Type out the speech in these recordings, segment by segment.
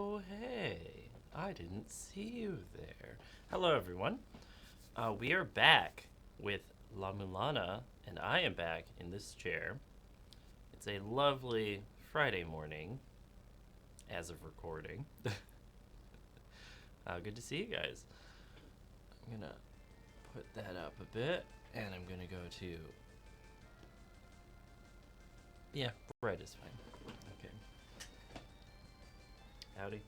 Oh, hey, I didn't see you there. Hello, everyone. We are back with La-Mulana, and I am back in this chair. It's a lovely Friday morning, as of recording. Good to see you guys. I'm gonna put that up a bit, and I'm gonna go to... Yeah, red is fine. Okay. Howdy.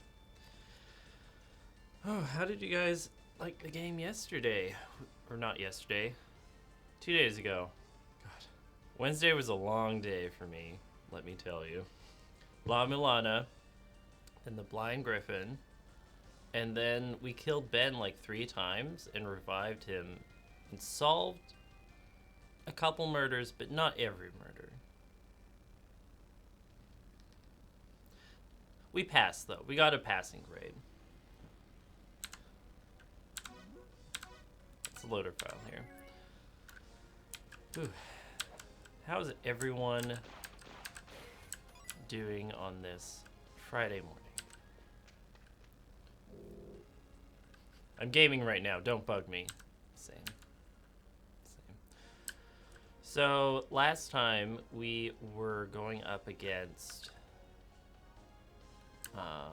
Oh, how did you guys like the game yesterday? Or not yesterday. 2 days ago. God. Wednesday was a long day for me, let me tell you. La-Mulana, then the Blind Griffin, and then we killed Ben like 3 times and revived him and solved a couple murders, but not every murder. We passed, though. We got a passing grade. It's a loader file here. Whew. How's everyone doing on this Friday morning? I'm gaming right now. Don't bug me. Same. So, last time we were going up against a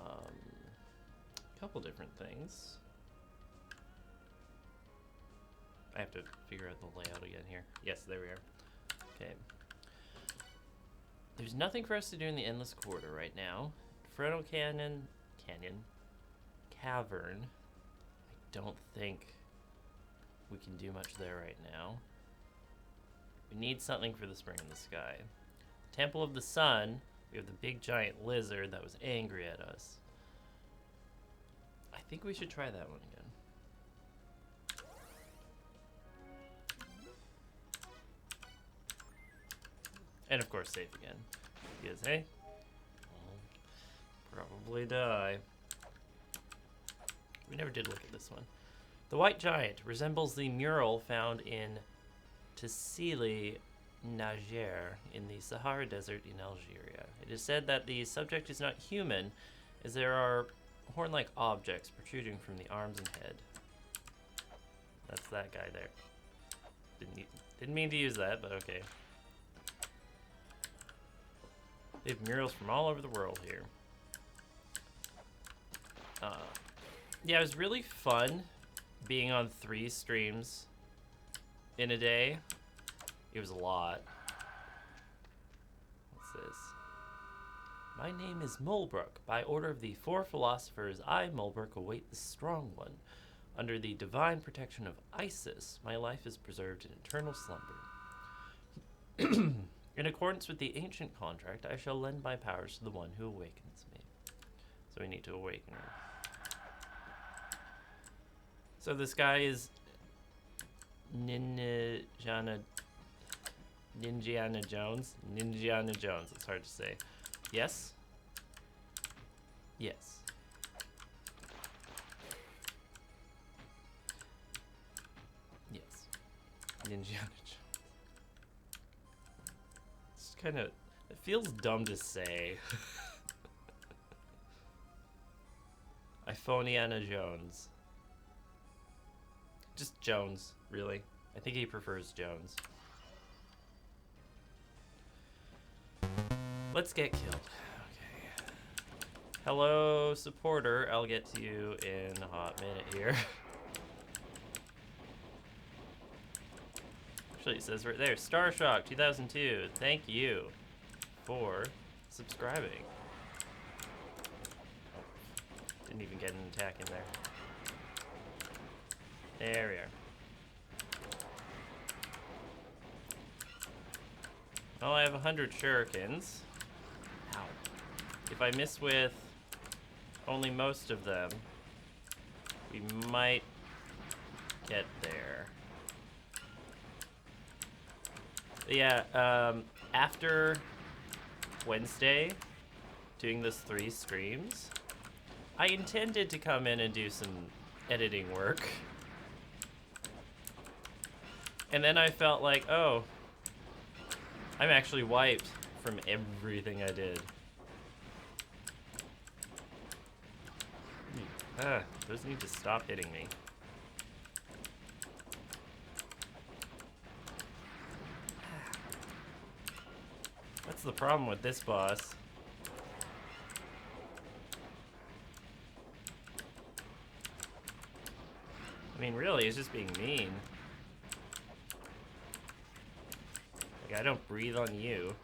couple different things. I have to figure out the layout again here. Yes, there we are. Okay. There's nothing for us to do in the Endless Quarter right now. Inferno Cavern. I don't think we can do much there right now. We need something for the Spring in the Sky. Temple of the Sun. We have the big giant lizard that was angry at us. I think we should try that one again. And of course save again. Because, hey, we'll probably die. We never did look at this one. The White Giant resembles the mural found in Tassili, Niger, in the Sahara Desert in Algeria. It is said that the subject is not human, as there are horn-like objects protruding from the arms and head. That's that guy there. Didn't mean to use that, but okay. They have murals from all over the world here. Yeah, it was really fun being on 3 streams in a day. It was a lot. What's this? My name is Mulbrook. By order of the 4 philosophers, I, Mulbrook, await the Strong One. Under the divine protection of Isis, my life is preserved in eternal slumber. In accordance with the ancient contract, I shall lend my powers to the one who awakens me. So we need to awaken her. So this guy is Ninjana Jones. Ninjana Jones. It's hard to say. Yes? Yes. Yes. Ninjana Jones. It's kind of... It feels dumb to say. Iphoniana Jones. Just Jones, really. I think he prefers Jones. Let's get killed. Okay. Hello, supporter. I'll get to you in a hot minute here. Actually, it says right there, Starshock 2002. Thank you for subscribing. Oh, didn't even get an attack in there. There we are. Well, I have 100 shurikens. Ow. If I miss with only most of them, we might get there. But yeah, after Wednesday, doing this 3 streams, I intended to come in and do some editing work. And then I felt like, oh, I'm actually wiped from everything I did. Those need to stop hitting me. What's the problem with this boss? I mean, really, it's just being mean. Like, I don't breathe on you.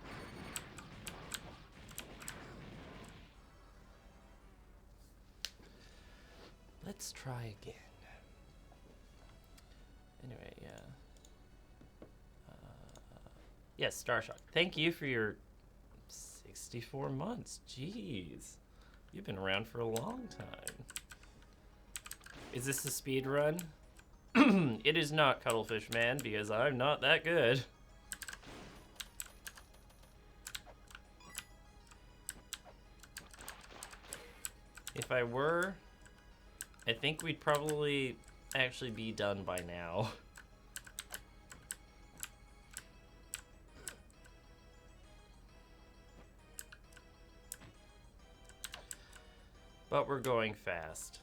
Let's try again. Anyway, yeah. Yes, Starshock. Thank you for your 64 months. Jeez. You've been around for a long time. Is this a speed run? It is not, Cuttlefish Man, because I'm not that good. If I were, I think we'd probably actually be done by now. But we're going fast.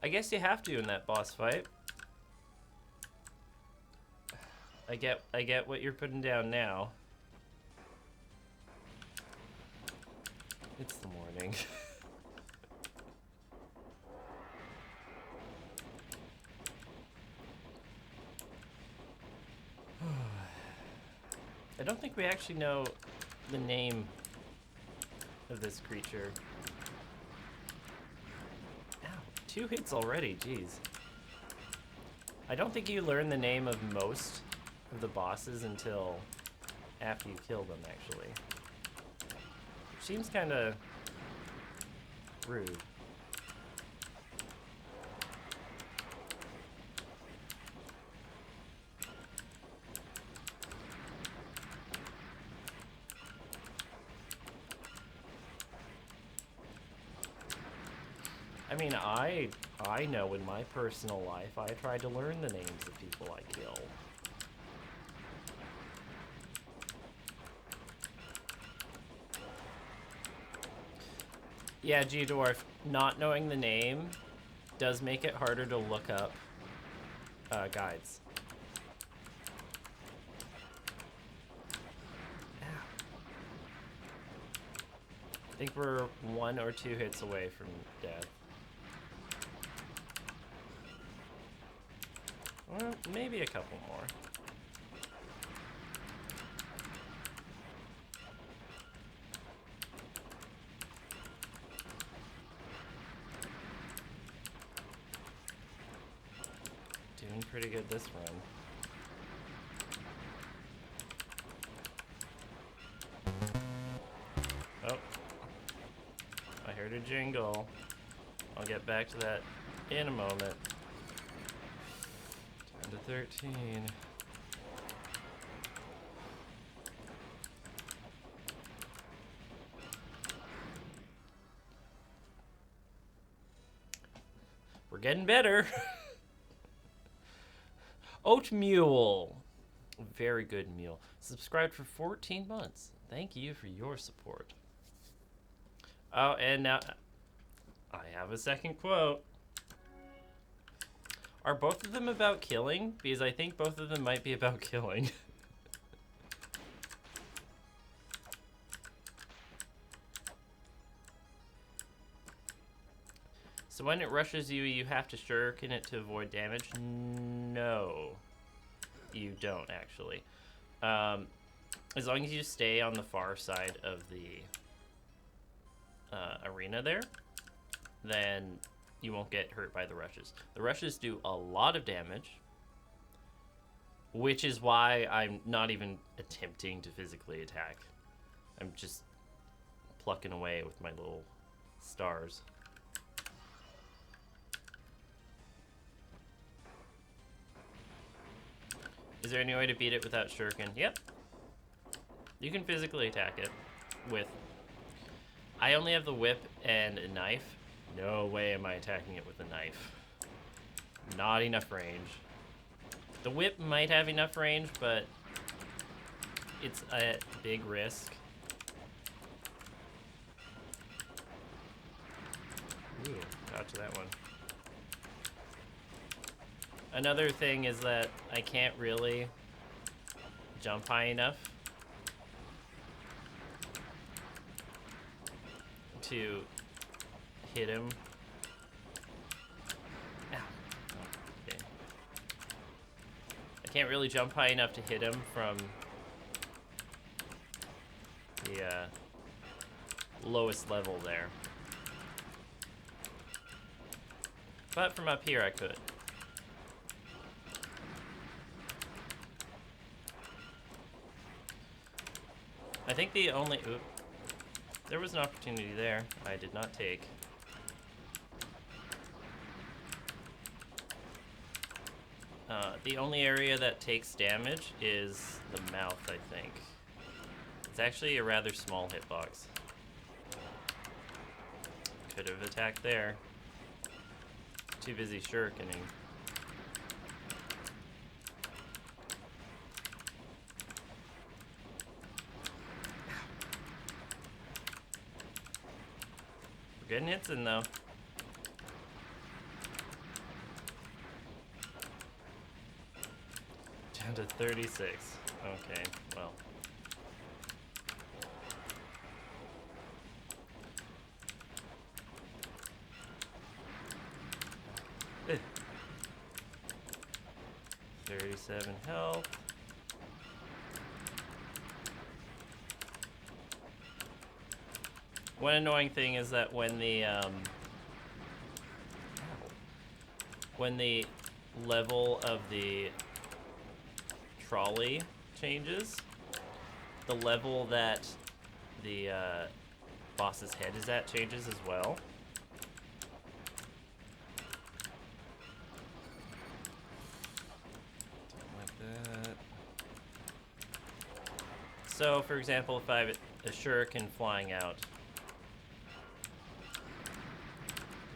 I guess you have to in that boss fight. I get what you're putting down now. It's the morning. I don't think we actually know the name of this creature. Ow, 2 hits already, jeez. I don't think you learn the name of most of the bosses until after you kill them, actually. Seems kind of rude. I mean, I know in my personal life, I try to learn the names of people I kill. Yeah, G-Dwarf, not knowing the name does make it harder to look up guides. Ow. I think we're 1 or 2 hits away from death. Or maybe a couple more. Doing pretty good this run. Oh. I heard a jingle. I'll get back to that in a moment. Down to 13. We're getting better. Oatmeal. Very good meal. Subscribed for 14 months. Thank you for your support. Oh, and now I have a second quote. Are both of them about killing? Because I think both of them might be about killing. So when it rushes you, you have to shuriken it to avoid damage? No, you don't actually. As long as you stay on the far side of the arena there, then you won't get hurt by the rushes. The rushes do a lot of damage, which is why I'm not even attempting to physically attack. I'm just plucking away with my little stars. Is there any way to beat it without shuriken? Yep. You can physically attack it with... I only have the whip and a knife. No way am I attacking it with a knife. Not enough range. The whip might have enough range, but it's a big risk. Ooh, dodge that one. Another thing is that I can't really jump high enough to hit him. Ow. Okay. I can't really jump high enough to hit him from the lowest level there. But from up here I could. I think the only... Oop, there was an opportunity there I did not take. The only area that takes damage is the mouth, I think. It's actually a rather small hitbox. Could have attacked there. Too busy shurikening. We're getting hits in though. Down to 36. Okay, well. Eh. 37 health. One annoying thing is that when the level of the trolley changes, the level that the boss's head is at changes as well. Don't like that. So, for example, if I have a shuriken flying out,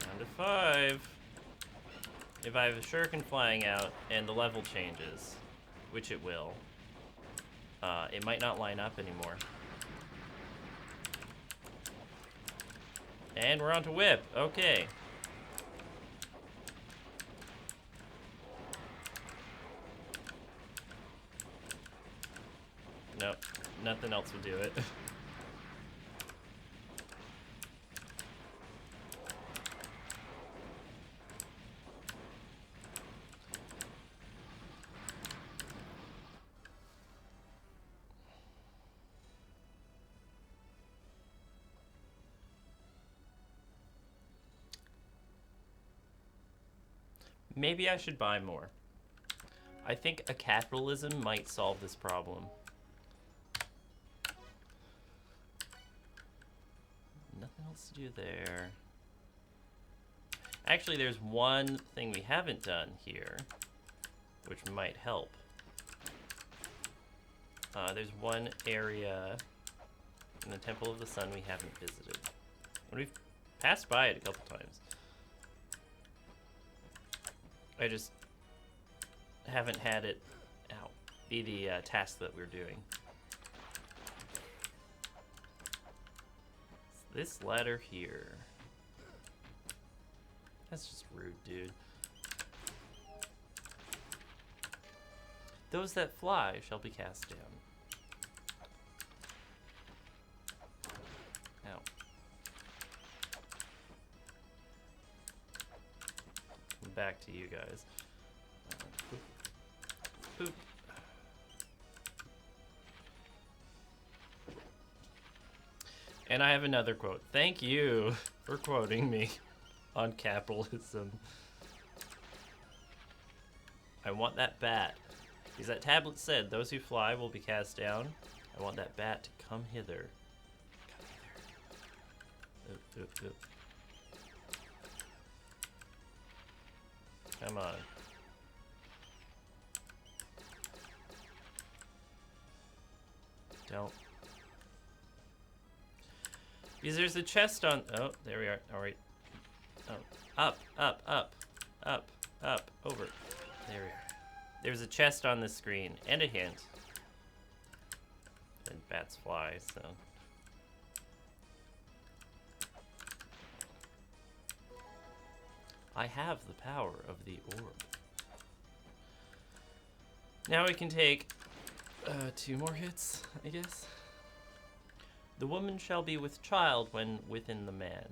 down to 5. If I have a shuriken flying out and the level changes, which it will, it might not line up anymore. And we're on to whip. Okay. Nope. Nothing else will do it. Maybe I should buy more. I think a capitalism might solve this problem. Nothing else to do there. Actually, there's one thing we haven't done here, which might help. There's one area in the Temple of the Sun we haven't visited. And we've passed by it a couple times. I just haven't had it be the task that we're doing. This ladder here. That's just rude, dude. Those that fly shall be cast down. Ow. Back to you guys. Boop. And I have another quote. Thank you for quoting me on capitalism. I want that bat. Because that tablet said, those who fly will be cast down. I want that bat to come hither. Come hither. Oop, oop, oop. Come on. Don't. Because there's a chest on... Oh, there we are. All right. Oh, up, up, up, up, up, over. There we are. There's a chest on the screen and a hint. And bats fly, so... I have the power of the orb. Now we can take 2 more hits, I guess. The woman shall be with child when within the man.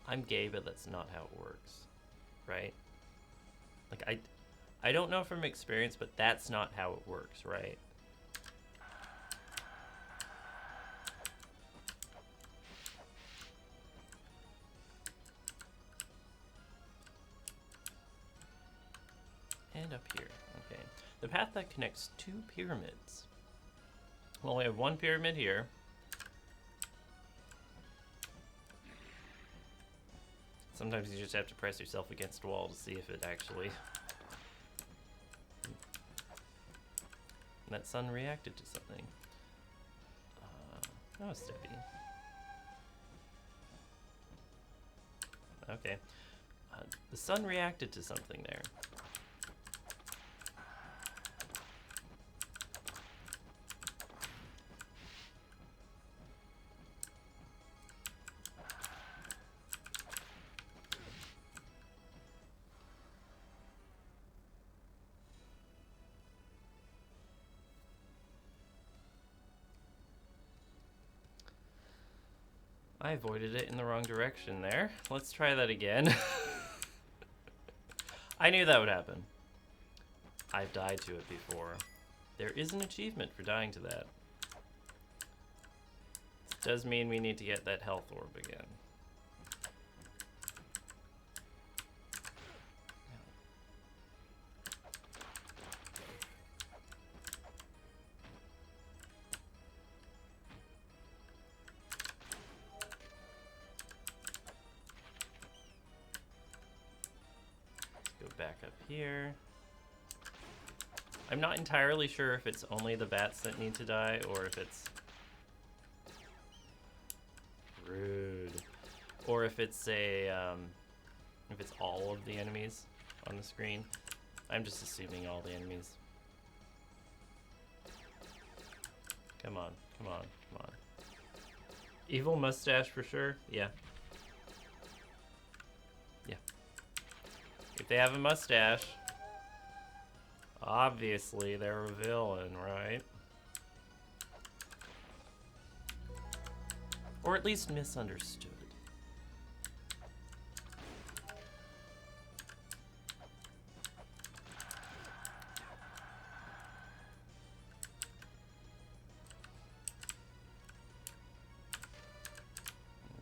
I'm gay, but that's not how it works, right? Like, I don't know from experience, but that's not how it works, right? And up here, okay. The path that connects 2 pyramids. Well, we have 1 pyramid here. Sometimes you just have to press yourself against a wall to see if it actually... that sun reacted to something. Oh, Steppy. Okay. The sun reacted to something there. I avoided it in the wrong direction there. Let's try that again. I knew that would happen. I've died to it before. There is an achievement for dying to that. This does mean we need to get that health orb again. Back up here. I'm not entirely sure if it's only the bats that need to die or if it's rude, or if it's if it's all of the enemies on the screen. I'm just assuming all the enemies. Come on, come on, come on. Evil mustache for sure. Yeah. If they have a mustache, obviously they're a villain, right? Or at least misunderstood.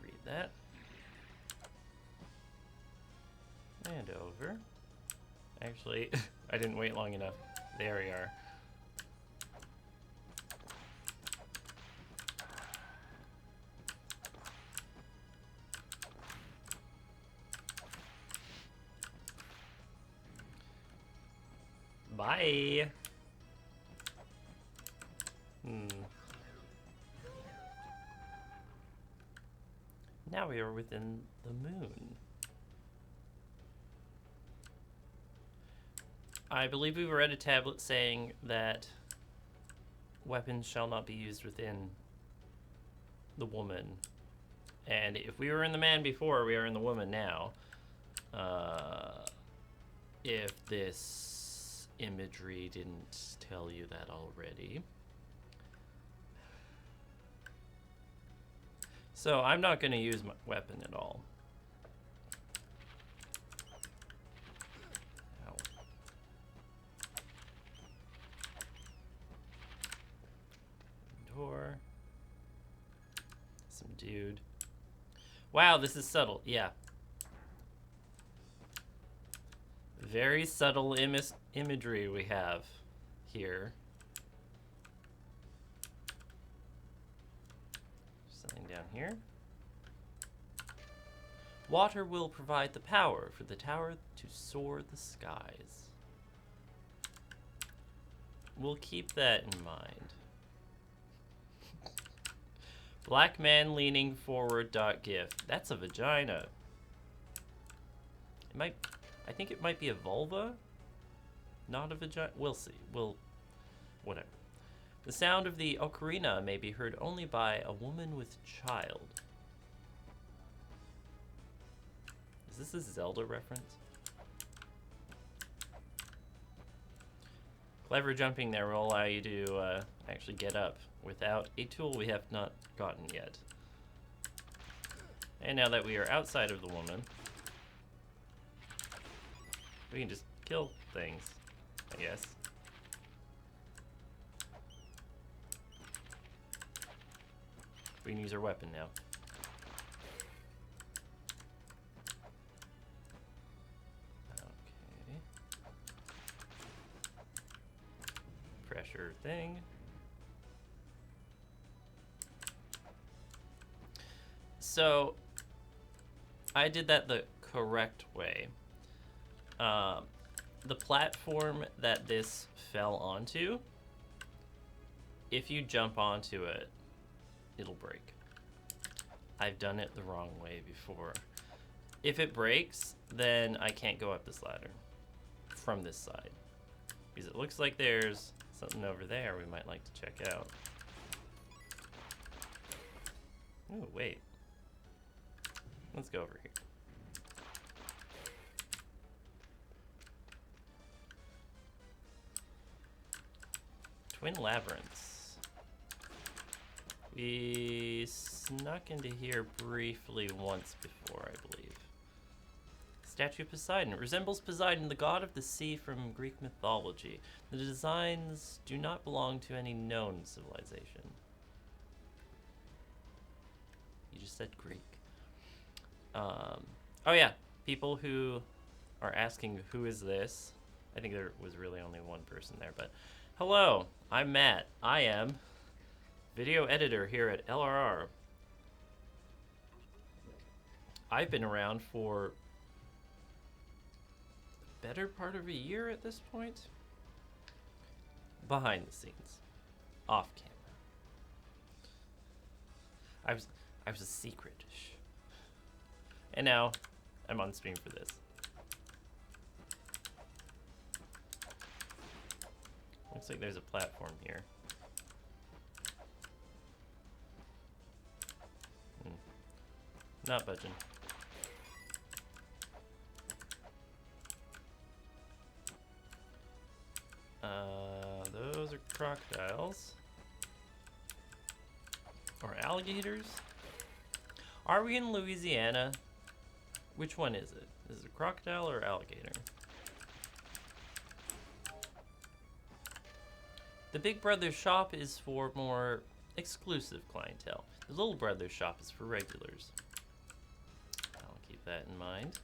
Read that. And over. Actually, I didn't wait long enough. There we are. Bye. Now we are within the moon. I believe we read a tablet saying that weapons shall not be used within the woman. And if we were in the man before, we are in the woman now. If this imagery didn't tell you that already. So I'm not going to use my weapon at all. Door. Some dude. Wow, this is subtle. Yeah. Very subtle imagery we have here. Something down here. Water will provide the power for the tower to soar the skies. We'll keep that in mind. Black man leaning forward. .gif. That's a vagina. It might. I think it might be a vulva, not a vagina. We'll see. Whatever. The sound of the ocarina may be heard only by a woman with child. Is this a Zelda reference? Clever jumping there will allow you to actually get up without a tool we have not gotten yet. And now that we are outside of the woman, we can just kill things, I guess. We can use our weapon now. Okay. Pressure thing. So, I did that the correct way. The platform that this fell onto, if you jump onto it, it'll break. I've done it the wrong way before. If it breaks, then I can't go up this ladder from this side. Because it looks like there's something over there we might like to check out. Oh, wait. Let's go over here. Twin labyrinths. We snuck into here briefly once before, I believe. Statue of Poseidon. It resembles Poseidon, the god of the sea from Greek mythology. The designs do not belong to any known civilization. You just said Greek. Oh yeah, people who are asking who is this, I think there was really only one person there, but hello, I'm Matt. I am video editor here at LRR. I've been around for the better part of a year at this point. Behind the scenes, off camera. I was a secret. And now I'm on stream for this. Looks like there's a platform here. Not budging. Those are crocodiles. Or alligators? Are we in Louisiana? Which one is it? Is it a crocodile or alligator? The Big Brother shop is for more exclusive clientele. The Little Brother shop is for regulars. I'll keep that in mind.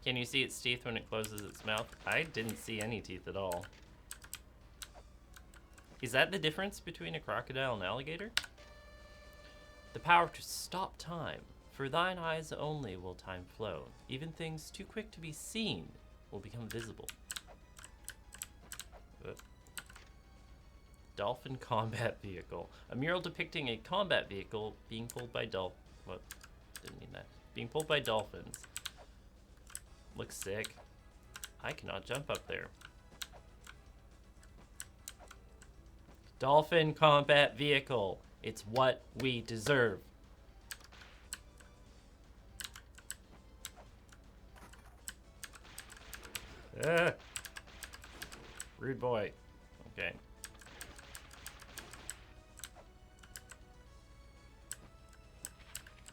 Can you see its teeth when it closes its mouth? I didn't see any teeth at all. Is that the difference between a crocodile and alligator? The power to stop time. For thine eyes only will time flow. Even things too quick to be seen will become visible. Dolphin combat vehicle. A mural depicting a combat vehicle being pulled by what? Didn't mean that. Being pulled by dolphins. Looks sick. I cannot jump up there. Dolphin combat vehicle. It's what we deserve. Rude boy. Okay.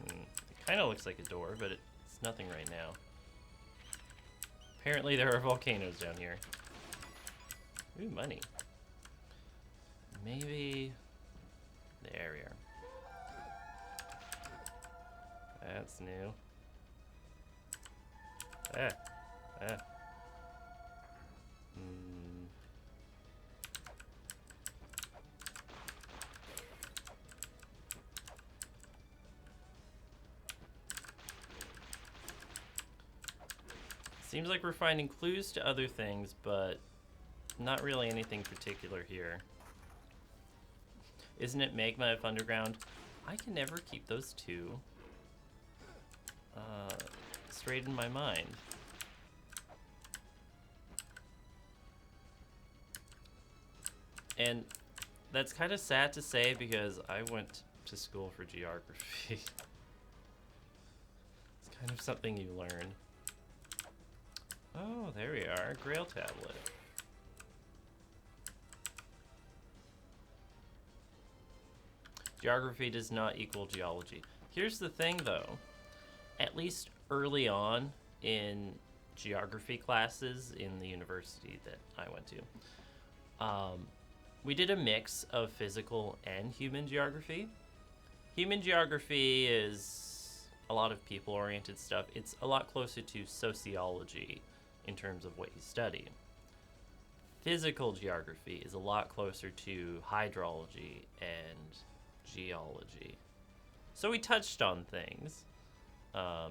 It kind of looks like a door, but it's nothing right now. Apparently there are volcanoes down here. Ooh, money. Maybe... There we are. That's new. Seems like we're finding clues to other things, but not really anything particular here. Isn't it magma if underground? I can never keep those two straight in my mind. And that's kind of sad to say because I went to school for geography. It's kind of something you learn. Oh, there we are, Grail tablet. Geography does not equal geology. Here's the thing though, at least early on in geography classes in the university that I went to, we did a mix of physical and human geography. Human geography is a lot of people-oriented stuff. It's a lot closer to sociology in terms of what you study. Physical geography is a lot closer to hydrology and geology. So we touched on things. I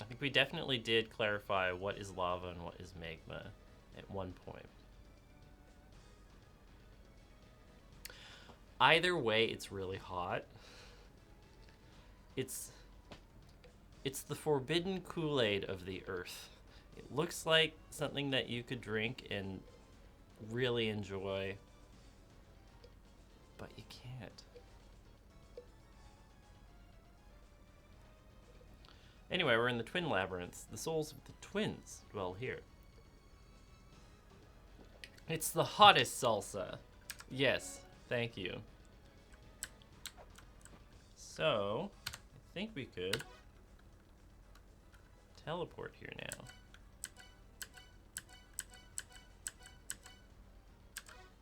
think we definitely did clarify what is lava and what is magma at one point. Either way, it's really hot. It's the forbidden Kool-Aid of the earth. It looks like something that you could drink and really enjoy, but you can't. Anyway, we're in the twin labyrinths. The souls of the twins dwell here. It's the hottest salsa. Yes, thank you. So, I think we could teleport here now.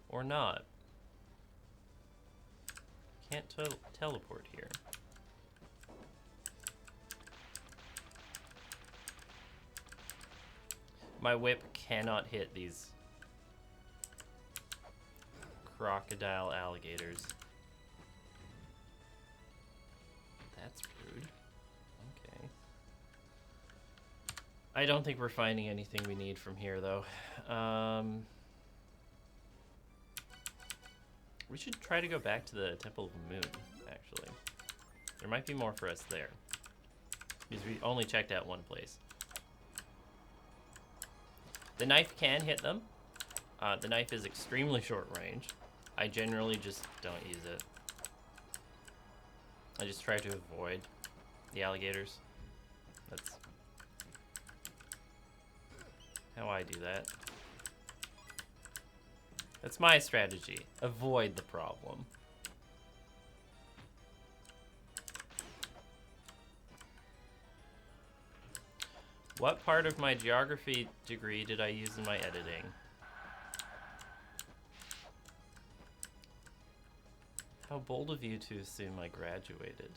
Or not. Can't teleport here. My whip cannot hit these crocodile alligators. That's rude. Okay. I don't think we're finding anything we need from here, though. We should try to go back to the Temple of the Moon, actually. There might be more for us there. Because we only checked out one place. The knife can hit them. The knife is extremely short range. I generally just don't use it. I just try to avoid the alligators. That's how I do that. That's my strategy. Avoid the problem. What part of my geography degree did I use in my editing? How bold of you to assume I graduated.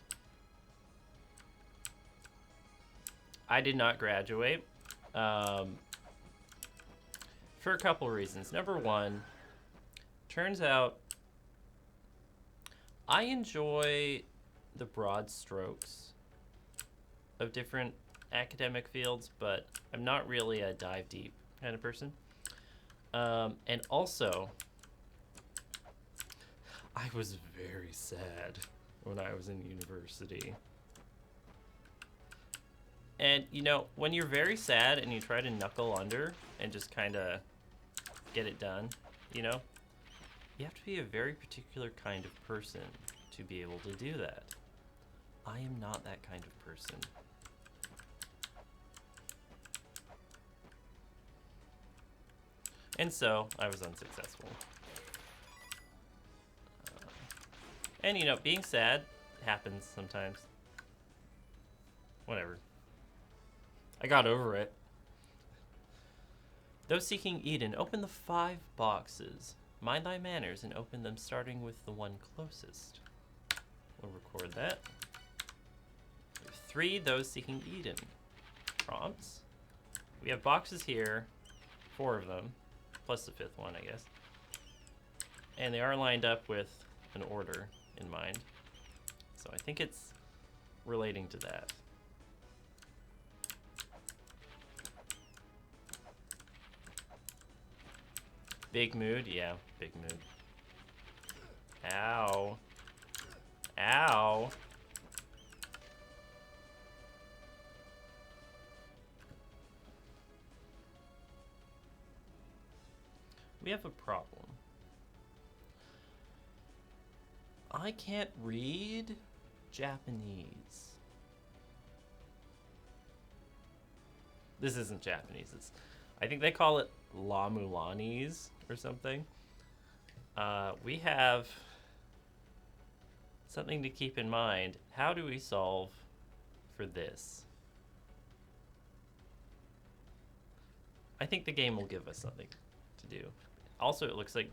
I did not graduate. For a couple reasons. Number one, turns out I enjoy the broad strokes of different academic fields, but I'm not really a dive deep kind of person. And also, I was very sad when I was in university. And, you know, when you're very sad and you try to knuckle under and just kind of get it done, you know, you have to be a very particular kind of person to be able to do that. I am not that kind of person. And so, I was unsuccessful. And, you know, being sad happens sometimes. Whatever. I got over it. Those seeking Eden, open the 5 boxes. Mind thy manners and open them starting with the one closest. We'll record that. 3, those seeking Eden. Prompts. We have boxes here, 4 of them, plus the 5th one, I guess. And they are lined up with an order in mind. So I think it's relating to that. Big mood? Yeah, big mood. Ow. Ow. We have a problem. I can't read Japanese. This isn't Japanese. I think they call it La-Mulanese or something. We have something to keep in mind. How do we solve for this? I think the game will give us something to do. Also, it looks like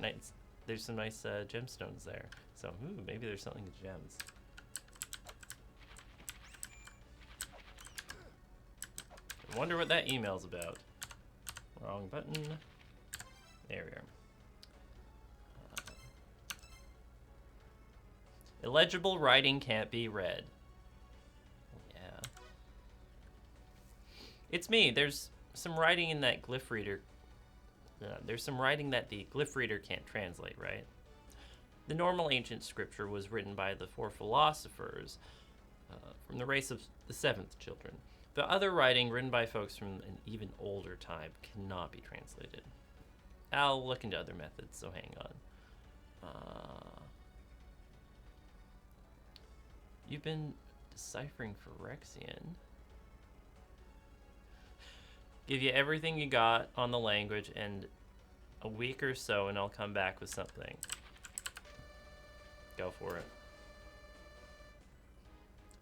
there's some nice gemstones there. So, maybe there's something to gems. I wonder what that email's about. Wrong button. There we are. Illegible writing can't be read. Yeah. It's me. There's some writing in that glyph reader. There's some writing that the glyph reader can't translate, right? The normal ancient scripture was written by the 4 philosophers from the race of the 7th children. The other writing, written by folks from an even older time, cannot be translated. I'll look into other methods, so hang on. You've been deciphering for Rexian. Give you everything you got on the language and a week or so, and I'll come back with something. Go for it.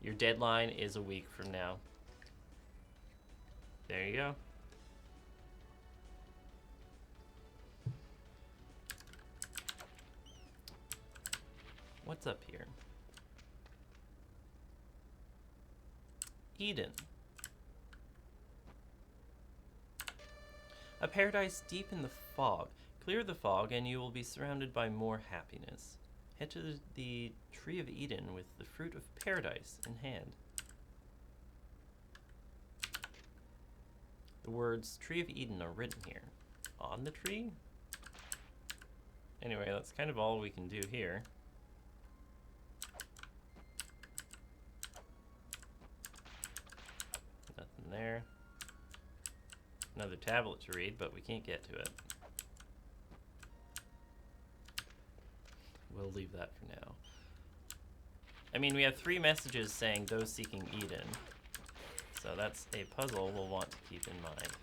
Your deadline is a week from now. There you go. What's up here? Eden. A paradise deep in the fog. Clear the fog and you will be surrounded by more happiness. Head to the Tree of Eden with the fruit of paradise in hand. The words Tree of Eden are written here. On the tree? Anyway, that's kind of all we can do here. Nothing there. Another tablet to read, but we can't get to it. We'll leave that for now. I mean, we have 3 messages saying those seeking Eden. So that's a puzzle we'll want to keep in mind.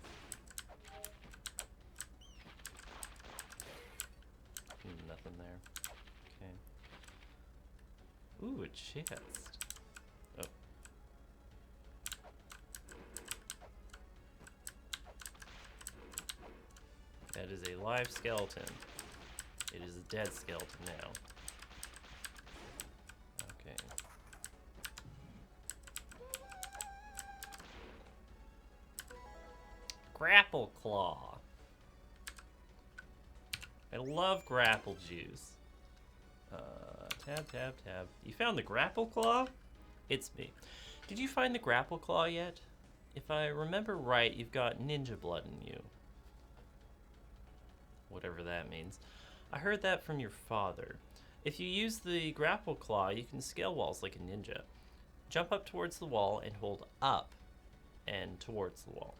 Nothing there. Okay. Ooh, a chest. Oh. That is a live skeleton. It is a dead skeleton now. Okay. Grapple Claw. I love grapple juice. Tab. You found the Grapple Claw? It's me. Did you find the Grapple Claw yet? If I remember right, you've got ninja blood in you. Whatever that means. I heard that from your father. If you use the Grapple Claw, you can scale walls like a ninja. Jump up towards the wall and hold up and towards the wall.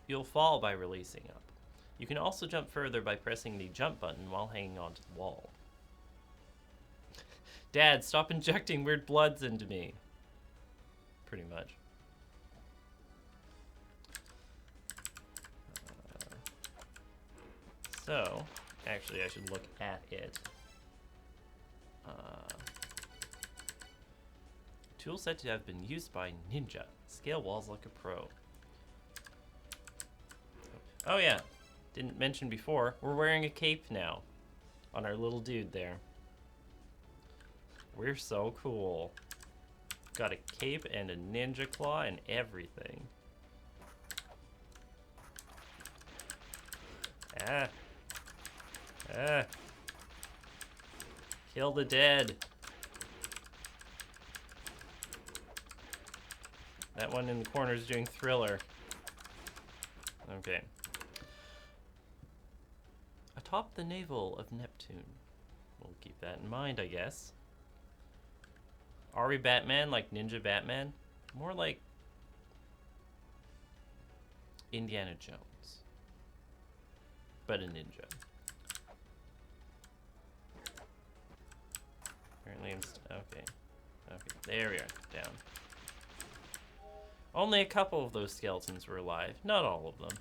You'll fall by releasing up. You can also jump further by pressing the jump button while hanging onto the wall. Dad, stop injecting weird bloods into me. Pretty much. So, actually I should look at it. Tool said to have been used by ninja. Scale walls like a pro. Oh yeah, didn't mention before, we're wearing a cape now on our little dude there. We're so cool. Got a cape and a ninja claw and everything. Kill the dead. That one in the corner is doing Thriller. Okay. Atop the navel of Neptune. We'll keep that in mind, I guess. Are we Batman like Ninja Batman? More like Indiana Jones. But a ninja. Apparently okay. Okay, there we are. Down. Only a couple of those skeletons were alive. Not all of them.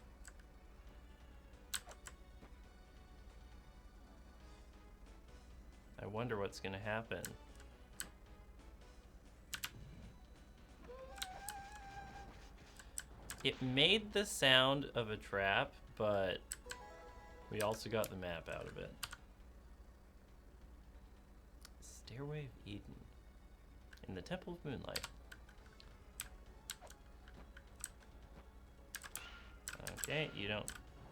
I wonder what's gonna happen. It made the sound of a trap, but we also got the map out of it. Stairway of Eden. In the Temple of Moonlight. Okay, you don't...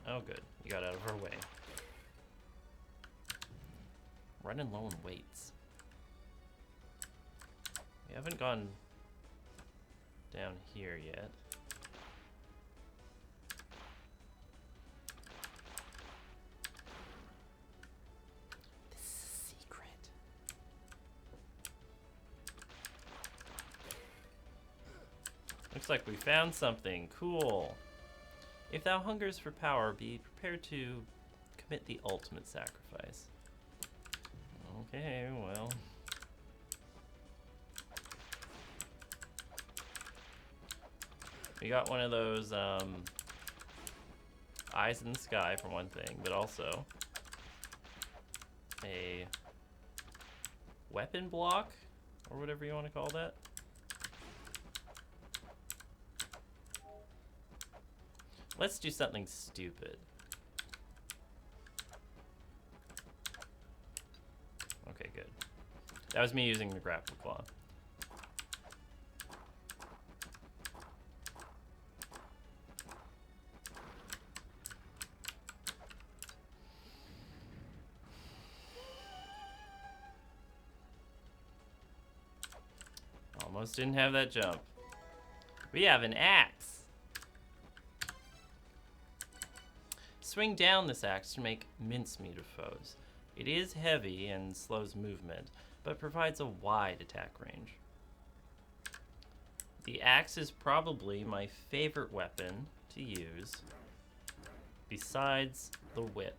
Oh, good. You got out of our way. Running low on weights. We haven't gone down here yet. This is a secret. Looks like we found something. Cool. If thou hungers for power, be prepared to commit the ultimate sacrifice. Okay, well. We got one of those eyes in the sky for one thing, but also a weapon block, or whatever you want to call that. Let's do something stupid. Okay, good. That was me using the grapple claw. Almost didn't have that jump. We have an axe. Swing down this axe to make mincemeat of foes. It is heavy and slows movement, but provides a wide attack range. The axe is probably my favorite weapon to use, besides the whip.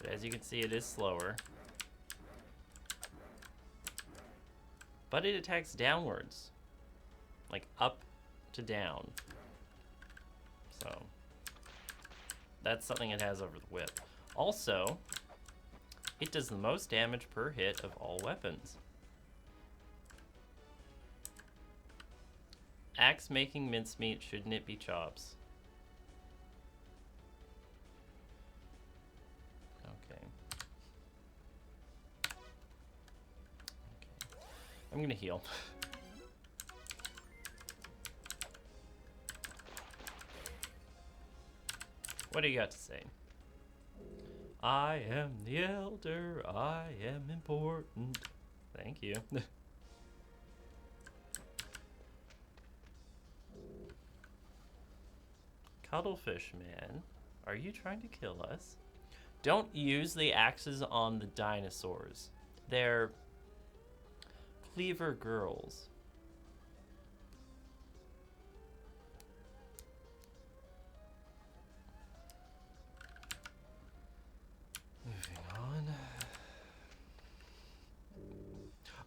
But as you can see, it is slower. But it attacks downwards, like up to down. So that's something it has over the whip. Also, it does the most damage per hit of all weapons. Axe making mincemeat, shouldn't it be chops? Okay. I'm gonna heal. What do you got to say? I am the elder, I am important. Thank you. Cuttlefish man, are you trying to kill us? Don't use the axes on the dinosaurs. They're cleaver girls.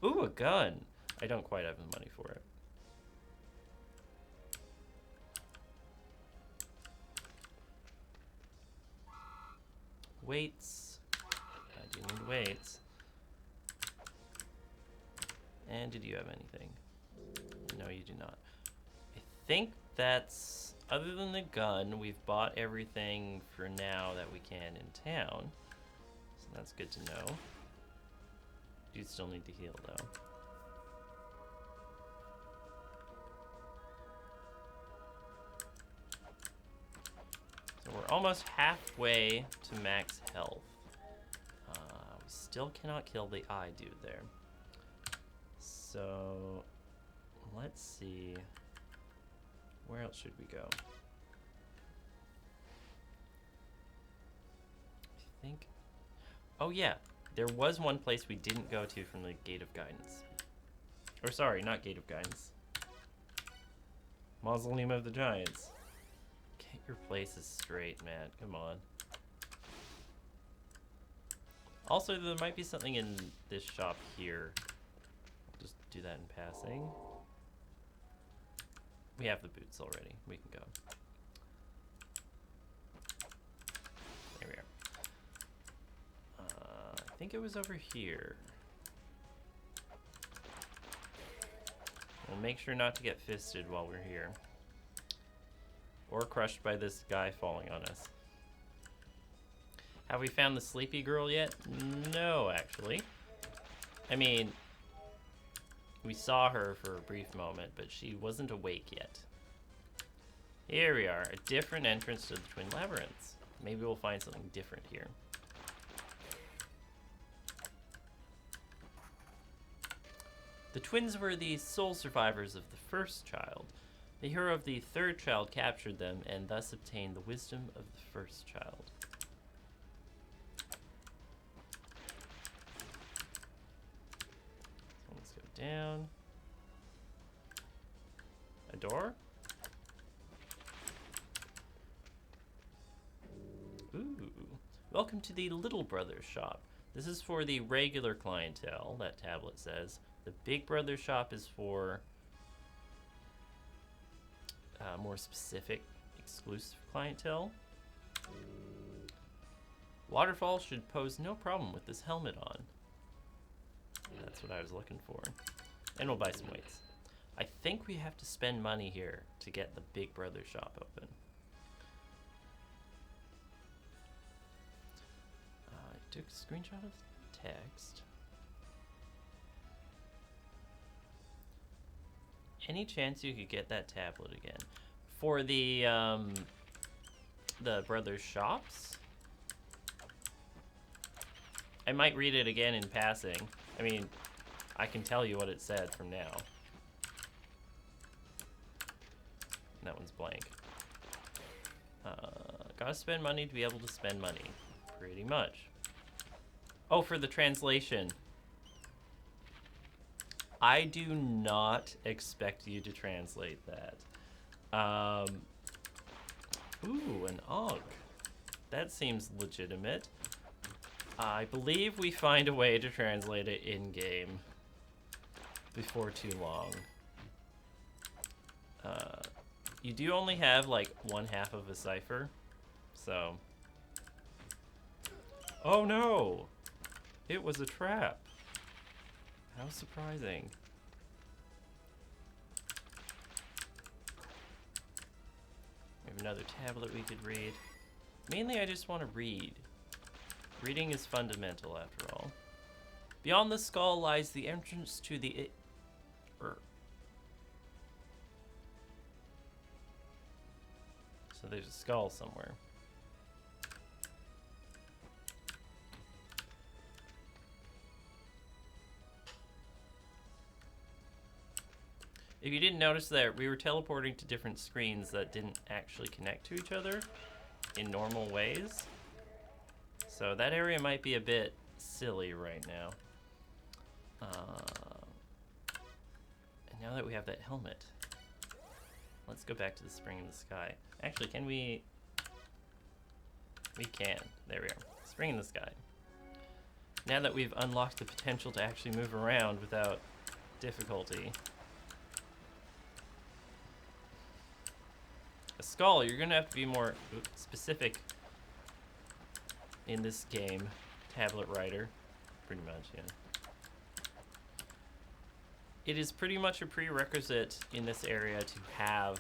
Ooh, a gun. I don't quite have the money for it. Weights. I do need weights. And did you have anything? No, you do not. I think that's, other than the gun, we've bought everything for now that we can in town. So that's good to know. You still need to heal, though. So we're almost halfway to max health. We still cannot kill the eye dude there. So let's see. Where else should we go? I think. Oh, yeah. There was one place we didn't go to from the Gate of Guidance. Or sorry, not Gate of Guidance. Mausoleum of the Giants. Get your places straight, man. Come on. Also, there might be something in this shop here do that in passing. We have the boots already. We can go. There we are. I think it was over here. We'll make sure not to get fisted while we're here. Or crushed by this guy falling on us. Have we found the sleepy girl yet? No, actually. I mean, we saw her for a brief moment, but she wasn't awake yet. Here we are, a different entrance to the Twin Labyrinths. Maybe we'll find something different here. The twins were the sole survivors of the first child. The hero of the third child captured them and thus obtained the wisdom of the first child. So let's go down. A door? Ooh. Welcome to the Little Brother shop. This is for the regular clientele, that tablet says. The Big Brother shop is for more specific, exclusive clientele. Waterfall should pose no problem with this helmet on. That's what I was looking for. And we'll buy some weights. I think we have to spend money here to get the Big Brother shop open. I took a screenshot of the text. Any chance you could get that tablet again? For the brothers' shops? I might read it again in passing. I mean, I can tell you what it said from now. That one's blank. Gotta spend money to be able to spend money. Pretty much. Oh, for the translation. I do not expect you to translate that. Ooh, an Og. That seems legitimate. I believe we find a way to translate it in-game before too long. You do only have like 1/2 of a cipher, so... Oh no! It was a trap. How surprising. We have another tablet we could read. Mainly I just want to read. Reading is fundamental after all. Beyond the skull lies the entrance to the... So there's a skull somewhere. If you didn't notice that, we were teleporting to different screens that didn't actually connect to each other in normal ways. So that area might be a bit silly right now. And now that we have that helmet, let's go back to the spring in the sky. Actually, can we... We can. There we are. Spring in the sky. Now that we've unlocked the potential to actually move around without difficulty. A skull, you're gonna have to be more specific in this game, tablet writer. Pretty much, yeah. It is pretty much a prerequisite in this area to have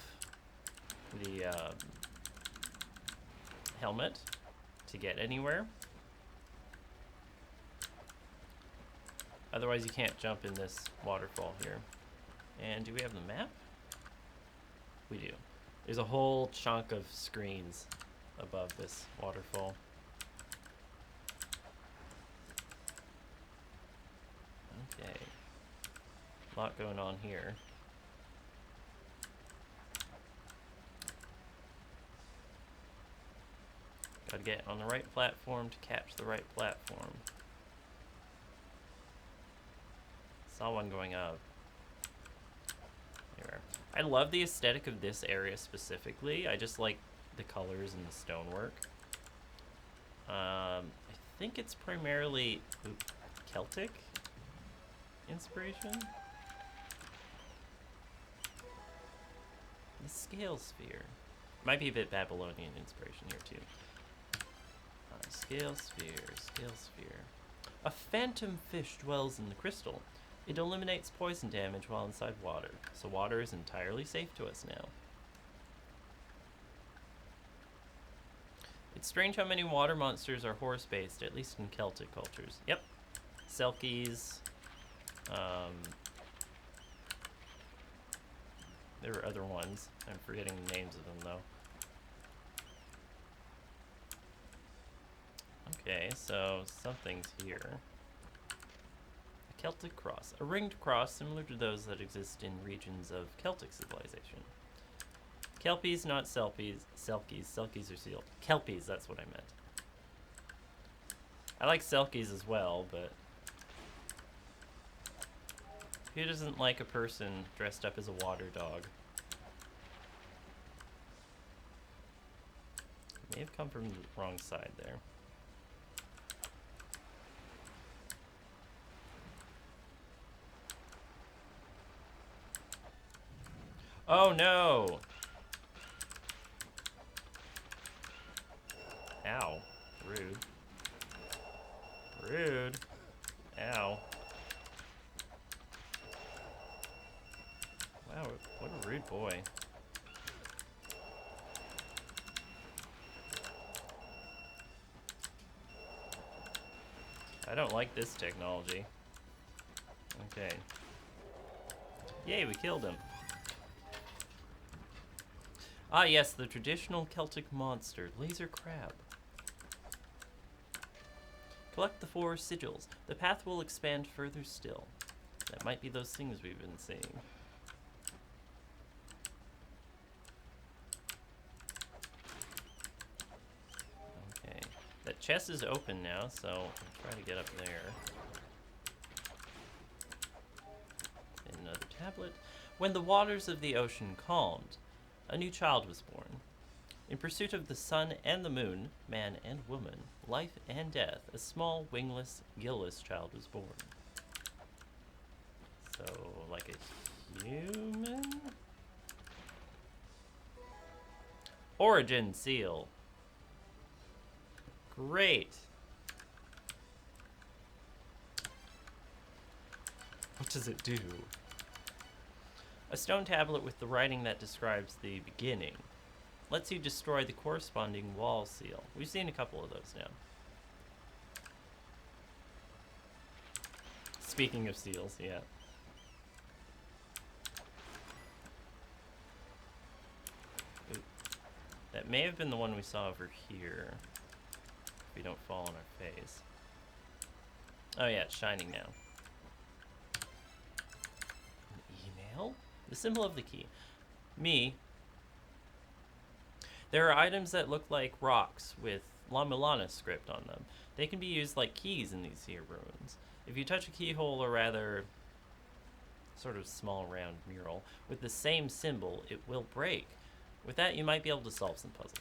the helmet to get anywhere. Otherwise, you can't jump in this waterfall here. And do we have the map? We do. There's a whole chunk of screens above this waterfall. Okay. A lot going on here. Gotta get on the right platform to catch the right platform. Saw one going up. There. I love the aesthetic of this area specifically. I just like the colors and the stonework. I think it's primarily Celtic inspiration. The scale sphere. Might be a bit Babylonian inspiration here too. Scale sphere, scale sphere. A phantom fish dwells in the crystal. It eliminates poison damage while inside water, so water is entirely safe to us now. It's strange how many water monsters are horse-based, at least in Celtic cultures. Yep. Selkies. There were other ones. I'm forgetting the names of them, though. Okay, so something's here. A Celtic cross. A ringed cross similar to those that exist in regions of Celtic civilization. Kelpies, not Selkies. Selkies are sealed. Kelpies, that's what I meant. I like Selkies as well, but who doesn't like a person dressed up as a water dog? May have come from the wrong side there. Oh no! Ow. Rude. Rude. Ow. Wow, what a rude boy. I don't like this technology. Okay. Yay, we killed him. Ah yes, the traditional Celtic monster, laser crab. Collect the 4 sigils. The path will expand further still. That might be those things we've been seeing. Okay. That chest is open now, so I'll try to get up there. Another tablet. When the waters of the ocean calmed, a new child was born. In pursuit of the sun and the moon, man and woman, life and death, a small, wingless, gillless child was born. So, like a human? Origin seal. Great. What does it do? A stone tablet with the writing that describes the beginning. Lets you destroy the corresponding wall seal. We've seen a couple of those now. Speaking of seals, yeah. Ooh. That may have been the one we saw over here. If we don't fall on our face. Oh yeah, it's shining now. An email? The symbol of the key. Me. There are items that look like rocks with La-Mulana script on them. They can be used like keys in these here ruins. If you touch a keyhole, or rather, sort of small round mural, with the same symbol, it will break. With that, you might be able to solve some puzzles.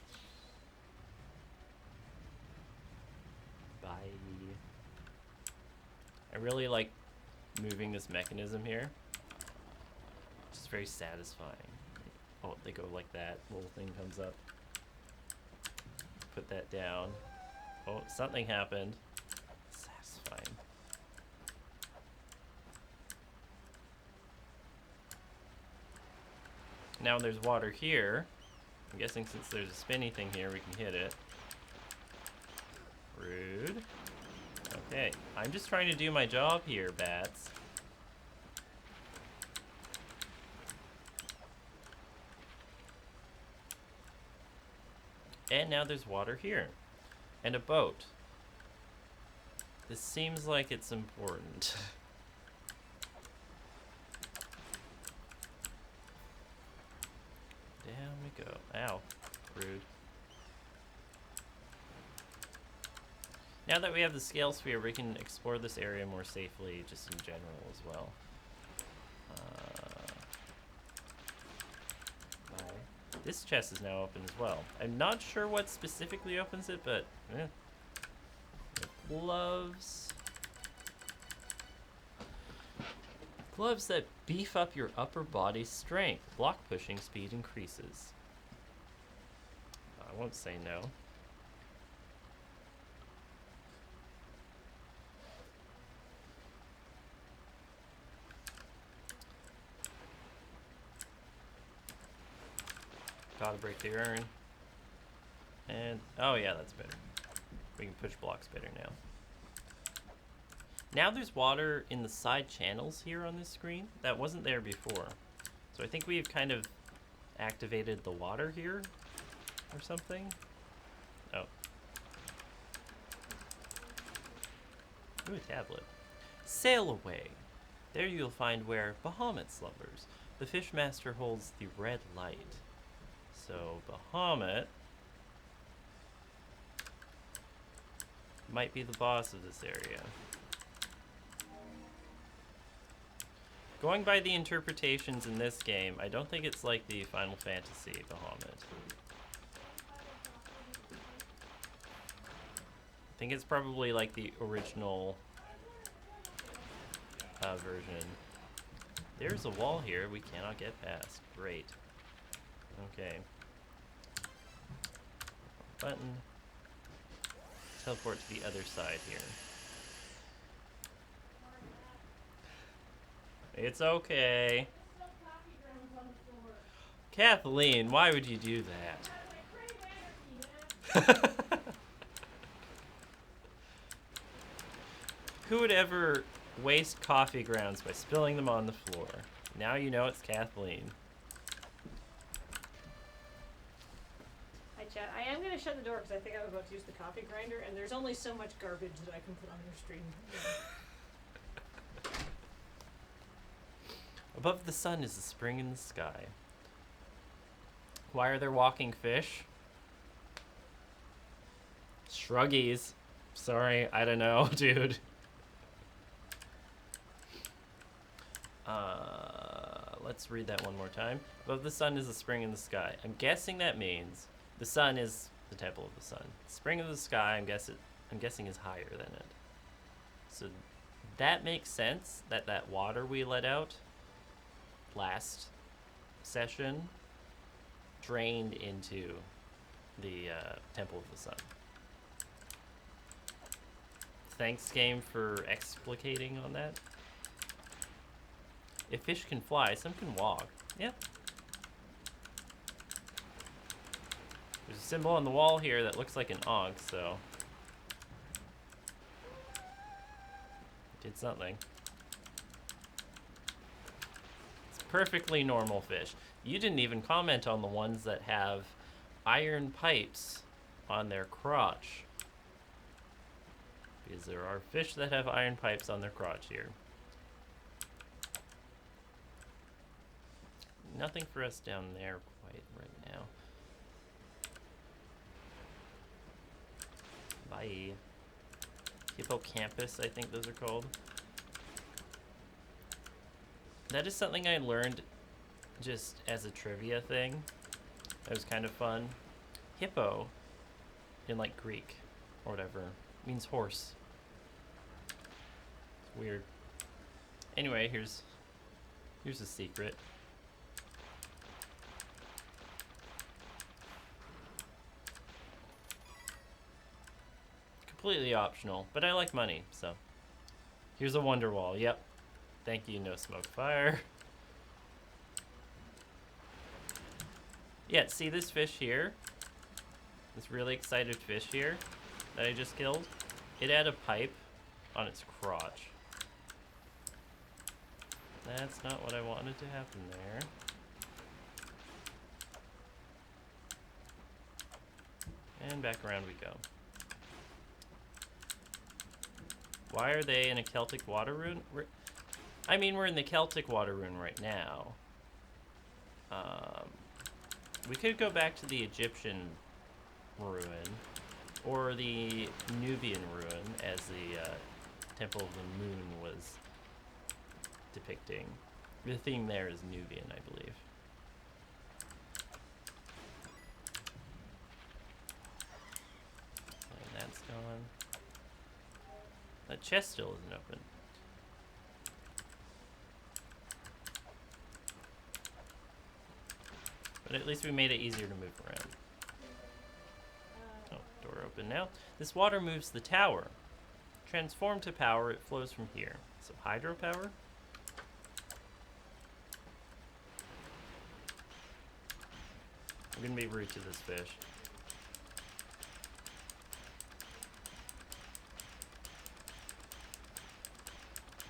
Bye. I really like moving this mechanism here. It's just very satisfying. Oh, they go like that. Little thing comes up. Put that down. Oh, something happened. Satisfying. Now there's water here. I'm guessing since there's a spinny thing here, we can hit it. Rude. Okay, I'm just trying to do my job here, bats. And now there's water here. And a boat. This seems like it's important. Down we go. Ow. Rude. Now that we have the scale sphere, we can explore this area more safely, just in general as well. This chest is now open as well. I'm not sure what specifically opens it, but gloves. Gloves that beef up your upper body strength. Block pushing speed increases. I won't say no. Gotta break the urn. And, oh yeah, that's better. We can push blocks better now. Now there's water in the side channels here on this screen. That wasn't there before. So I think we've kind of activated the water here or something. Oh. Ooh, a tablet. Sail away. There you'll find where Bahamut slumbers. The Fishmaster holds the red light. So Bahamut might be the boss of this area. Going by the interpretations in this game, I don't think it's like the Final Fantasy Bahamut. I think it's probably like the original version. There's a wall here we cannot get past. Great. Okay. Button. Teleport to the other side here. It's okay. Kathleen, why would you do that? Who would ever waste coffee grounds by spilling them on the floor? Now you know it's Kathleen. Hi, chat. I am going to shut the door because I think I'm about to use the coffee grinder, and there's only so much garbage that I can put on your stream. Above the sun is a spring in the sky. Why are there walking fish? Shruggies. Sorry, I don't know, dude. Let's read that one more time. Above the sun is a spring in the sky. I'm guessing that means the sun is the temple of the sun. Spring of the sky, I'm guessing is higher than it. So that makes sense that that water we let out last session drained into the temple of the sun. Thanks, game, for explicating on that. If fish can fly, some can walk. Yeah. There's a symbol on the wall here that looks like an ankh, so did something. It's perfectly normal fish. You didn't even comment on the ones that have iron pipes on their crotch. Because there are fish that have iron pipes on their crotch here. Nothing for us down there quite right now. Bye. Hippocampus, I think those are called. That is something I learned just as a trivia thing. It was kind of fun. Hippo, in like Greek or whatever, means horse. It's weird. Anyway, here's a secret. Completely optional, but I like money, so. Here's a wonder wall, yep. Thank you, no smoke fire. Yeah, see this fish here? This really excited fish here that I just killed? It had a pipe on its crotch. That's not what I wanted to happen there. And back around we go. Why are they in a Celtic water rune? I mean, we're in the Celtic water rune right now. We could go back to the Egyptian ruin, or the Nubian ruin, as the Temple of the Moon was depicting. The theme there is Nubian, I believe. And that's gone. That chest still isn't open. But at least we made it easier to move around. Oh, door open now. This water moves the tower. Transformed to power, it flows from here. So hydropower? I'm gonna be rude to this fish.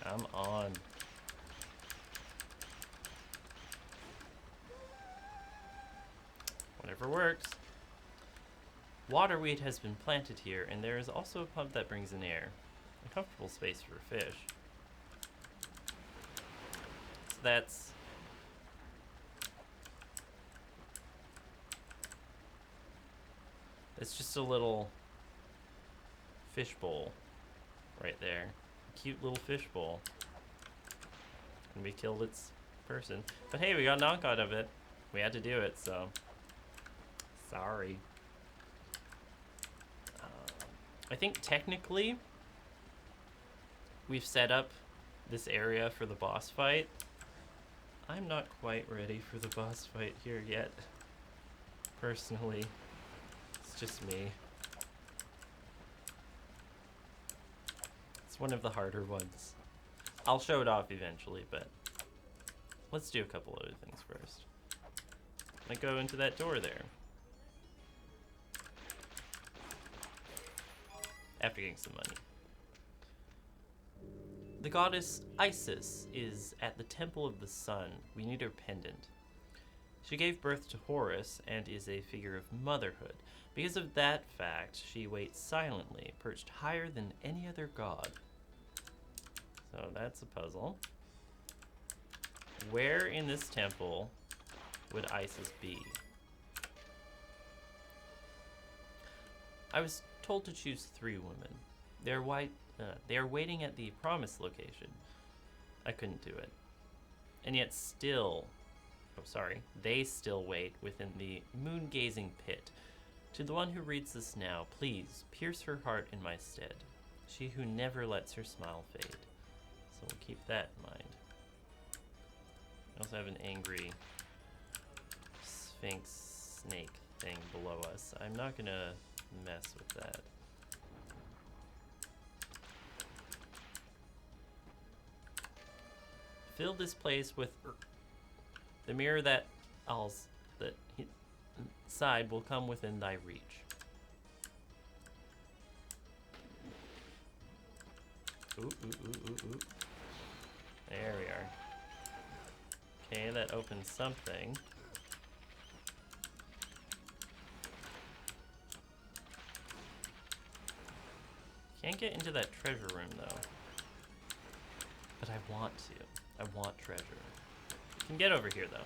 Come on. Whatever works. Waterweed has been planted here, and there is also a pump that brings in air. A comfortable space for a fish. So that's... It's just a little fish bowl right there. A cute little fish bowl. And we killed its person. But hey, we got a knock out of it. We had to do it, so... Sorry. I think technically we've set up this area for the boss fight. I'm not quite ready for the boss fight here yet. Personally. It's just me. It's one of the harder ones. I'll show it off eventually, but let's do a couple other things first. I go into that door there. After getting some money. The goddess Isis is at the Temple of the Sun. We need her pendant. She gave birth to Horus and is a figure of motherhood. Because of that fact, she waits silently, perched higher than any other god. So that's a puzzle. Where in this temple would Isis be? I was told to choose 3 women. They are waiting at the promised location. I couldn't do it. And yet still, they still wait within the moon-gazing pit. To the one who reads this now, please pierce her heart in my stead. She who never lets her smile fade. So we'll keep that in mind. We also have an angry sphinx snake thing below us. I'm not gonna mess with that. Fill this place with the mirror that side will come within thy reach. Ooh, ooh, ooh, ooh, ooh. There we are. Okay, that opens something. Can't get into that treasure room though. But I want to. I want treasure. Can get over here though.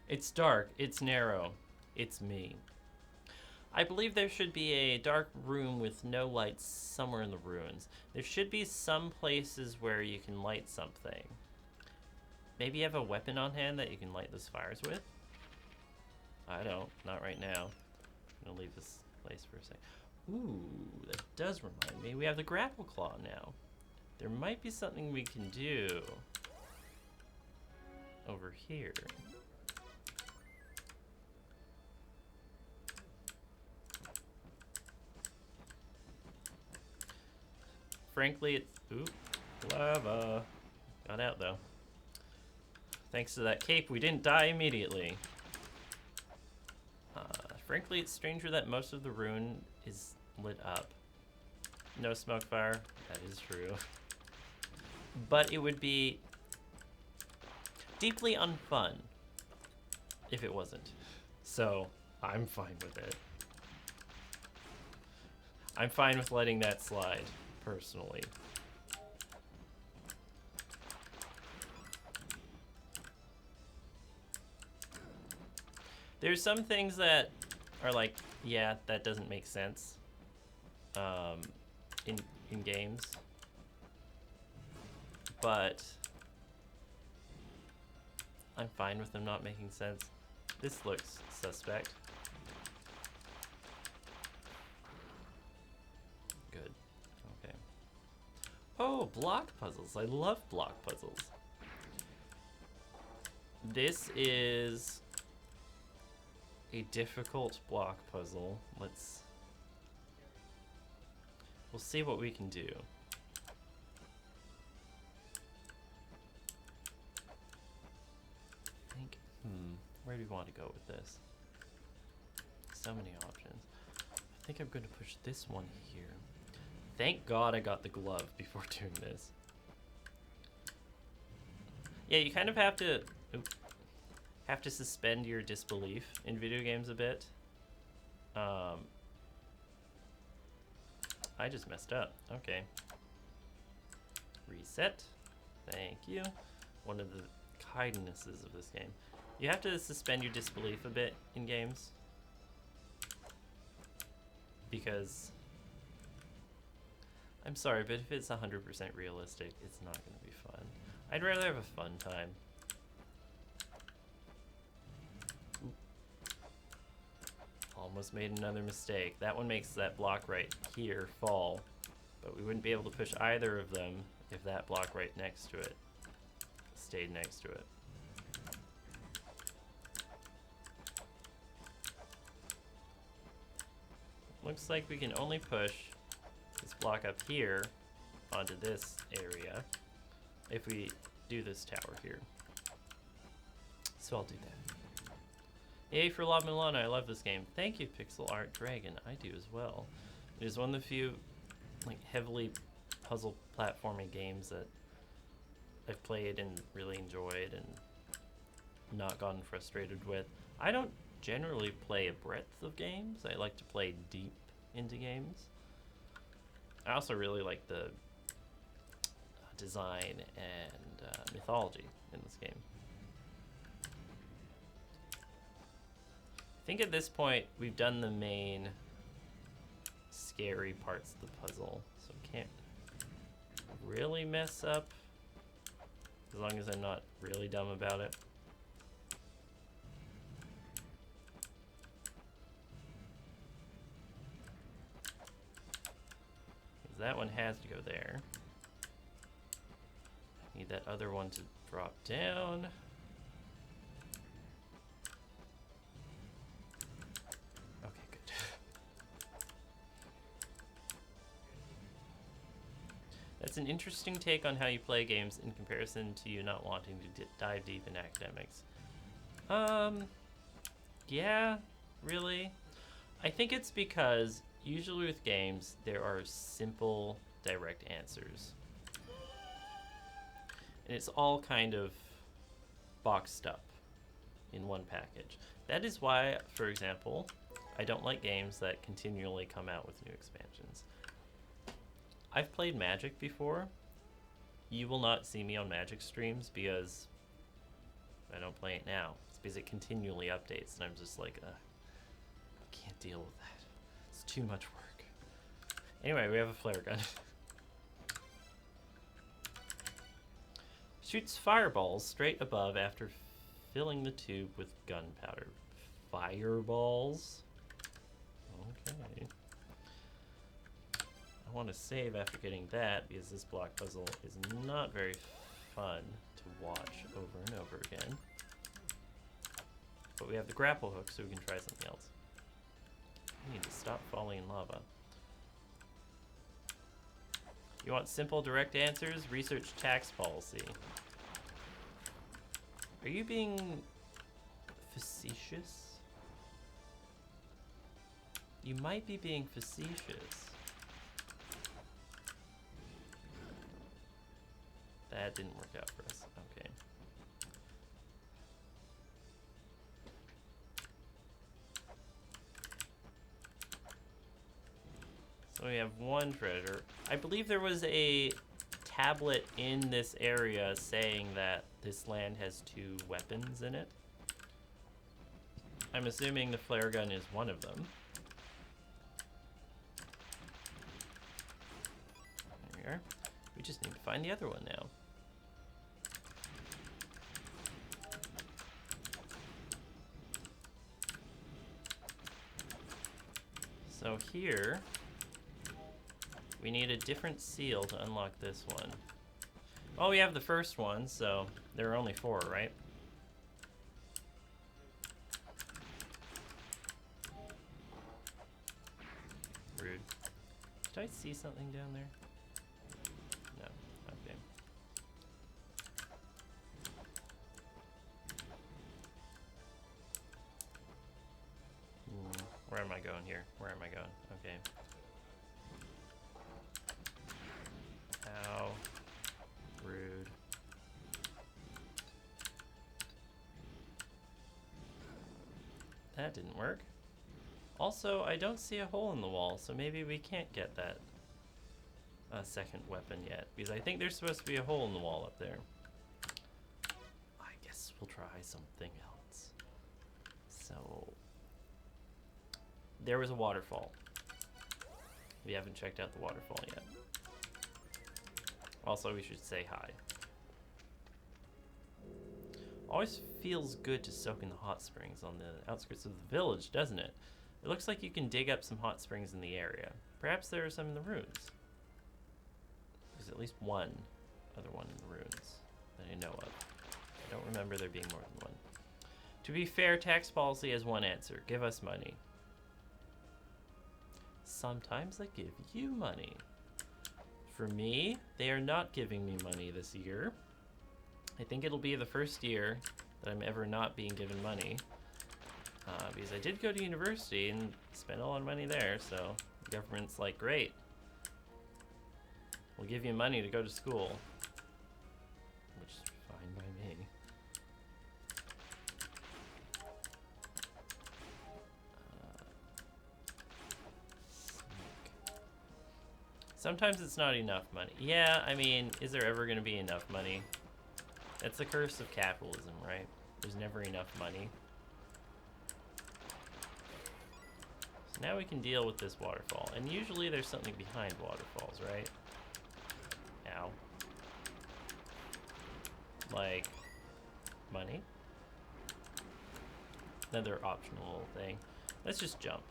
It's dark, it's narrow, it's me. I believe there should be a dark room with no lights somewhere in the ruins. There should be some places where you can light something. Maybe you have a weapon on hand that you can light those fires with? I don't, not right now. I'm gonna leave this place for a sec. Ooh, that does remind me. We have the grapple claw now. There might be something we can do over here. Frankly, it's... Ooh, lava. Got out, though. Thanks to that cape, we didn't die immediately. Frankly, it's stranger that most of the ruin is lit up. No smoke fire. That is true. But it would be deeply unfun if it wasn't. So, I'm fine with it. I'm fine with letting that slide, personally. There's some things that are like, yeah, that doesn't make sense in games. But I'm fine with them not making sense. This looks suspect. Good. Oh, block puzzles. I love block puzzles. This is a difficult block puzzle. We'll see what we can do. I think, where do we want to go with this? So many options. I think I'm going to push this one here. Thank God I got the glove before doing this. Yeah, you kind of have to suspend your disbelief in video games a bit. I just messed up. Okay. Reset. Thank you. One of the kindnesses of this game. You have to suspend your disbelief a bit in games. Because I'm sorry, but if it's 100% realistic, it's not going to be fun. I'd rather have a fun time. Oop. Almost made another mistake. That one makes that block right here fall, but we wouldn't be able to push either of them if that block right next to it stayed next to it. Looks like we can only push this block up here onto this area if we do this tower here. So I'll do that. Yay for La-Mulana, I love this game. Thank you, Pixel Art Dragon. I do as well. It is one of the few heavily puzzle platforming games that I've played and really enjoyed and not gotten frustrated with. I don't generally play a breadth of games. I like to play deep into games. I also really like the design and mythology in this game. I think at this point we've done the main scary parts of the puzzle, so can't really mess up as long as I'm not really dumb about it. That one has to go there. Need that other one to drop down. Okay, good. That's an interesting take on how you play games in comparison to you not wanting to dive deep in academics. Yeah, really. I think it's because usually with games, there are simple, direct answers. And it's all kind of boxed up in one package. That is why, for example, I don't like games that continually come out with new expansions. I've played Magic before. You will not see me on Magic streams because I don't play it now. It's because it continually updates, and I'm just like, I can't deal with that. It's too much work. Anyway, we have a flare gun. Shoots fireballs straight above after filling the tube with gunpowder. Fireballs? Okay. I want to save after getting that because this block puzzle is not very fun to watch over and over again. But we have the grapple hook, so we can try something else. I need to stop falling in lava. You want simple, direct answers? Research tax policy. Are you being facetious? You might be being facetious. That didn't work out for us. Okay. So we have one treasure. I believe there was a tablet in this area saying that this land has 2 weapons in it. I'm assuming the flare gun is one of them. There we are. We just need to find the other one now. So here We need a different seal to unlock this one. Well, we have the first one, so there are only 4, right? Rude. Did I see something down there? No. Okay. Where am I going here? Where am I going? Okay. Ow. Rude. That didn't work. Also, I don't see a hole in the wall, so maybe we can't get that second weapon yet, because I think there's supposed to be a hole in the wall up there. I guess we'll try something else. So, there was a waterfall. We haven't checked out the waterfall yet. Also, we should say hi. Always feels good to soak in the hot springs on the outskirts of the village, doesn't it? It looks like you can dig up some hot springs in the area. Perhaps there are some in the ruins. There's at least one other one in the ruins that I know of. I don't remember there being more than one. To be fair, tax policy has one answer. Give us money. Sometimes they give you money. For me, they are not giving me money this year. I think it'll be the first year that I'm ever not being given money. Because I did go to university and spent a lot of money there, so the government's like, great. We'll give you money to go to school. Which is fine by me. Sometimes it's not enough money. Yeah, I mean, is there ever going to be enough money? That's the curse of capitalism, right? There's never enough money. So now we can deal with this waterfall. And usually there's something behind waterfalls, right? Ow. Like, money? Another optional thing. Let's just jump.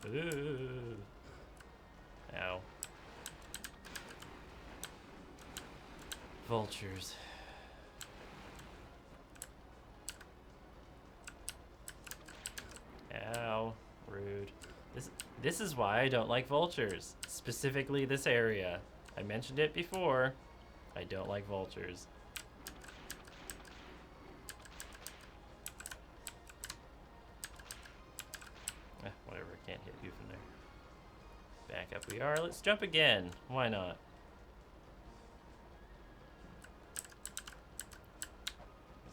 Ooh. Ow. Vultures. Ow. Rude. This is why I don't like vultures. Specifically this area. I mentioned it before. I don't like vultures. Whatever, can't hit you from there. Back up we are. Let's jump again. Why not?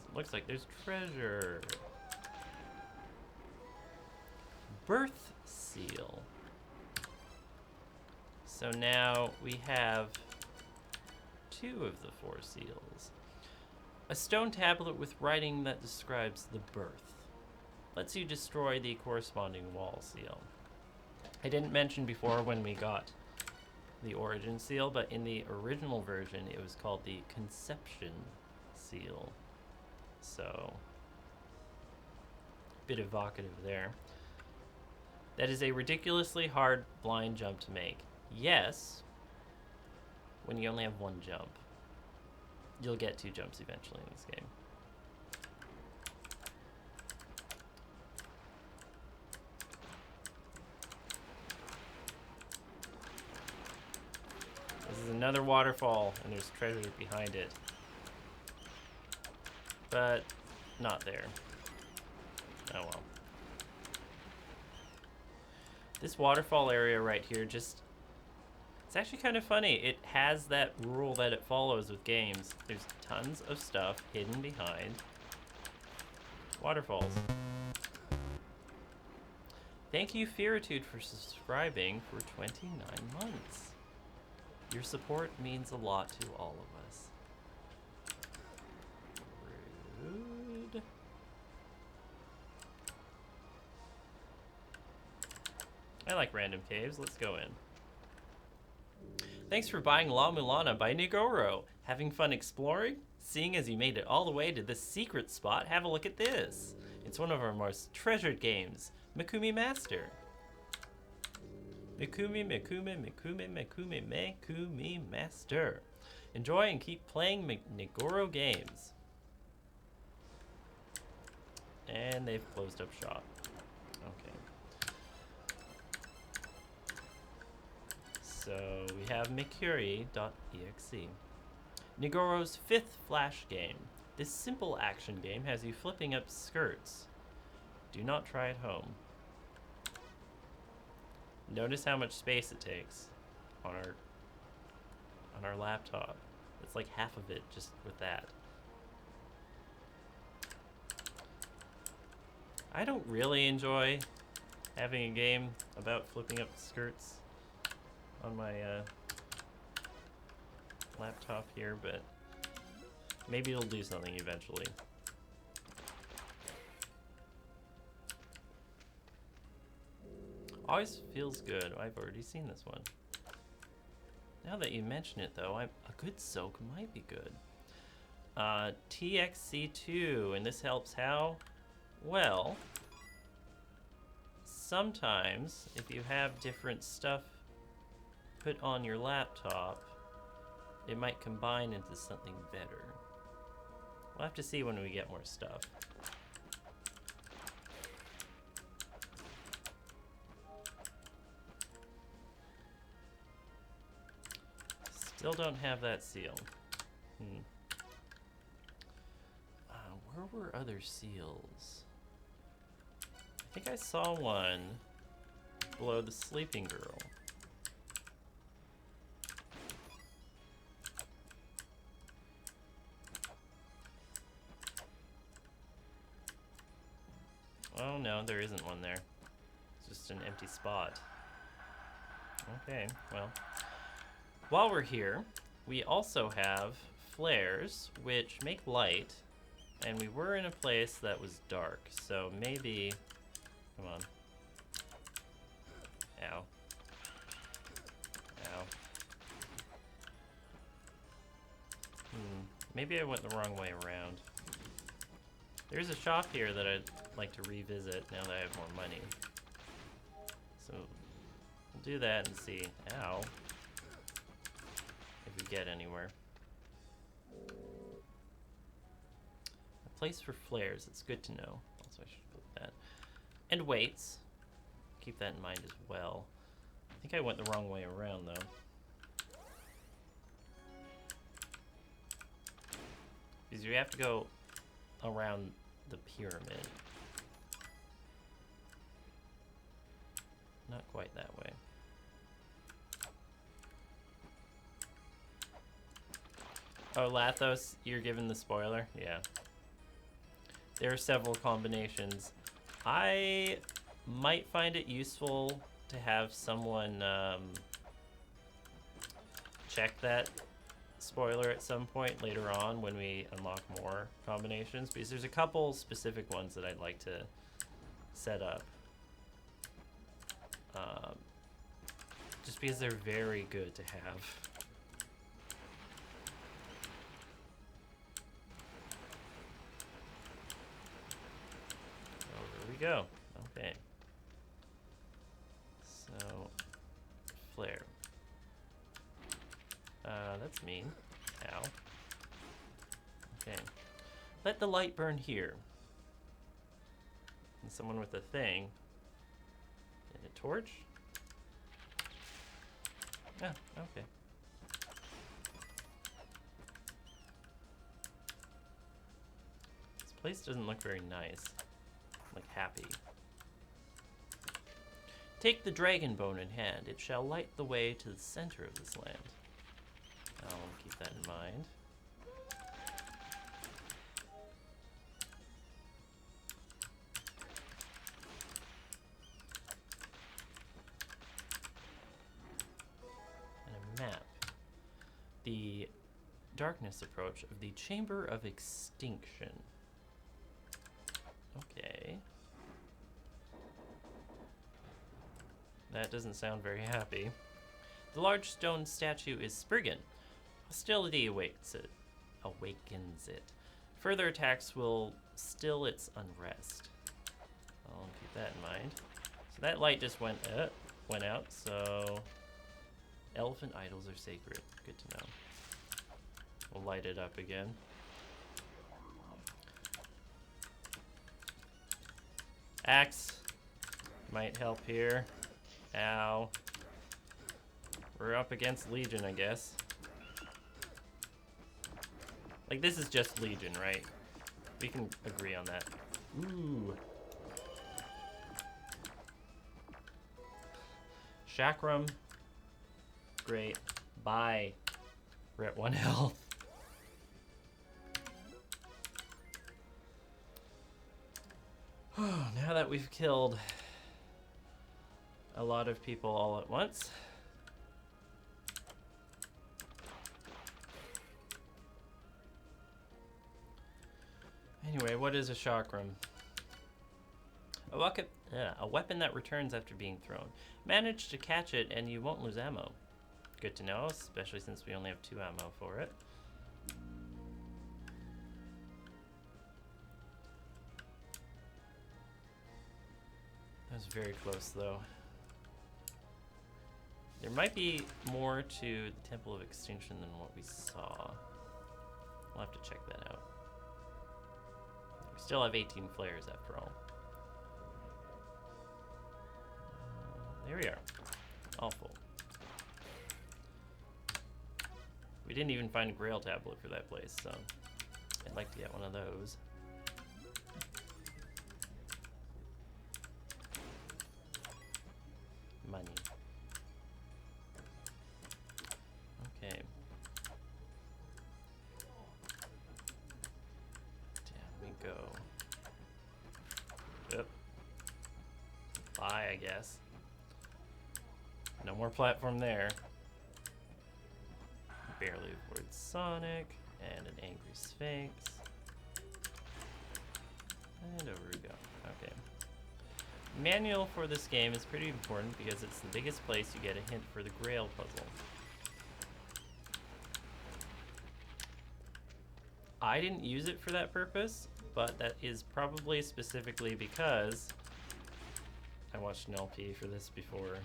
It looks like there's treasure. Birth seal. So now we have 2 of the 4 seals. A stone tablet with writing that describes the birth. Lets you destroy the corresponding wall seal. I didn't mention before when we got the origin seal, but in the original version it was called the conception seal. So, bit evocative there. That is a ridiculously hard blind jump to make. Yes, when you only have 1 jump. You'll get 2 jumps eventually in this game. This is another waterfall, and there's treasure behind it. But not there. Oh well. This waterfall area right here just... It's actually kind of funny. It has that rule that it follows with games. There's tons of stuff hidden behind waterfalls. Thank you, Fearitude, for subscribing for 29 months. Your support means a lot to all of us. Rude. I like random caves. Let's go in. Thanks for buying La-Mulana by Nigoro. Having fun exploring? Seeing as you made it all the way to this secret spot, have a look at this. It's one of our most treasured games, Mikumi Master. Mikumi, Mikumi, Mikumi, Mikumi, Mikumi Master. Enjoy and keep playing Nigoro games. And they've closed up shop. Okay. So we have Mikuri.exe. Nigoro's 5th Flash game. This simple action game has you flipping up skirts. Do not try at home. Notice how much space it takes on our laptop. It's like half of it just with that. I don't really enjoy having a game about flipping up skirts on my laptop here, but maybe it'll do something eventually. Always feels good. I've already seen this one. Now that you mention it, though, a good soak might be good. TXC2, and this helps how? Well, sometimes if you have different stuff put on your laptop, it might combine into something better. We'll have to see when we get more stuff. Still don't have that seal. Where were other seals? I think I saw one below the sleeping girl. Oh no, there isn't one there. It's just an empty spot. Okay, well. While we're here, we also have flares, which make light, and we were in a place that was dark, so maybe... Come on. Ow. Ow. Maybe I went the wrong way around. There's a shop here that I'd like to revisit now that I have more money. So, we'll do that and see. Ow. If we get anywhere. A place for flares, it's good to know. Also, I should put that. And weights. Keep that in mind as well. I think I went the wrong way around, though. Because you have to go around the pyramid. Not quite that way. Oh, Lathos, you're given the spoiler? Yeah. There are several combinations. I might find it useful to have someone check that spoiler at some point later on when we unlock more combinations, because there's a couple specific ones that I'd like to set up. Just because they're very good to have. Over we go. Okay. So, flare. That's mean. Ow. Okay. Let the light burn here. And someone with a thing. And a torch? Oh, okay. This place doesn't look very nice. Like happy. Take the dragon bone in hand. It shall light the way to the center of this land. I'll keep that in mind. And a map. The darkness approach of the Chamber of Extinction. Okay. That doesn't sound very happy. The large stone statue is Spriggan. Hostility awakens it. Further attacks will still its unrest. I'll keep that in mind. So that light just went, went out, so elephant idols are sacred. Good to know. We'll light it up again. Axe might help here. Ow. We're up against Legion, I guess. Like, this is just Legion, right? We can agree on that. Ooh. Chakram. Great. Bye. We're at 1 health. Now that we've killed a lot of people all at once. Anyway, what is a chakram? A weapon that returns after being thrown. Manage to catch it and you won't lose ammo. Good to know, especially since we only have 2 ammo for it. That was very close, though. There might be more to the Temple of Extinction than what we saw. We'll have to check that out. We still have 18 flares after all. There we are. All full. We didn't even find a Grail tablet for that place, so I'd like to get one of those. Money. Okay. Down we go. Yep. Bye, I guess. No more platform there. Barely avoid Sonic, and an Angry Sphinx. And over we go. Okay. Manual for this game is pretty important because it's the biggest place you get a hint for the Grail puzzle. I didn't use it for that purpose, but that is probably specifically because I watched an LP for this before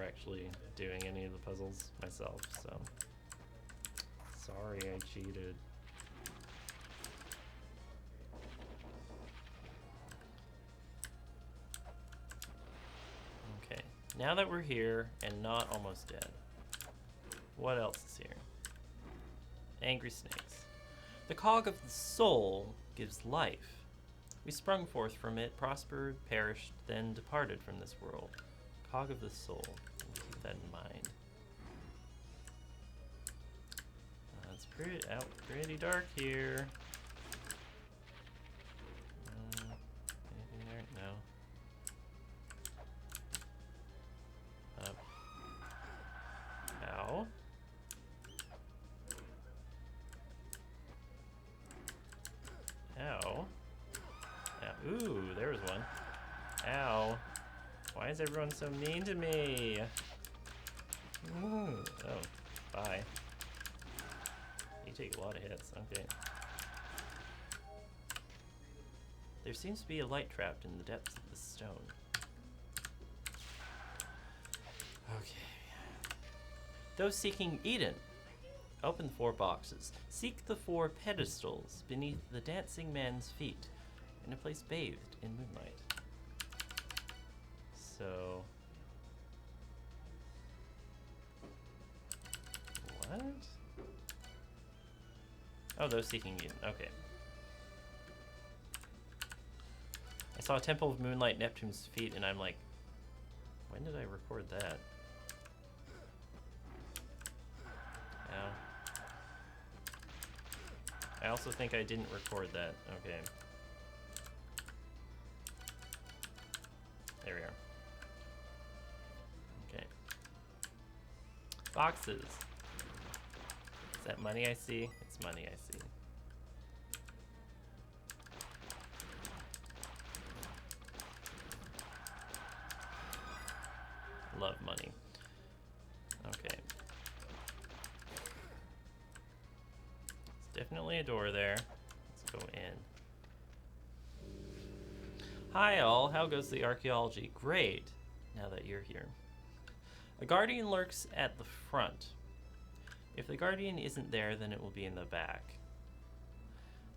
actually doing any of the puzzles myself, so sorry I cheated. Okay, now that we're here and not almost dead, what else is here? Angry snakes. The cog of the soul gives life. We sprung forth from it, prospered, perished, then departed from this world. Cog of the soul. Keep that in mind. It's pretty dark here. Anything there? No. Up. Ow. Ow. Ow. Ooh, there was one. Ow. Why is everyone so mean to me? Ooh. Oh, bye. You take a lot of hits. Okay. There seems to be a light trapped in the depths of the stone. Okay. Those seeking Eden. Open the 4 boxes. Seek the 4 pedestals beneath the dancing man's feet in a place bathed in moonlight. So, what? Oh, those seeking Eden. Okay. I saw a Temple of Moonlight, Neptune's feet, and I'm like, when did I record that? Ow. I also think I didn't record that. Okay. There we are. Okay. Boxes. Is that money I see? It's money I see. Love money. Okay. There's definitely a door there. Let's go in. Hi all, how goes the archaeology? Great, now that you're here. A guardian lurks at the front. If the guardian isn't there, then it will be in the back.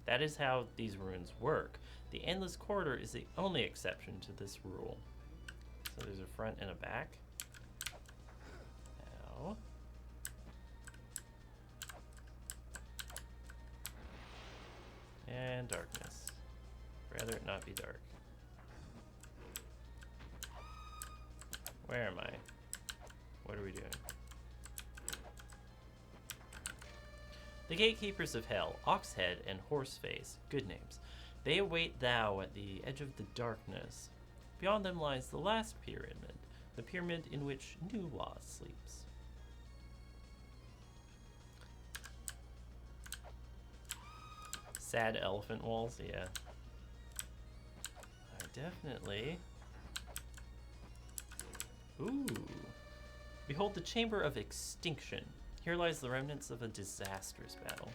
That is how these runes work. The endless corridor is the only exception to this rule. So there's a front and a back. Now. And darkness. Rather it not be dark. Where am I? What are we doing? The gatekeepers of hell, Oxhead and Horseface, good names. They await thou at the edge of the darkness. Beyond them lies the last pyramid, the pyramid in which Nuwa sleeps. Sad elephant walls, yeah. I definitely... Ooh. Behold the Chamber of Extinction. Here lies the remnants of a disastrous battle.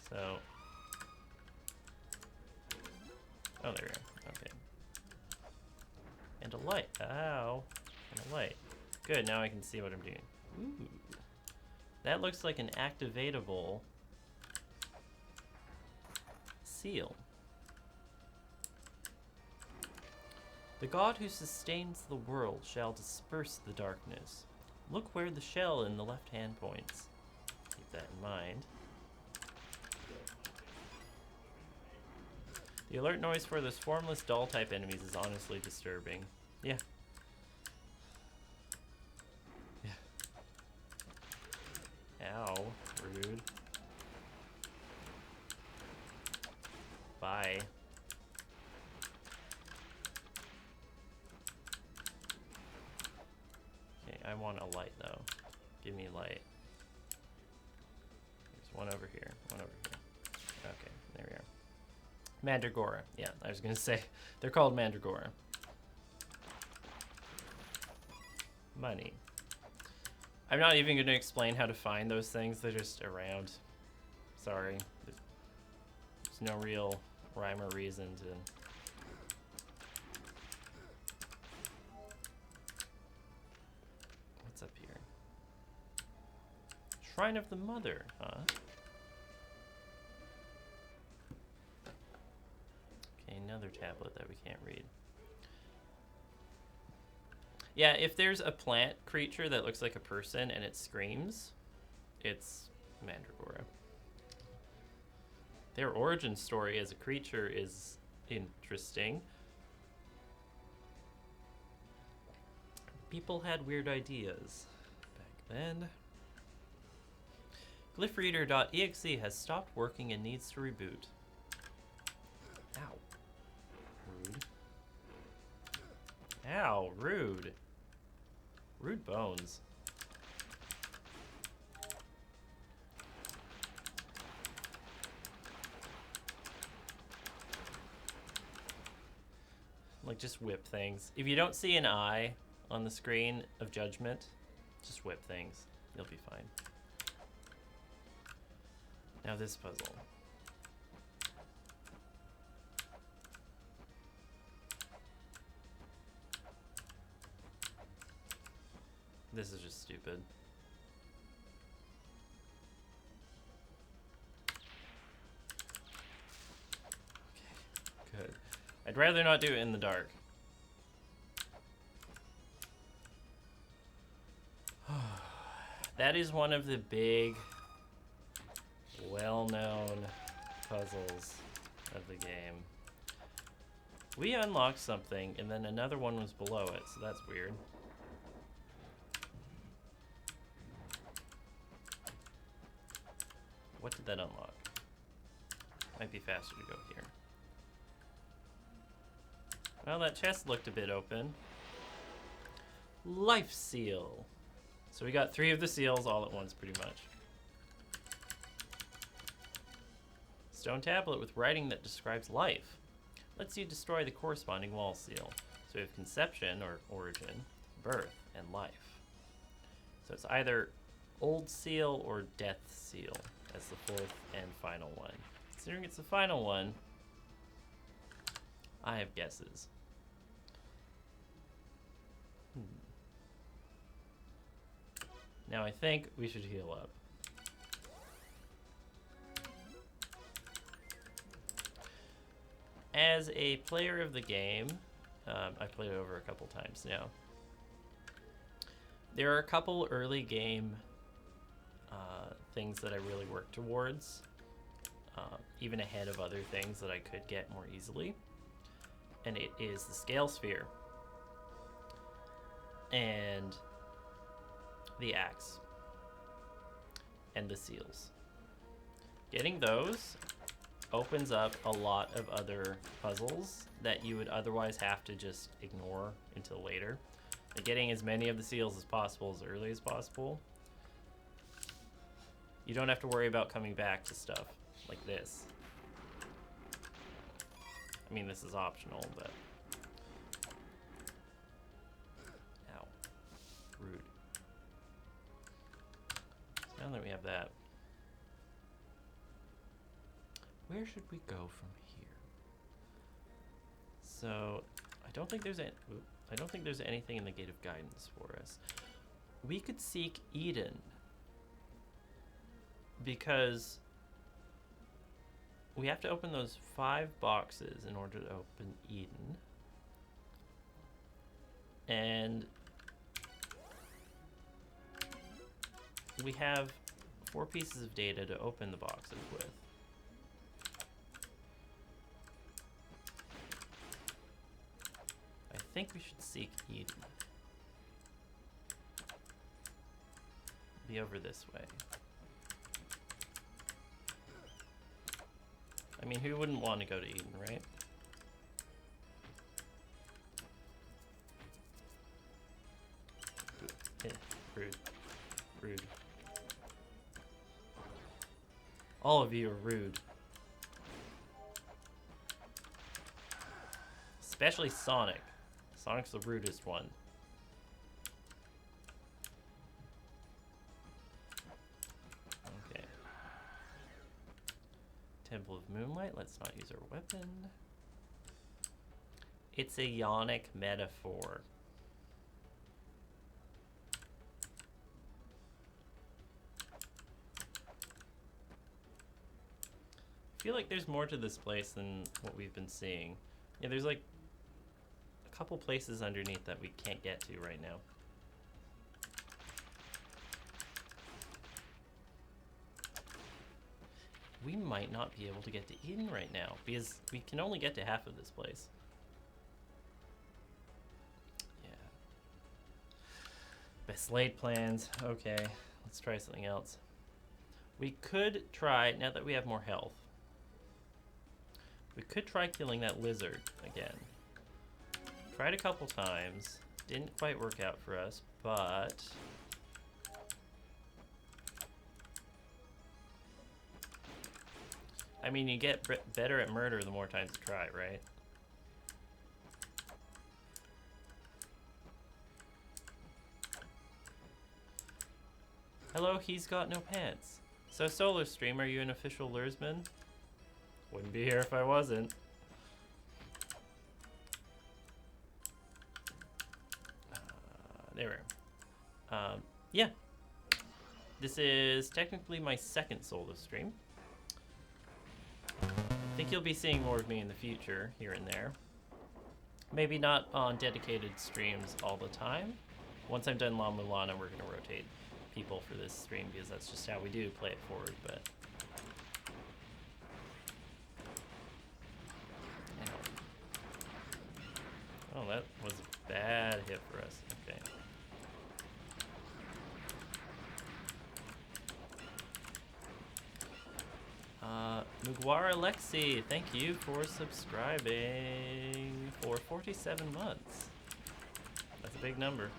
So... Oh, there we go. Okay. And a light. Ow. And a light. Good, now I can see what I'm doing. Ooh. That looks like an activatable seal. The god who sustains the world shall disperse the darkness. Look where the shell in the left hand points. Keep that in mind. The alert noise for those formless doll type enemies is honestly disturbing. Yeah. Yeah. Ow. Rude. Bye. Okay, I want a light though. Give me light. There's one over here. One over here. Okay, there we are. Mandragora. Yeah, I was gonna say they're called Mandragora. Money. I'm not even gonna explain how to find those things. They're just around. Sorry. There's no real rhyme or reason to. What's up here? Shrine of the Mother, huh? Okay, another tablet that we can't read. Yeah, if there's a plant creature that looks like a person and it screams, it's Mandragora. Their origin story as a creature is interesting. People had weird ideas back then. Glyphreader.exe has stopped working and needs to reboot. Ow. Rude. Ow, rude. Rude bones. Like, just whip things. If you don't see an eye on the screen of judgment, just whip things. You'll be fine. Now this puzzle. This is just stupid. Okay, good. I'd rather not do it in the dark. That is one of the big, well-known puzzles of the game. We unlocked something, and then another one was below it, so that's weird. What did that unlock? Might be faster to go here. Well, that chest looked a bit open. Life seal. So we got 3 of the seals all at once, pretty much. Stone tablet with writing that describes life. Lets you destroy the corresponding wall seal. So we have conception, or origin, birth, and life. So it's either old seal or death seal as the 4th and final one. Considering it's the final one, I have guesses. Now I think we should heal up. As a player of the game, I've played it over a couple times now. There are a couple early game things that I really work towards, even ahead of other things that I could get more easily. And it is the scale sphere and the axe and the seals. Getting those opens up a lot of other puzzles that you would otherwise have to just ignore until later. And getting as many of the seals as possible as early as possible. You don't have to worry about coming back to stuff like this. I mean, this is optional, but... Ow. Rude. So now that we have that, where should we go from here? So, I don't think there's anything in the Gate of Guidance for us. We could seek Eden, because we have to open those 5 boxes in order to open Eden. And we have 4 pieces of data to open the boxes with. I think we should seek Eden. Be over this way. I mean, who wouldn't want to go to Eden, right? Rude. Rude. All of you are rude. Especially Sonic. Sonic's the rudest one. Okay. Temple of Moonlight. Let's not use our weapon. It's a yonic metaphor. I feel like there's more to this place than what we've been seeing. Yeah, there's like a couple places underneath that we can't get to right now. We might not be able to get to Eden right now because we can only get to half of this place. Yeah. Best laid plans. Okay, let's try something else. We could try, now that we have more health, we could try killing that lizard again. Tried a couple times, didn't quite work out for us, but I mean, you get better at murder the more times you try, right? Hello, he's got no pants. So, Solar Stream, are you an official luresman? Wouldn't be here if I wasn't. There we are. Yeah. This is technically my second solo stream. I think you'll be seeing more of me in the future, here and there. Maybe not on dedicated streams all the time. Once I'm done La-Mulana, we're going to rotate people for this stream because that's just how we do play it forward, but... Oh, that was a bad hit for us. Okay. Mugwara Alexi, thank you for subscribing for 47 months. That's a big number.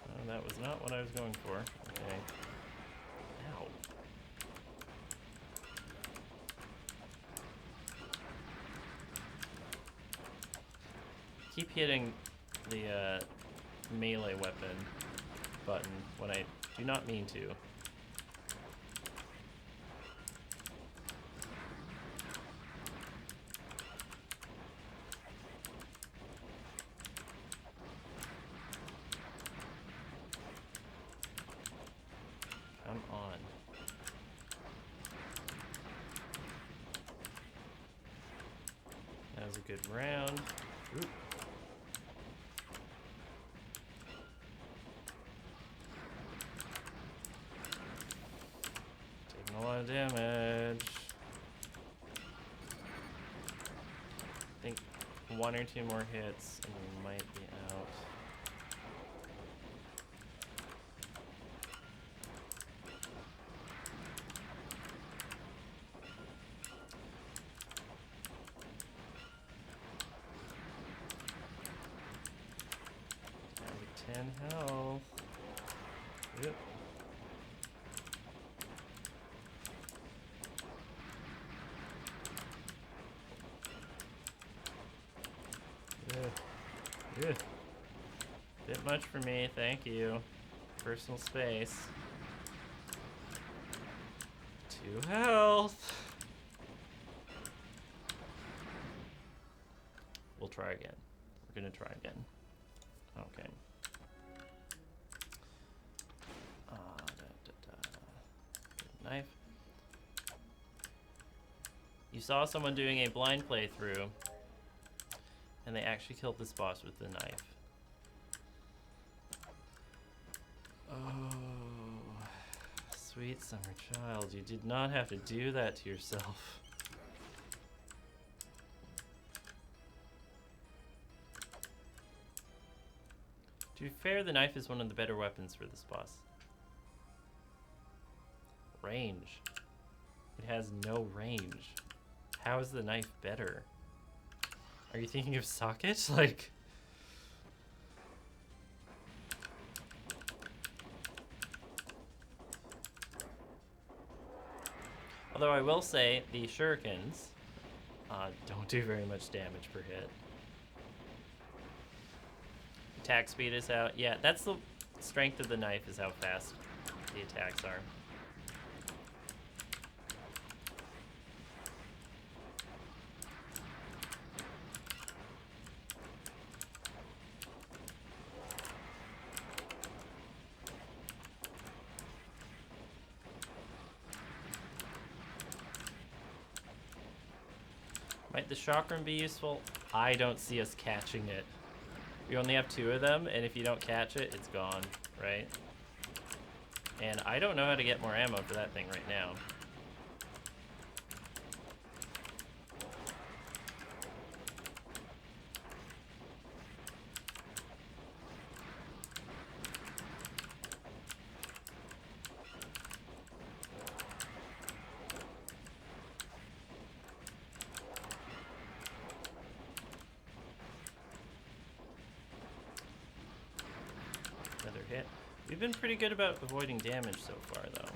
Oh, that was not what I was going for. Okay. Ow. Keep hitting the melee weapon button when I do not mean to. a good round. Oop. Taking a lot of damage. I think 1 or 2 more hits and we might be out. Down to 10 health. Yep. Ugh. Bit much for me, thank you. Personal space. 2 health. We'll try again. We're gonna try again. Okay. Good knife. You saw someone doing a blind playthrough, and they actually killed this boss with the knife. Oh, sweet summer child, you did not have to do that to yourself. To be fair, the knife is one of the better weapons for this boss. Range. It has no range. How is the knife better? Are you thinking of socket? Like... Although I will say, the shurikens don't do very much damage per hit. Attack speed is out. Yeah, that's the strength of the knife, is how fast the attacks are. Might the chakram be useful? I don't see us catching it. We only have 2 of them, and if you don't catch it, it's gone, right? And I don't know how to get more ammo for that thing right now. Another hit. We've been pretty good about avoiding damage so far, though.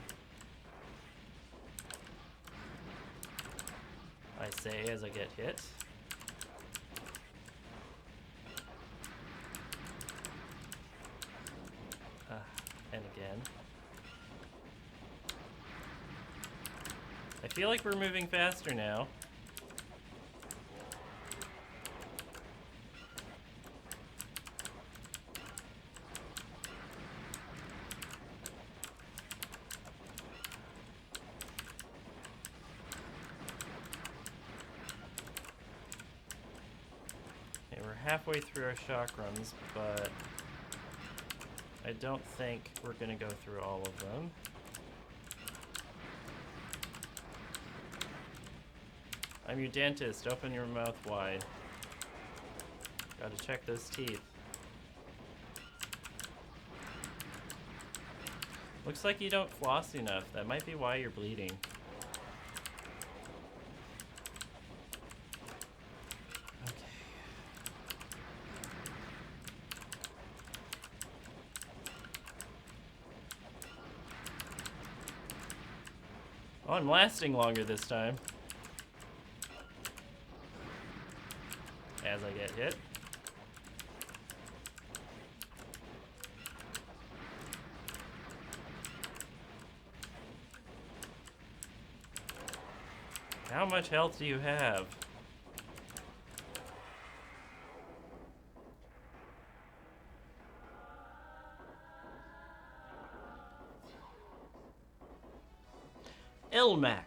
I say as I get hit. And again. I feel like we're moving faster now. Halfway through our chakrams, but I don't think we're gonna go through all of them. I'm your dentist. Open your mouth wide. Gotta check those teeth. Looks like you don't floss enough. That might be why you're bleeding. Oh, I'm lasting longer this time. As I get hit. How much health do you have? Ilmac.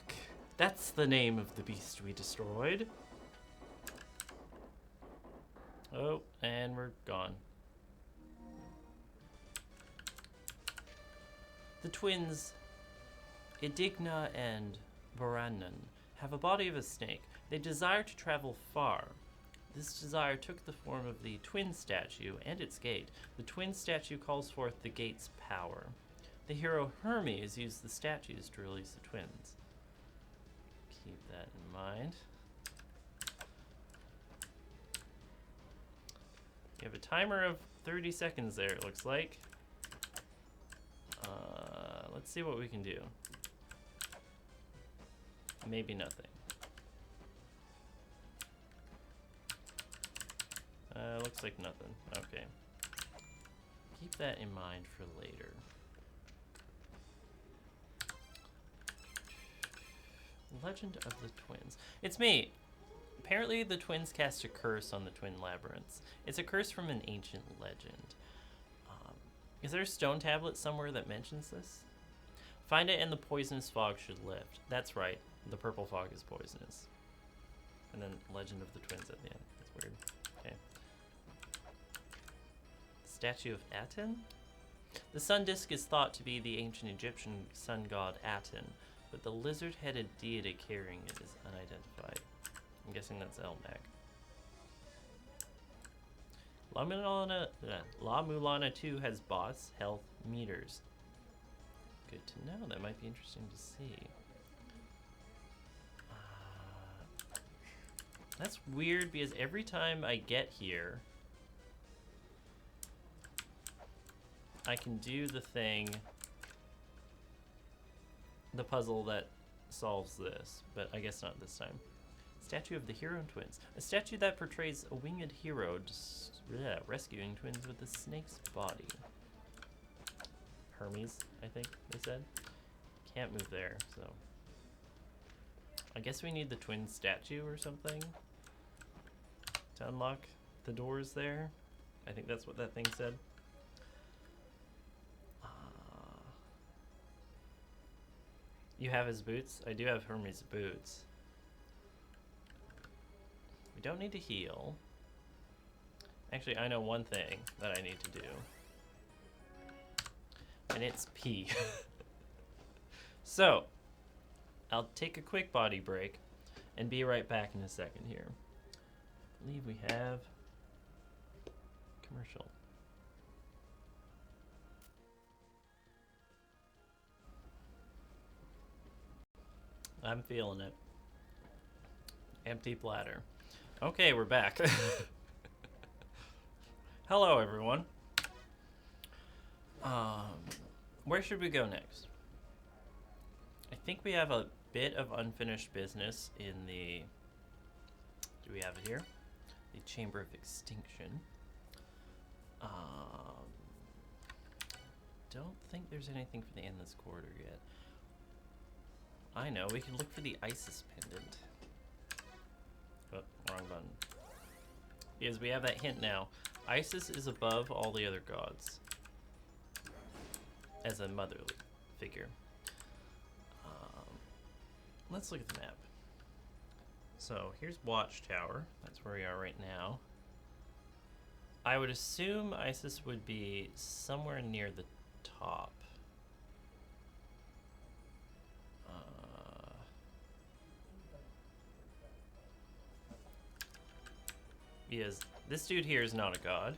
That's the name of the beast we destroyed. Oh, and we're gone. The twins, Edigna and Varanan, have a body of a snake. They desire to travel far. This desire took the form of the twin statue and its gate. The twin statue calls forth the gate's power. The hero Hermes used the statues to release the twins. Keep that in mind. You have a timer of 30 seconds there, it looks like. Let's see what we can do. Maybe nothing. Looks like nothing. Okay. Keep that in mind for later. Legend of the Twins. It's me! Apparently the twins cast a curse on the twin labyrinths. It's a curse from an ancient legend. Is there a stone tablet somewhere that mentions this? Find it and the poisonous fog should lift. That's right, the purple fog is poisonous. And then Legend of the Twins at the end. That's weird. Okay. Statue of Aten? The sun disk is thought to be the ancient Egyptian sun god Aten, but the lizard-headed deity carrying it is unidentified. I'm guessing that's Elmac. La-Mulana 2 has boss health meters. Good to know. That might be interesting to see. That's weird because every time I get here, I can do the thing, the puzzle that solves this, but I guess not this time. Statue of the Hero Twins. A statue that portrays a winged hero rescuing twins with a snake's body. Hermes, I think they said. Can't move there, so. I guess we need the twin statue or something to unlock the doors there. I think that's what that thing said. You have his boots? I do have Hermes' boots. We don't need to heal. Actually, I know one thing that I need to do. And it's pee. So, I'll take a quick body break and be right back in a second here. I believe we have commercial. I'm feeling it. Empty bladder. Okay, we're back. Hello, everyone. Where should we go next? I think we have a bit of unfinished business in the... Do we have it here? The Chamber of Extinction. Don't think there's anything for the Endless Corridor yet. I know, we can look for the Isis pendant. Oh, wrong button. Because we have that hint now. Isis is above all the other gods. As a motherly figure. Let's look at the map. So, here's Watchtower. That's where we are right now. I would assume Isis would be somewhere near the top. Because this dude here is not a god.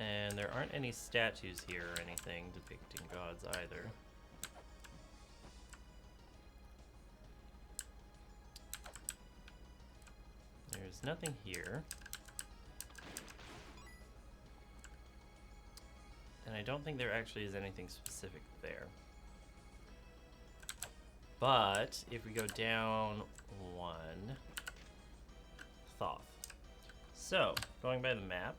And there aren't any statues here or anything depicting gods either. There's nothing here. And I don't think there actually is anything specific there. But if we go down one, Thoth. So, going by the map,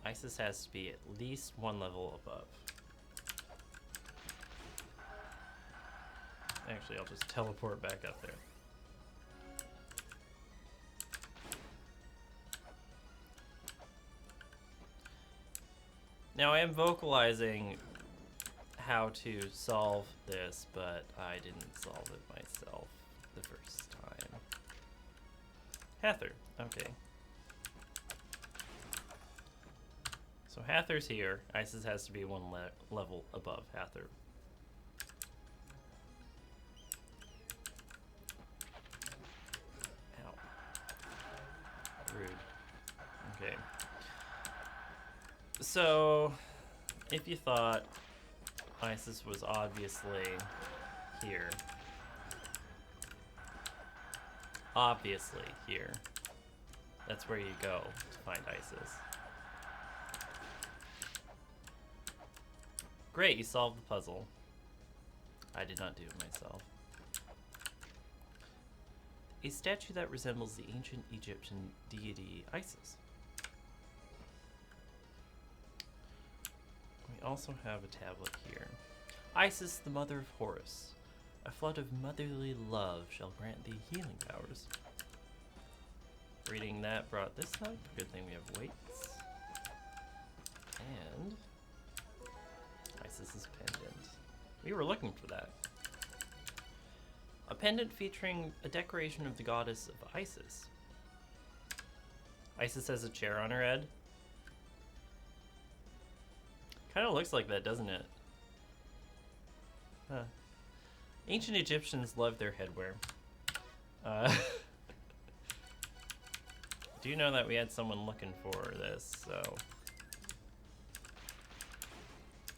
Isis has to be at least one level above. Actually, I'll just teleport back up there. Now I am vocalizing how to solve this, but I didn't solve it myself the first time. Hathor. Okay. So Hathor's here. Isis has to be one level above Hathor. Ow. Rude. Okay. So, if you thought Isis was obviously here. Obviously here. That's where you go to find Isis. Great, you solved the puzzle. I did not do it myself. A statue that resembles the ancient Egyptian deity Isis. We also have a tablet here. Isis, the mother of Horus. A flood of motherly love shall grant thee healing powers. Reading that brought this up. Good thing we have weights. And Isis's pendant. We were looking for that. A pendant featuring a decoration of the goddess of Isis. Isis has a chair on her head. Kind of looks like that, doesn't it? Huh. Ancient Egyptians loved their headwear. Do you know that we had someone looking for this, so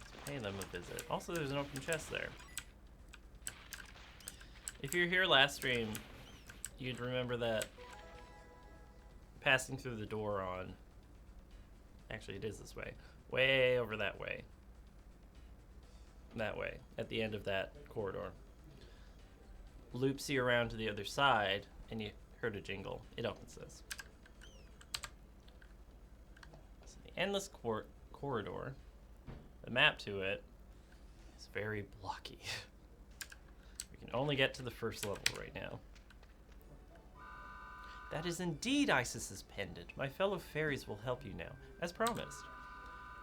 let's pay them a visit. Also, there's an open chest there. If you're here last stream, you'd remember that passing through the door on... Actually, it is this way. Way over that way. That way, at the end of that corridor. Loops you around to the other side, and you heard a jingle. It opens this. So the endless corridor, the map to it is very blocky. We can only get to the first level right now. That is indeed Isis's pendant. My fellow fairies will help you now, as promised.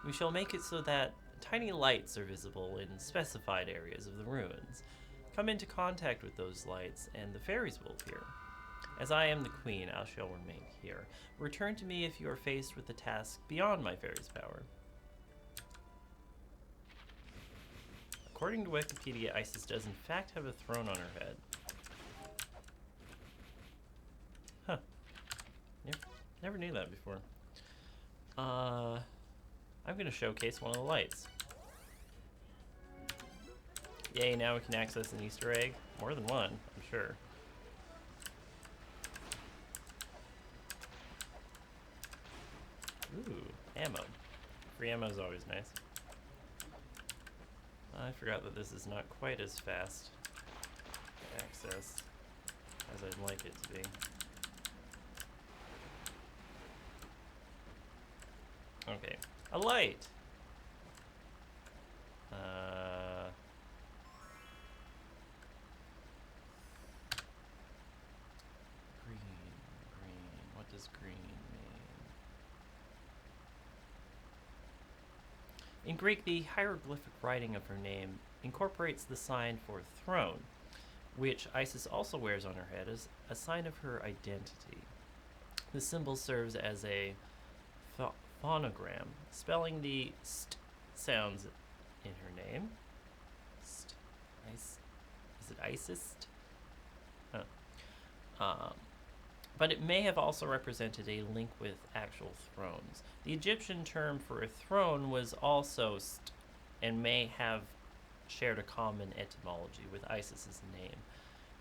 We shall make it so that tiny lights are visible in specified areas of the ruins. Come into contact with those lights, and the fairies will appear. As I am the queen, I shall remain here. Return to me if you are faced with a task beyond my fairy's power. According to Wikipedia, Isis does in fact have a throne on her head. Huh. Never knew that before. I'm going to showcase one of the lights. Yay, now we can access an Easter egg. More than one, I'm sure. Ooh, ammo. Free ammo is always nice. I forgot that this is not quite as fast access as I'd like it to be. Okay, a light! Green. What does green mean? In Greek, the hieroglyphic writing of her name incorporates the sign for throne, which Isis also wears on her head as a sign of her identity. The symbol serves as a phonogram, spelling the st sounds in her name. St. Is it Isis? Huh. But it may have also represented a link with actual thrones. The Egyptian term for a throne was also st, and may have shared a common etymology with Isis's name.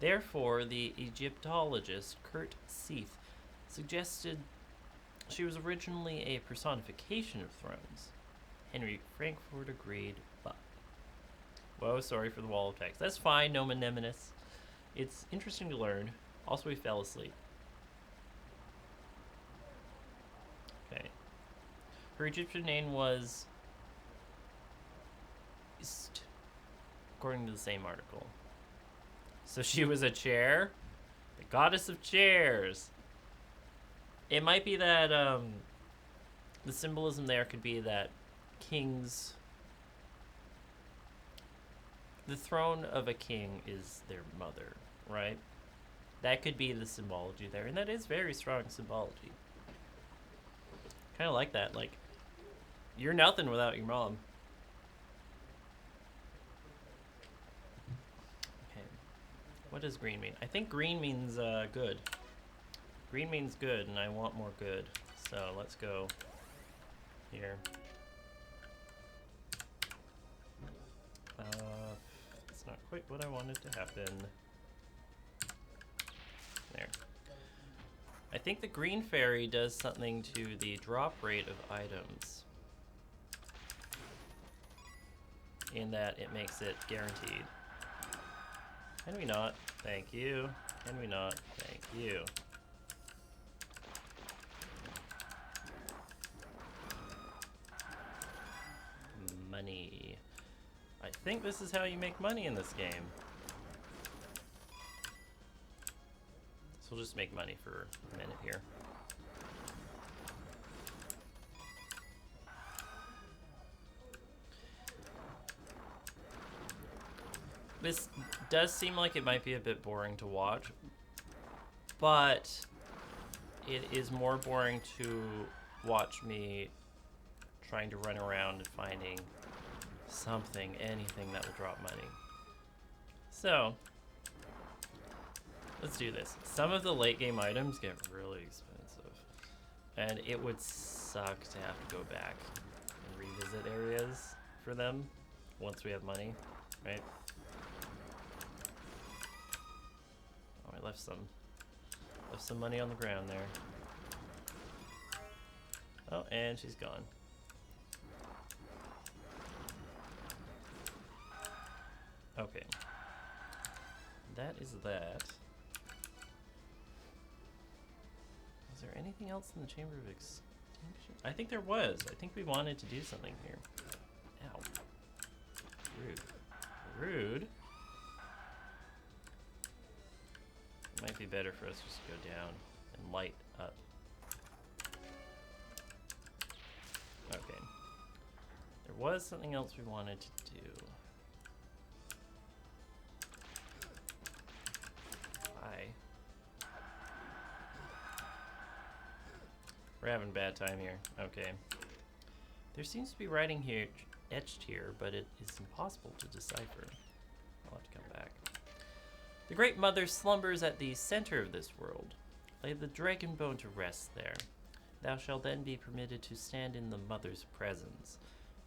Therefore, the Egyptologist Kurt Seith suggested she was originally a personification of thrones. Henry Frankfurt agreed, but... Whoa, sorry for the wall of text. That's fine, no mnemonis. It's interesting to learn. Also, we fell asleep. Okay. Her Egyptian name was Ist, according to the same article. So she was a chair? The goddess of chairs. It might be that the symbolism there could be that kings... The throne of a king is their mother, right? That could be the symbology there, and that is very strong symbology. Kind of like that, like, you're nothing without your mom. Okay. What does green mean? I think green means good. Green means good, and I want more good. So let's go here. It's not quite what I wanted to happen. There. I think the green fairy does something to the drop rate of items, in that it makes it guaranteed. Can we not? Thank you. Can we not? Thank you. Money. I think this is how you make money in this game. So we'll just make money for a minute here. This does seem like it might be a bit boring to watch, but it is more boring to watch me trying to run around and finding something, anything that will drop money. So, let's do this. Some of the late game items get really expensive, and it would suck to have to go back and revisit areas for them once we have money, right? Oh, I left some money on the ground there. Oh, and she's gone. Okay. That is that. Was there anything else in the Chamber of Extinction? I think there was. I think we wanted to do something here. Ow. Rude. Rude. It might be better for us just to go down and light up. Okay. There was something else we wanted to do. We're having a bad time here. Okay. There seems to be writing here, etched here, but it is impossible to decipher. I'll have to come back. The Great Mother slumbers at the center of this world. Lay the dragon bone to rest there. Thou shalt then be permitted to stand in the Mother's presence.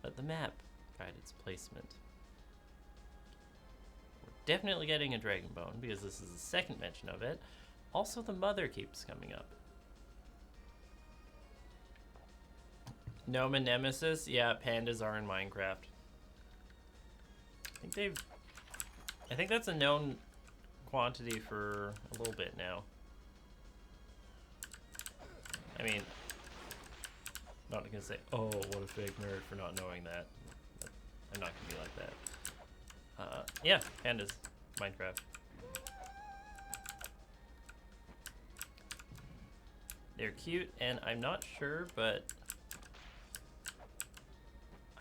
Let the map guide its placement. We're definitely getting a dragon bone, because this is the second mention of it. Also, the Mother keeps coming up. Gnome and Nemesis? Yeah, pandas are in Minecraft. I think that's a known quantity for a little bit now. I mean, not gonna say, oh, what a fake nerd for not knowing that. I'm not gonna be like that. Yeah, pandas, Minecraft. They're cute, and I'm not sure, but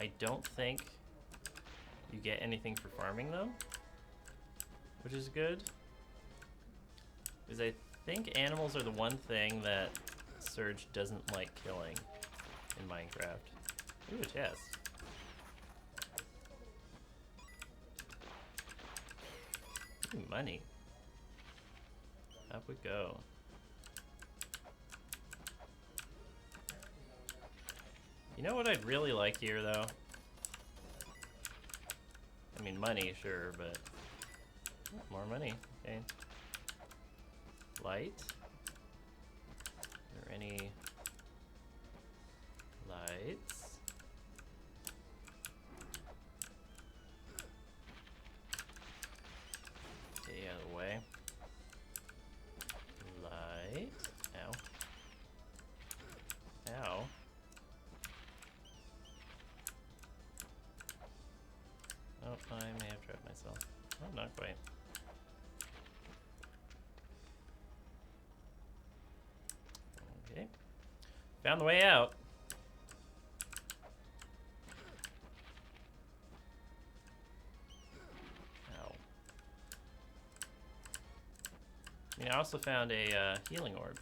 I don't think you get anything for farming them, which is good. Because I think animals are the one thing that Surge doesn't like killing in Minecraft. Ooh, a chest. Ooh, money. Up we go. You know what I'd really like here, though? I mean, money, sure, but more money. Okay. Light. Are there any lights? Get you out of the way. Light. Ow. Ow. Oh, I may have trapped myself. Oh, not quite. Okay. Found the way out. Ow. See, I also found a healing orb,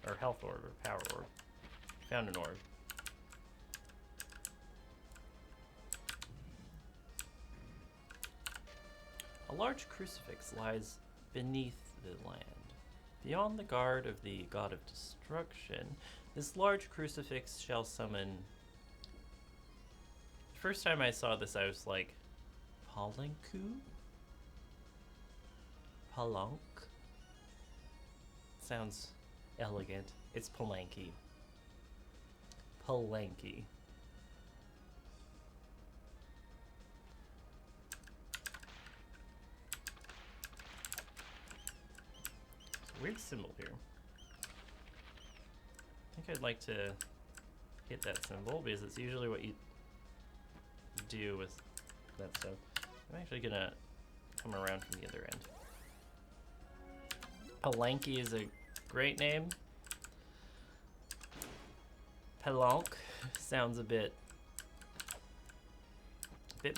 or health orb, or power orb. Found an orb. A large crucifix lies beneath the land. Beyond the guard of the god of destruction, this large crucifix shall summon... The first time I saw this, I was like, Palanku? Palank? Sounds elegant. It's Palanky. Palanky. Weird symbol here. I think I'd like to hit that symbol because it's usually what you do with that stuff. I'm actually gonna come around from the other end. Palanky is a great name. Palank sounds a bit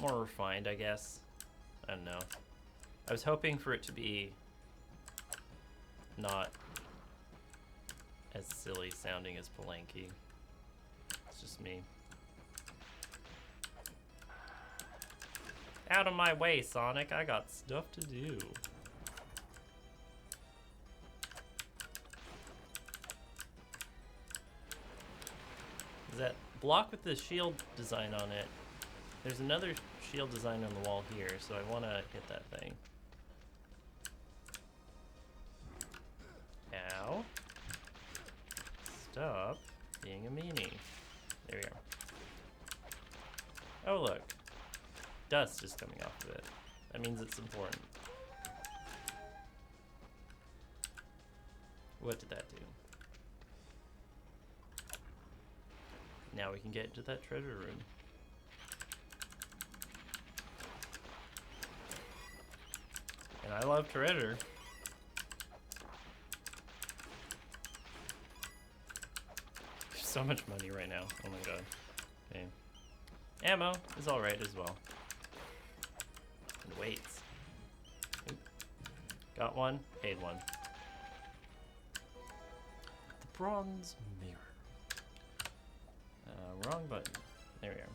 more refined, I guess. I don't know. I was hoping for it to be not as silly sounding as Palanky. It's just me. Out of my way, Sonic. I got stuff to do. Is that block with the shield design on it? There's another shield design on the wall here, so I want to hit that thing. Ow. Stop being a meanie. There we are. Oh, look. Dust is coming off of it. That means it's important. What did that do? Now we can get into that treasure room. And I love treasure. There's so much money right now. Oh my god. Okay. Ammo is alright as well. And weights. Oop. Got one, paid one. The bronze mirror. Wrong button. There we are.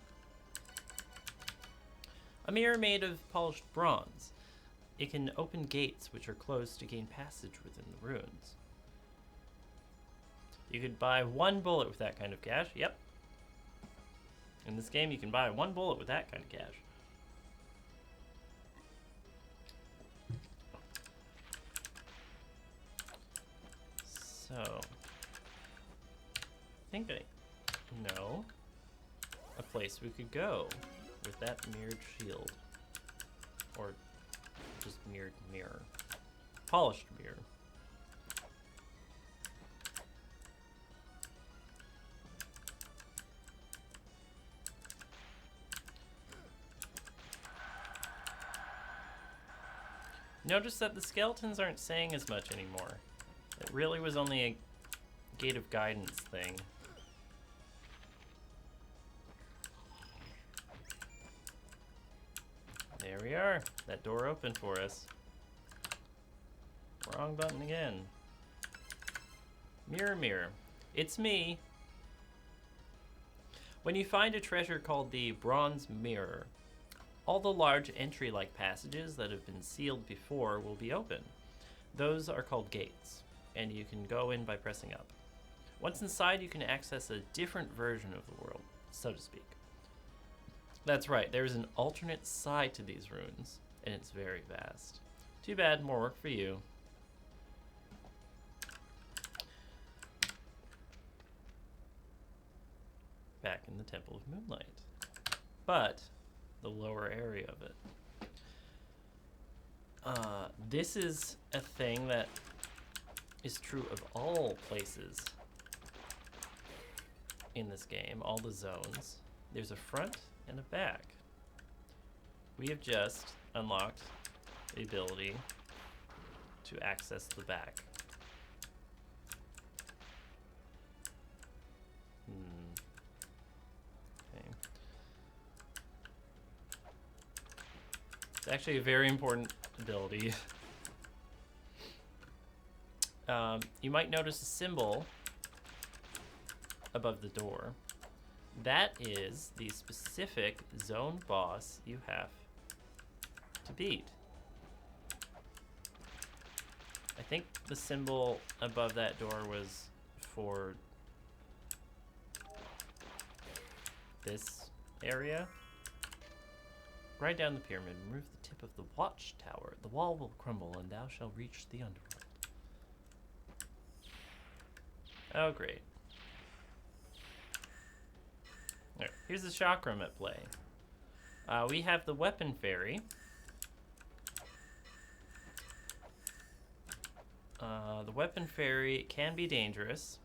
A mirror made of polished bronze. It can open gates which are closed to gain passage within the ruins. You could buy one bullet with that kind of cash. Yep. In this game, you can buy one bullet with that kind of cash. So, I think I know a place we could go with that mirrored shield. Or just mirrored mirror. Polished mirror. Notice that the skeletons aren't saying as much anymore. It really was only a gate of guidance thing. There we are. That door opened for us. Wrong button again. Mirror, mirror. It's me. When you find a treasure called the Bronze Mirror, all the large entry-like passages that have been sealed before will be open. Those are called gates, and you can go in by pressing up. Once inside, you can access a different version of the world, so to speak. That's right, there's an alternate side to these ruins, and it's very vast. Too bad, more work for you. Back in the Temple of Moonlight. But the lower area of it. This is a thing that is true of all places in this game, all the zones. There's a front and a back. We have just unlocked the ability to access the back. Okay. It's actually a very important ability. you might notice a symbol above the door. That is the specific zone boss you have to beat. I think the symbol above that door was for this area. Ride down the pyramid, remove the tip of the watchtower. The wall will crumble and thou shalt reach the underworld. Oh, great. Alright, here's the chakram at play. We have the weapon fairy. The weapon fairy can be dangerous.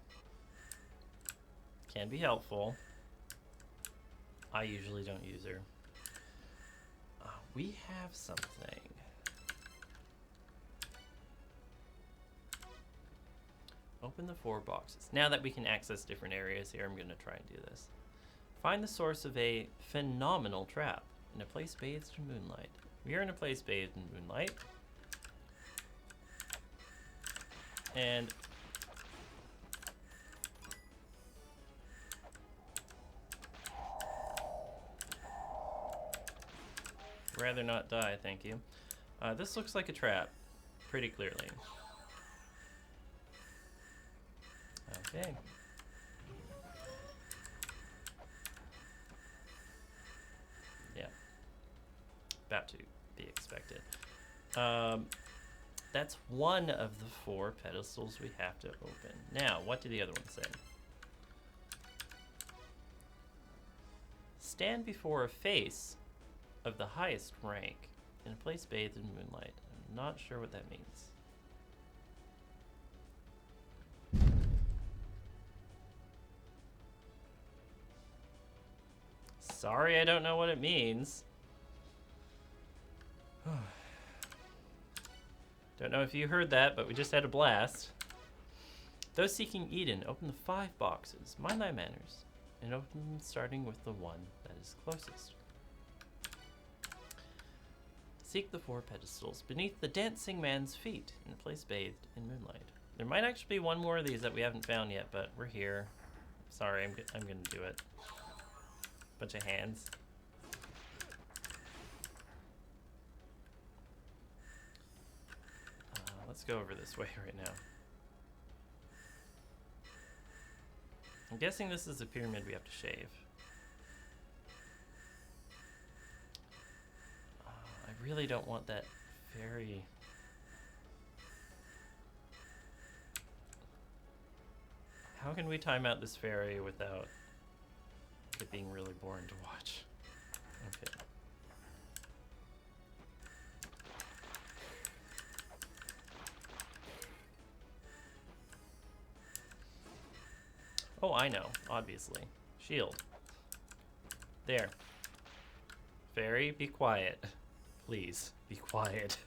Can be helpful. I usually don't use her. We have something. Open the 4 boxes. Now that we can access different areas here, I'm going to try and do this. Find the source of a phenomenal trap in a place bathed in moonlight. We are in a place bathed in moonlight. And rather not die, thank you. This looks like a trap, pretty clearly. Okay. Yeah. About to be expected. That's one of the 4 pedestals we have to open. Now, what do the other ones say? Stand before a face of the highest rank in a place bathed in moonlight. I'm not sure what that means. Sorry, I don't know what it means. Don't know if you heard that, but we just had a blast. Those seeking Eden, open the 5 boxes. Mind thy manners, and open them starting with the one that is closest. Seek the 4 pedestals beneath the dancing man's feet in a place bathed in moonlight. There might actually be one more of these that we haven't found yet, but we're here. Sorry, I'm gonna do it. Bunch of hands. Let's go over this way right now. I'm guessing this is a pyramid we have to shave. I really don't want that fairy. How can we time out this fairy without it being really boring to watch? Okay. Oh, I know, obviously. Shield. There. Fairy, be quiet. Please, be quiet.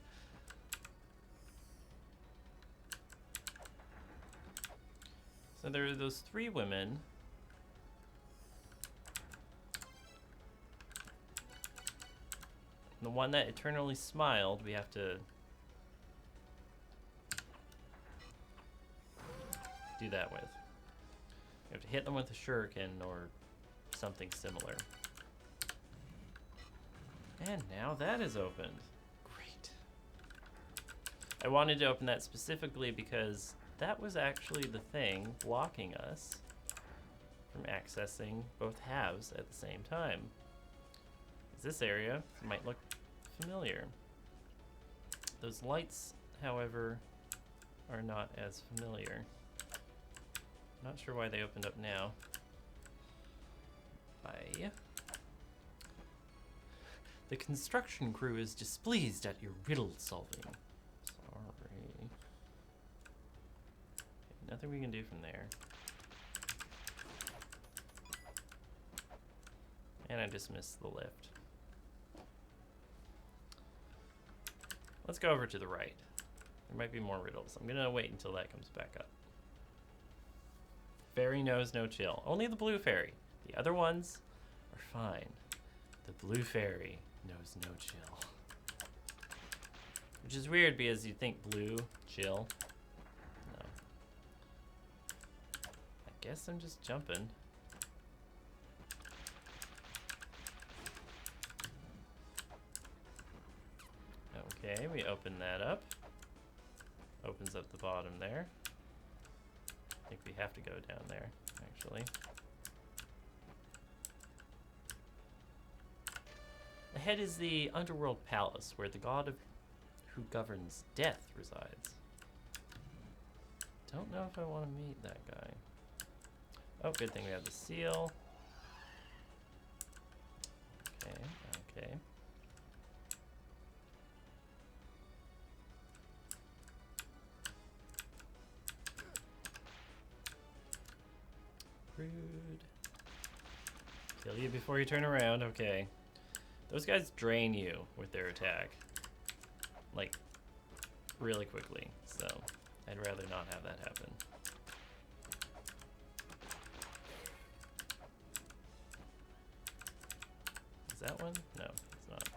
So there are those 3 women. The one that eternally smiled, we have to do that with. You have to hit them with a shuriken or something similar. And now that is opened. Great. I wanted to open that specifically because that was actually the thing blocking us from accessing both halves at the same time. This area might look familiar. Those lights, however, are not as familiar. Not sure why they opened up now. The construction crew is displeased at your riddle solving. Sorry. Okay, nothing we can do from there. And I dismissed the lift. Let's go over to the right. There might be more riddles. I'm gonna wait until that comes back up. Fairy knows no chill. Only the blue fairy. The other ones are fine. The blue fairy knows no chill. Which is weird because you think blue, chill. No. Guess I'm just jumping. Okay, we open that up. Opens up the bottom there. I think we have to go down there, actually. Ahead is the underworld palace, where the god of who governs death resides. Don't know if I want to meet that guy. Oh, good thing we have the seal. Okay, okay. Rude. Kill you before you turn around, okay. Those guys drain you with their attack. Like, really quickly, so I'd rather not have that happen. Is that one? No, it's not.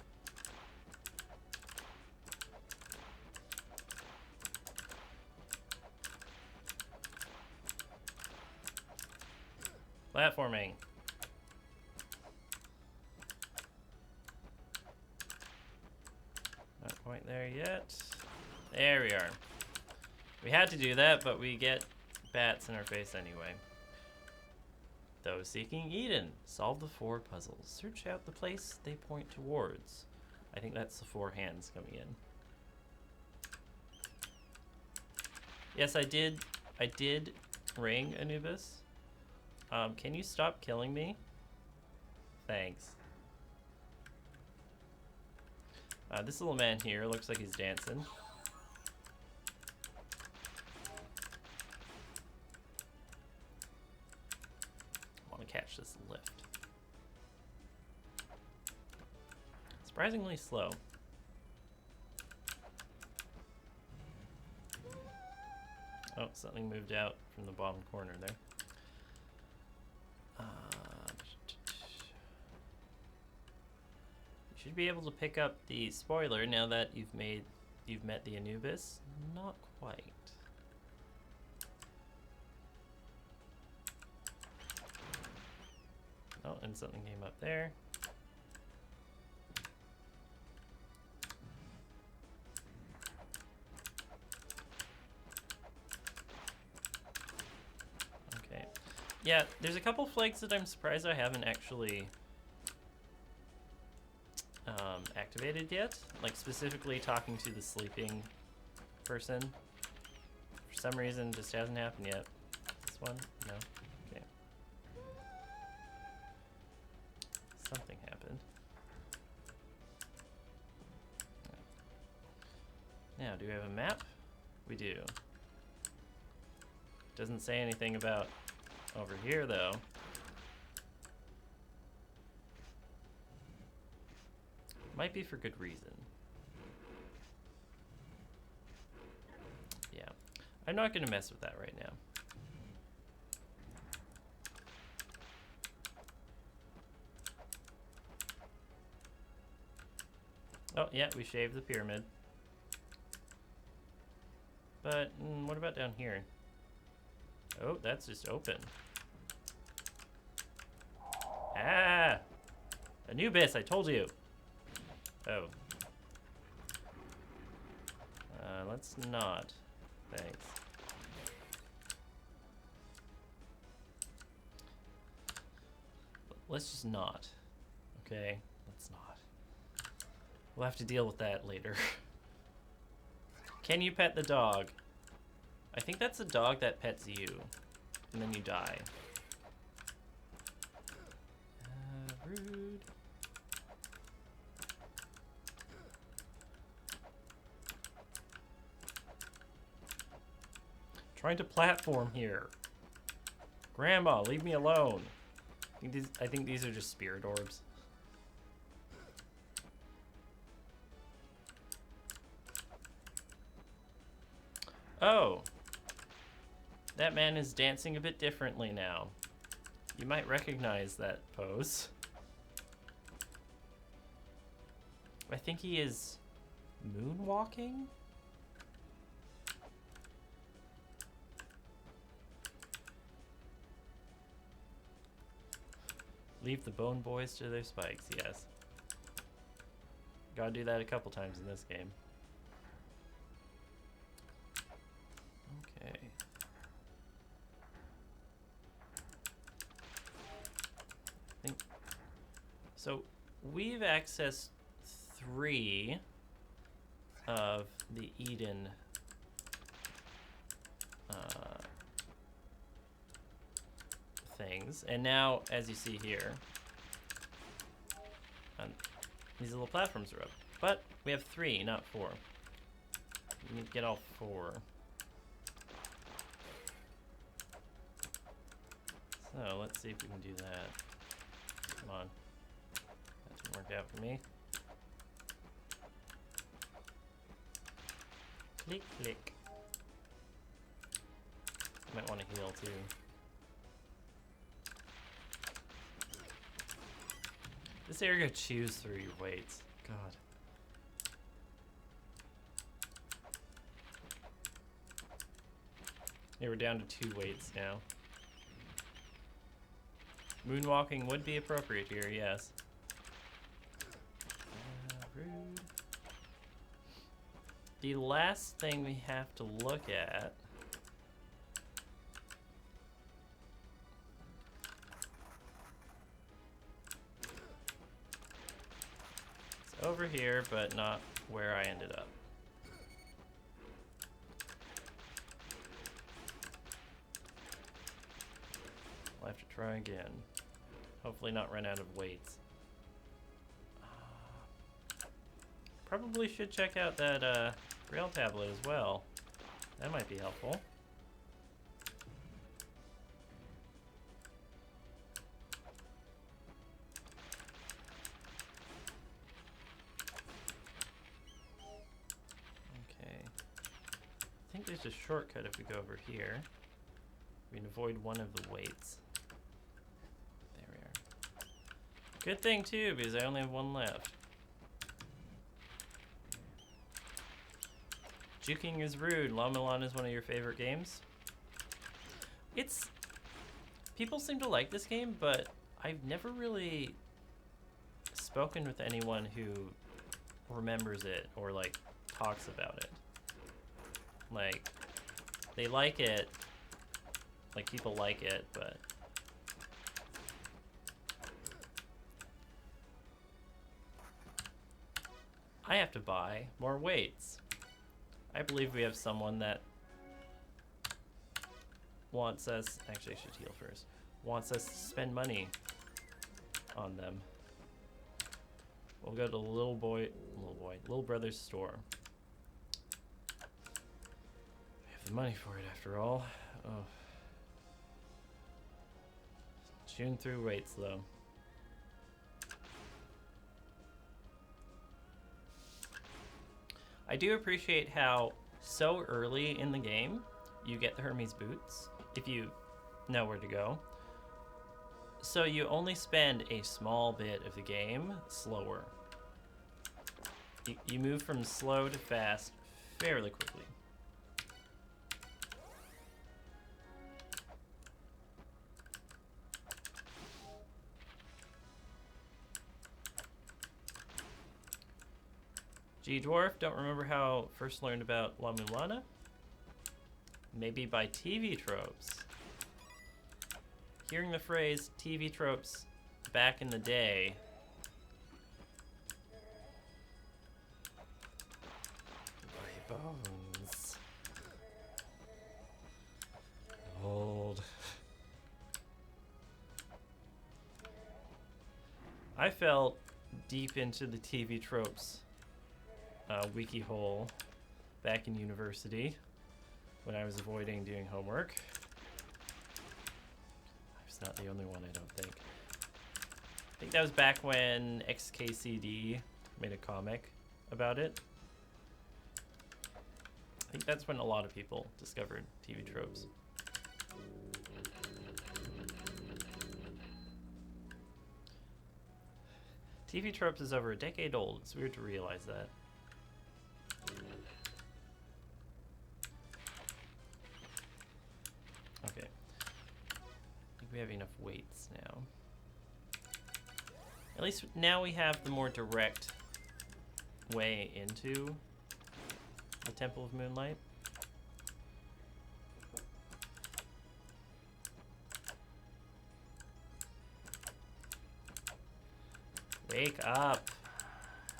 Platforming. Not quite there yet. There we are. We had to do that, but we get bats in our face anyway. Those seeking Eden, solve the 4 puzzles. Search out the place they point towards. I think that's the 4 hands coming in. Yes, I did ring Anubis. Can you stop killing me? Thanks. This little man here looks like he's dancing. I want to catch this lift. Surprisingly slow. Oh, something moved out from the bottom corner there. You should be able to pick up the spoiler now that you've met the Anubis. Not quite. Oh, and something came up there. Okay. Yeah, there's a couple flags that I'm surprised I haven't actually activated yet. Like specifically talking to the sleeping person. For some reason, just hasn't happened yet. This one? No? Okay. Something happened. Now, do we have a map? We do. Doesn't say anything about over here, though. Might be for good reason. Yeah. I'm not going to mess with that right now. Oh, yeah, we shaved the pyramid. But what about down here? Oh, that's just open. Ah! Anubis, I told you! Oh. Let's not. Thanks. Let's just not. Okay? Let's not. We'll have to deal with that later. Can you pet the dog? I think that's a dog that pets you. And then you die. Rude. Trying to platform here. Grandma, leave me alone. I think these are just spirit orbs. Oh. That man is dancing a bit differently now. You might recognize that pose. I think he is moonwalking? Leave the bone boys to their spikes, yes. Gotta do that a couple times in this game. Okay. So we've accessed 3 of the Eden things, and now, as you see here, these little platforms are up. But we have 3, not 4. We need to get all 4. So let's see if we can do that. Come on. That didn't work out for me. Click, click. Might want to heal too. This area chews through your weights. God. Yeah, we're down to 2 weights now. Moonwalking would be appropriate here, yes. Rude. The last thing we have to look at is over here, but not where I ended up. I'll have to try again. Hopefully not run out of weights. Probably should check out that rail tablet as well. That might be helpful. Okay. I think there's a shortcut if we go over here. We can avoid one of the weights. There we are. Good thing too, because I only have 1 left. Juking is rude. La-Mulana is one of your favorite games? People seem to like this game, but I've never really spoken with anyone who remembers it or, like, talks about it. Like, they like it. Like, people like it, but... I have to buy more weights. I believe we have someone that wants us, actually I should heal first, wants us to spend money on them. We'll go to little brother's store. We have the money for it after all. Oh. Chewing through weights though. I do appreciate how so early in the game you get the Hermes boots if you know where to go. So you only spend a small bit of the game slower. You move from slow to fast fairly quickly. G-Dwarf, don't remember how first learned about La-Mulana? Maybe by TV tropes. Hearing the phrase TV tropes back in the day. My bones. Old. I felt deep into the TV tropes wiki hole back in university when I was avoiding doing homework. I was not the only one, I don't think. I think that was back when XKCD made a comic about it. I think that's when a lot of people discovered TV tropes. TV tropes is over a decade old. It's weird to realize that. Okay. I think we have enough weights now. At least now we have the more direct way into the Temple of Moonlight. Wake up!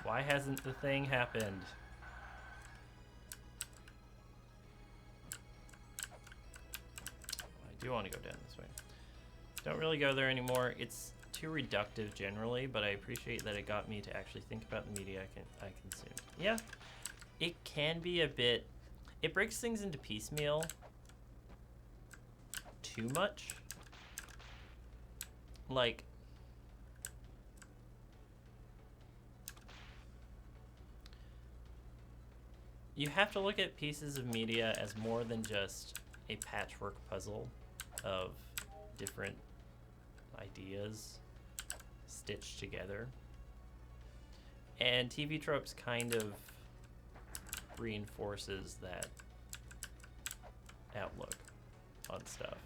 Why hasn't the thing happened? I do want to go down this way. Don't really go there anymore. It's too reductive generally, but I appreciate that it got me to actually think about the media I consume. Yeah, it can be a bit... It breaks things into piecemeal too much. Like... You have to look at pieces of media as more than just a patchwork puzzle of different ideas stitched together. And TV tropes kind of reinforces that outlook on stuff.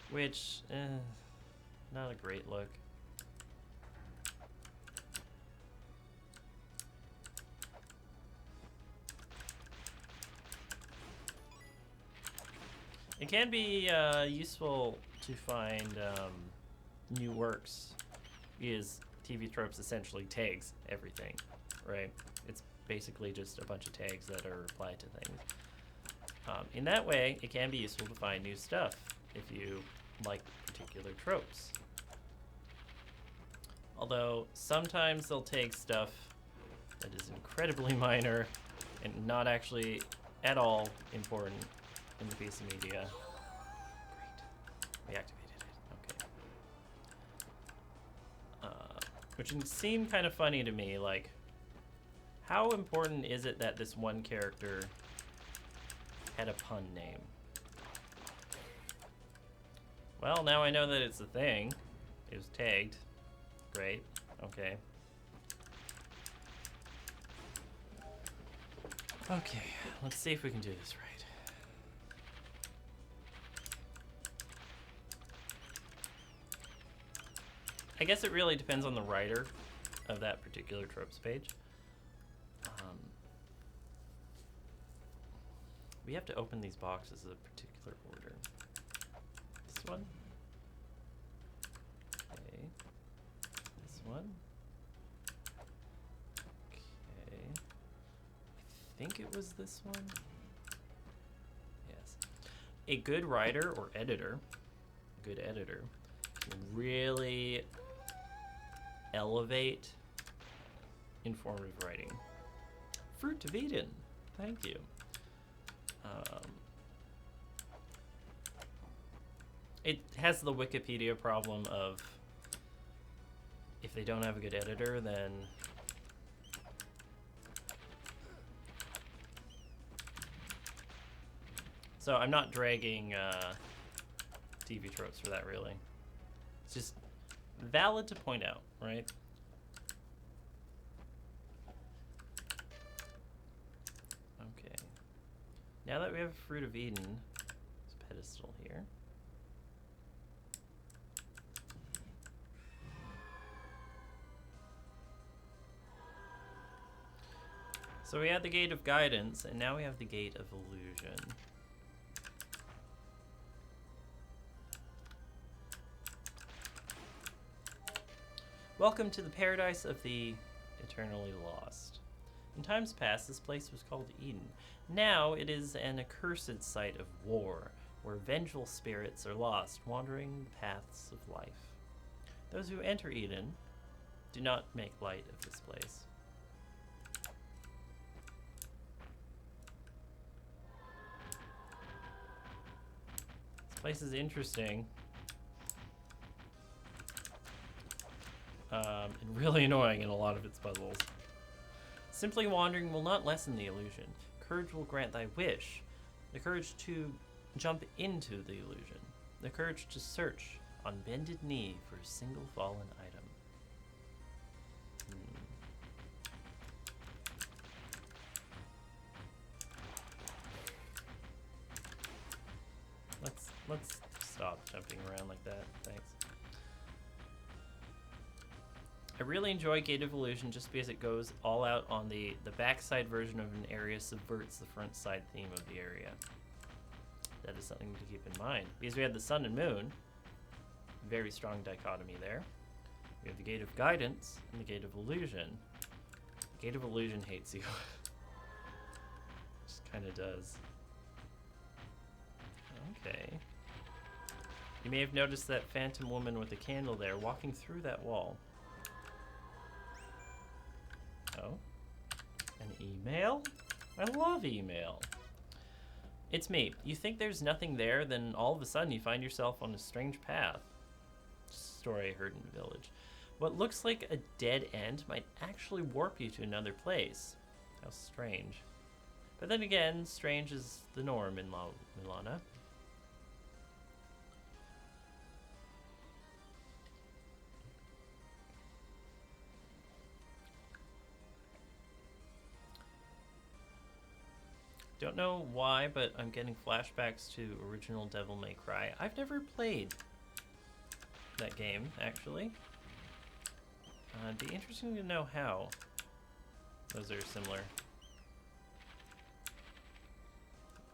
Which, not a great look. It can be useful to find new works, because TV tropes essentially tags everything, right? It's basically just a bunch of tags that are applied to things. In that way, it can be useful to find new stuff if you like particular tropes. Although sometimes they'll take stuff that is incredibly minor and not actually at all important in the piece of media. Great. We activated it. Okay. Which can seem kind of funny to me, like, how important is it that this one character had a pun name? Well, now I know that it's a thing. It was tagged. Great. Okay. Okay, let's see if we can do this right. I guess it really depends on the writer of that particular tropes page. We have to open these boxes in a particular order. This one. Okay. This one. Okay. I think it was this one. Yes. A good writer or editor, can really elevate informative writing. Fruit of Eden. Thank you. It has the Wikipedia problem of if they don't have a good editor, then so I'm not dragging TV tropes for that, really. It's just valid to point out, right? Okay. Now that we have Fruit of Eden, this pedestal here. So we had the Gate of Guidance, and now we have the Gate of Illusion. Welcome to the paradise of the eternally lost. In times past, this place was called Eden. Now it is an accursed site of war, where vengeful spirits are lost, wandering the paths of life. Those who enter Eden do not make light of this place. This place is interesting. And really annoying in a lot of its puzzles. Simply wandering will not lessen the illusion. Courage will grant thy wish. The courage to jump into the illusion. The courage to search on bended knee for a single fallen item. Let's stop jumping around like that. Thanks. I really enjoy Gate of Illusion just because it goes all out on the backside version of an area subverts the front side theme of the area. That is something to keep in mind. Because we had the sun and moon, very strong dichotomy there. We have the Gate of Guidance and the Gate of Illusion. The Gate of Illusion hates you. Just kind of does. Okay. You may have noticed that phantom woman with a candle there walking through that wall. Oh. An email? I love email. It's me. You think there's nothing there, then all of a sudden you find yourself on a strange path. Story I heard in the village. What looks like a dead end might actually warp you to another place. How strange. But then again, strange is the norm in La-Mulana. Don't know why, but I'm getting flashbacks to original Devil May Cry. I've never played that game, actually. It'd be interesting to know how those are similar.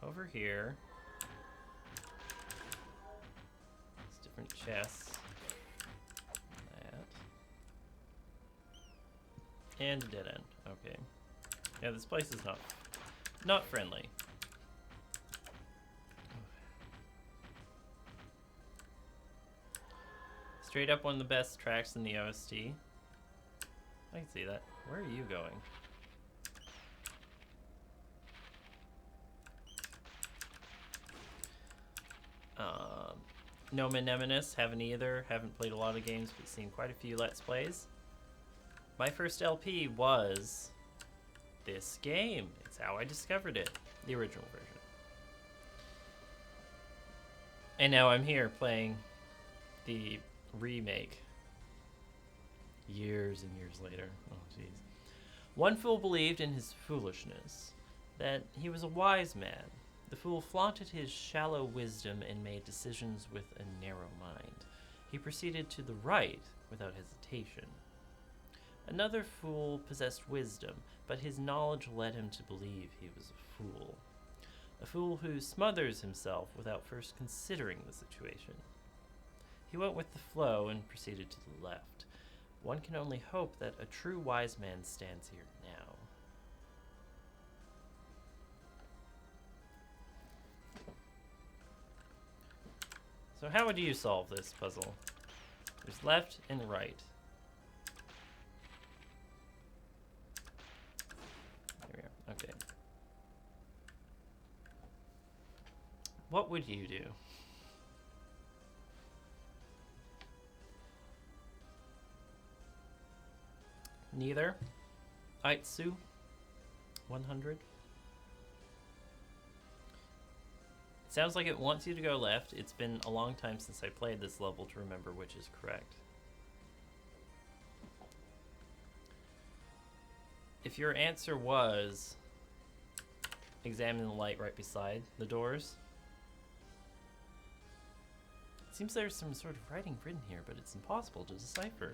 Over here. It's different chests. That. And a dead end. Okay. Yeah, this place is not friendly. Straight up one of the best tracks in the OST. I can see that. Where are you going? No Meneminus, haven't either. Haven't played a lot of games, but seen quite a few Let's Plays. My first LP was this game. It's how I discovered it. The original version. And now I'm here playing the remake. Years and years later. Oh, jeez. One fool believed in his foolishness, that he was a wise man. The fool flaunted his shallow wisdom and made decisions with a narrow mind. He proceeded to the right without hesitation. Another fool possessed wisdom, but his knowledge led him to believe he was a fool. A fool who smothers himself without first considering the situation. He went with the flow and proceeded to the left. One can only hope that a true wise man stands here now. So how would you solve this puzzle? There's left and right. There we are. Okay. What would you do? Neither. Aitsu 100. Sounds like it wants you to go left. It's been a long time since I played this level to remember which is correct. If your answer was examine the light right beside the doors, it seems there's some sort of writing written here, but it's impossible to decipher.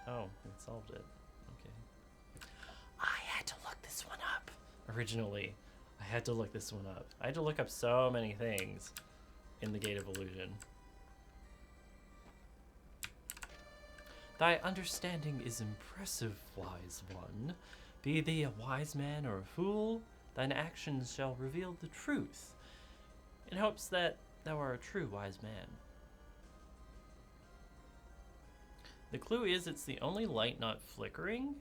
Oh, it solved it. Okay. I had to look this one up. Originally, I had to look this one up. I had to look up so many things in the Gate of Illusion. Thy understanding is impressive, wise one. Be thee a wise man or a fool, thine actions shall reveal the truth, in hopes that thou art a true wise man. The clue is it's the only light not flickering.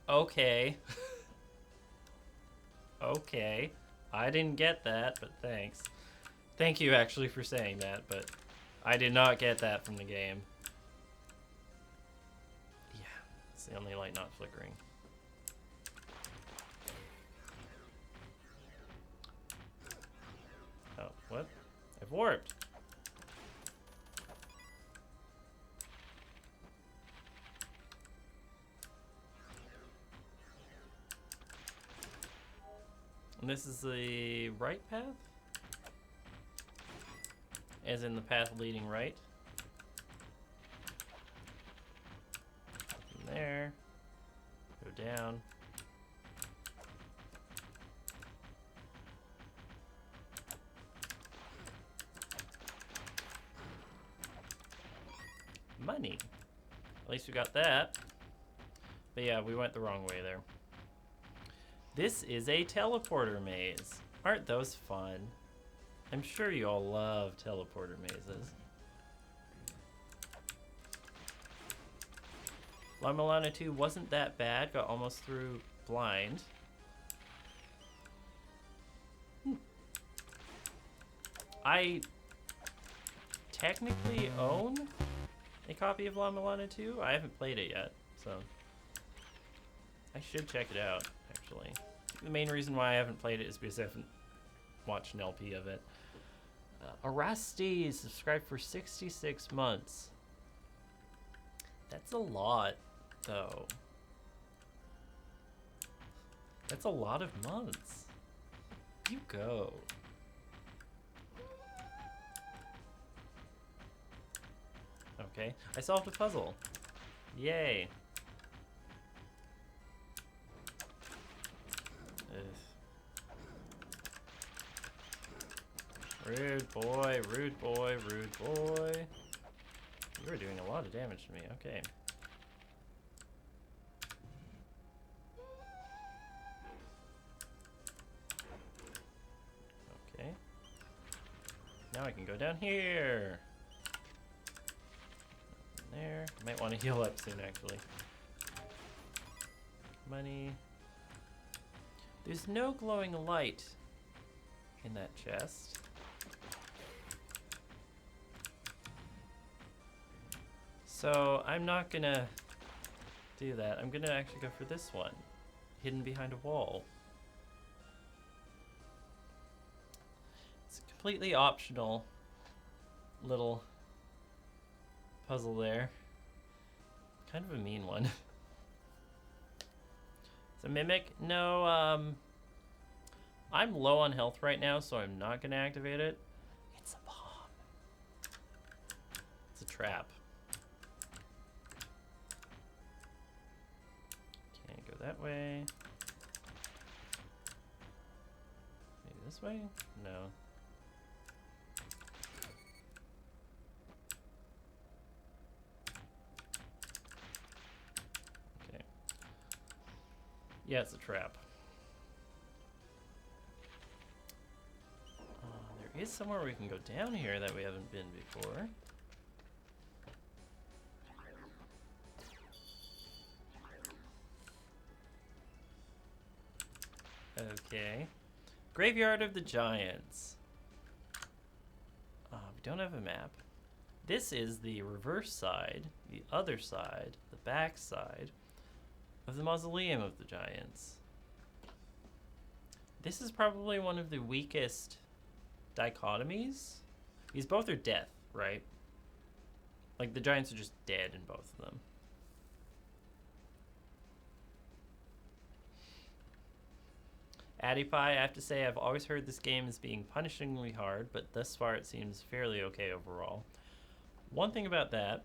Okay. Okay. I didn't get that, but thanks. Thank you actually for saying that, but I did not get that from the game. Yeah, it's the only light not flickering. Oh, what? I've warped. And this is the right path? As in the path leading right. From there. Go down. Money. At least we got that. But yeah, we went the wrong way there. This is a teleporter maze. Aren't those fun? I'm sure you all love teleporter mazes. La-Mulana 2 wasn't that bad. Got almost through blind. I technically own a copy of La-Mulana 2. I haven't played it yet, so I should check it out, actually. The main reason why I haven't played it is because I haven't watched an LP of it. Arasti subscribed for 66 months. That's a lot, though. That's a lot of months. You go. Okay, I solved a puzzle. Yay. Rude boy, rude boy, rude boy. You are doing a lot of damage to me. Okay. Okay. Now I can go down here. There. Might want to heal up soon, actually. Money. There's no glowing light in that chest. So I'm not gonna do that. I'm gonna actually go for this one. Hidden behind a wall. It's a completely optional little puzzle there. Kind of a mean one. It's a mimic? No, I'm low on health right now, so I'm not gonna activate it. It's a bomb. It's a trap. Can't go that way. Maybe this way? No. Yeah, it's a trap. There is somewhere we can go down here that we haven't been before. Okay. Graveyard of the Giants. We don't have a map. This is the reverse side, the other side, the back side of the Mausoleum of the Giants. This is probably one of the weakest dichotomies. These both are death, right? Like, the Giants are just dead in both of them. AddiePie, I have to say, I've always heard this game is being punishingly hard, but thus far it seems fairly okay overall. One thing about that,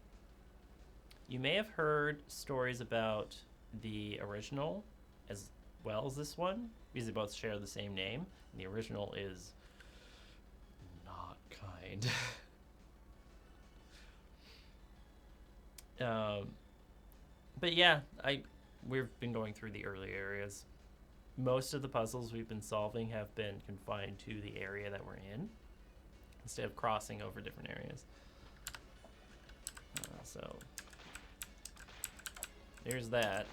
you may have heard stories about the original as well as this one, because they both share the same name, and the original is not kind. But yeah, we've been going through the early areas. Most of the puzzles we've been solving have been confined to the area that we're in, instead of crossing over different areas. So there's that.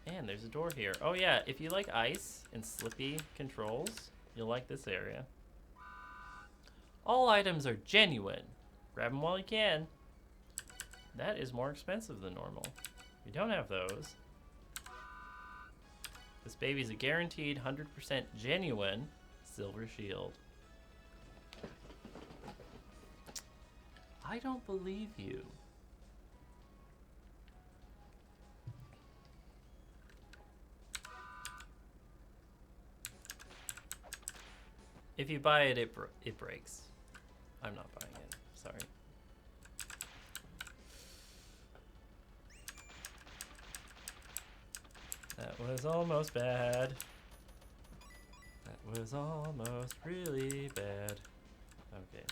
And there's a door here. Oh yeah, if you like ice and slippy controls, you'll like this area. All items are genuine. Grab them while you can. That is more expensive than normal. We don't have those. This baby's a guaranteed 100% genuine silver shield. I don't believe you. If you buy it, it breaks. I'm not buying it. Sorry. That was almost bad. That was almost really bad. Okay.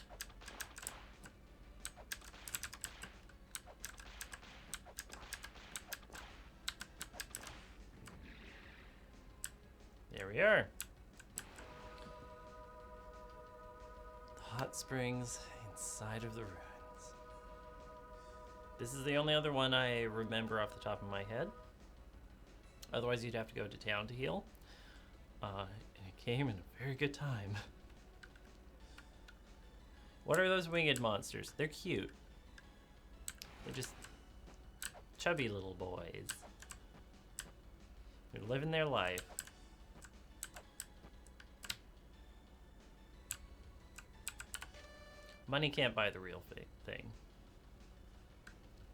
There we are. The hot springs inside of the ruins. This is the only other one I remember off the top of my head. Otherwise, you'd have to go to town to heal. And it came in a very good time. What are those winged monsters? They're cute. They're just chubby little boys. They're living their life. Money can't buy the real thing.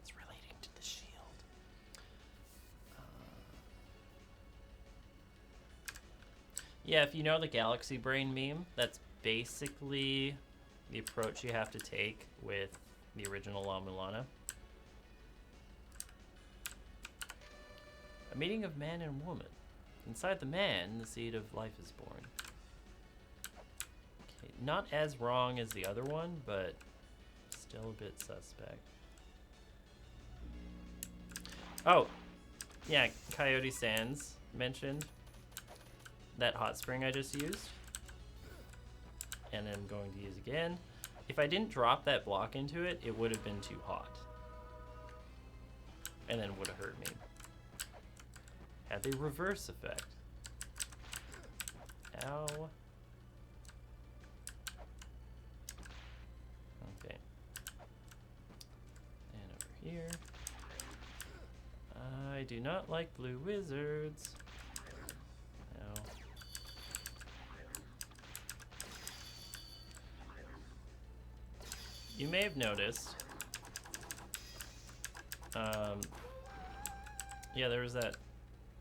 It's relating to the shield. Yeah, if you know the galaxy brain meme, that's basically the approach you have to take with the original La-Mulana. A meeting of man and woman. Inside the man, the seed of life is born. Okay, not as wrong as the other one, but still a bit suspect. Oh, yeah, Coyote Sands mentioned that hot spring I just used. And I'm going to use again. If I didn't drop that block into it, it would have been too hot. And then would have hurt me. Had the reverse effect. Ow. Okay. And over here. I do not like blue wizards. No. You may have noticed. Yeah, there was that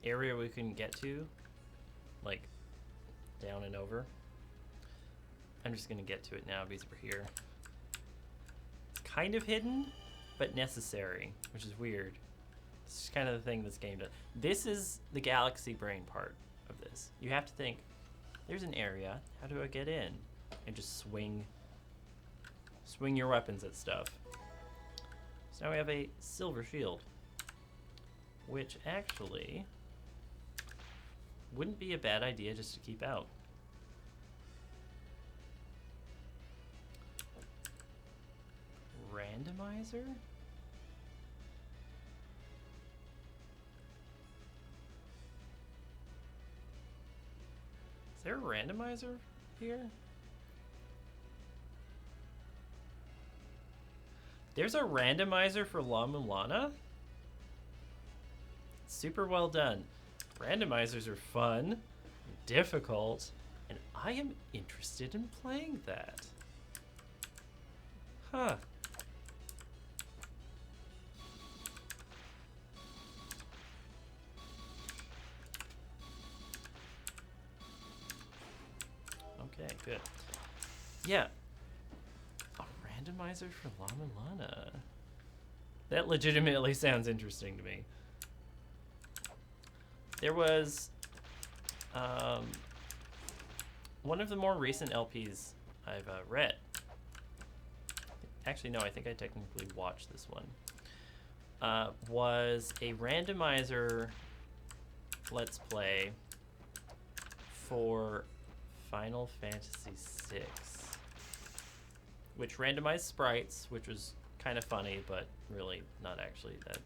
area we couldn't get to, like down and over. I'm just gonna get to it now because we're here. It's kind of hidden, but necessary, which is weird. It's just kind of the thing this game does. This is the galaxy brain part of this. You have to think, there's an area, how do I get in? And just swing your weapons at stuff. So now we have a silver shield, which actually wouldn't be a bad idea just to keep out. Randomizer? Is there a randomizer here? There's a randomizer for La-Mulana? Super well done. Randomizers are fun, difficult, and I am interested in playing that. Huh. Okay, good. Yeah. A randomizer for La-Mulana. That legitimately sounds interesting to me. There was one of the more recent LPs I've read. Actually, no, I think I technically watched this one. Was a randomizer let's play for Final Fantasy VI, which randomized sprites, which was kind of funny, but really not actually that.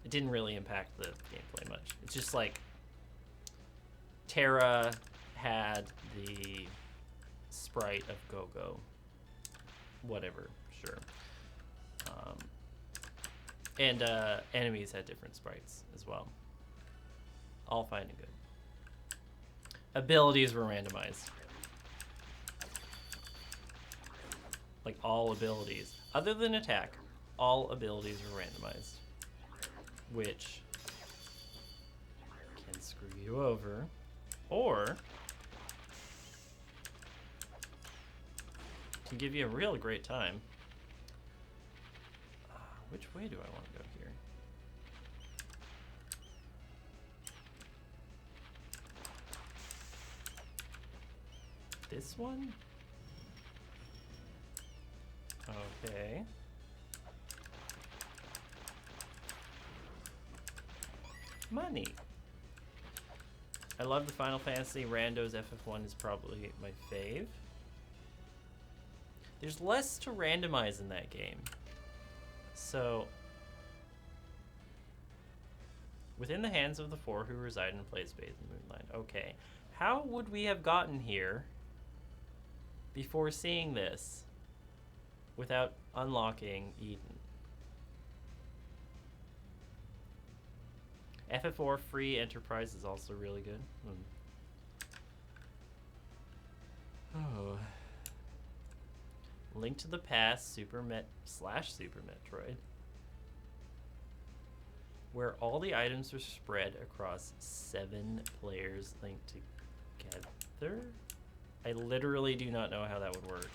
It didn't really impact the gameplay much. It's just like Terra had the sprite of Go-Go. Whatever, sure. And enemies had different sprites as well. All fine and good. Abilities were randomized. Like all abilities. Other than attack, all abilities were randomized. Which can screw you over, or Can give you a real great time. Which way do I want to go here? This one? Okay. Money. I love the Final Fantasy. Rando's FF1 is probably my fave. There's less to randomize in that game. So, within the hands of the four who reside in a place bathed in moonlight. Okay. How would we have gotten here before seeing this without unlocking Eden? FF4 free enterprise is also really good. Oh. Link to the Past, Super Metroid, where all the items are spread across 7 players linked together. I literally do not know how that would work.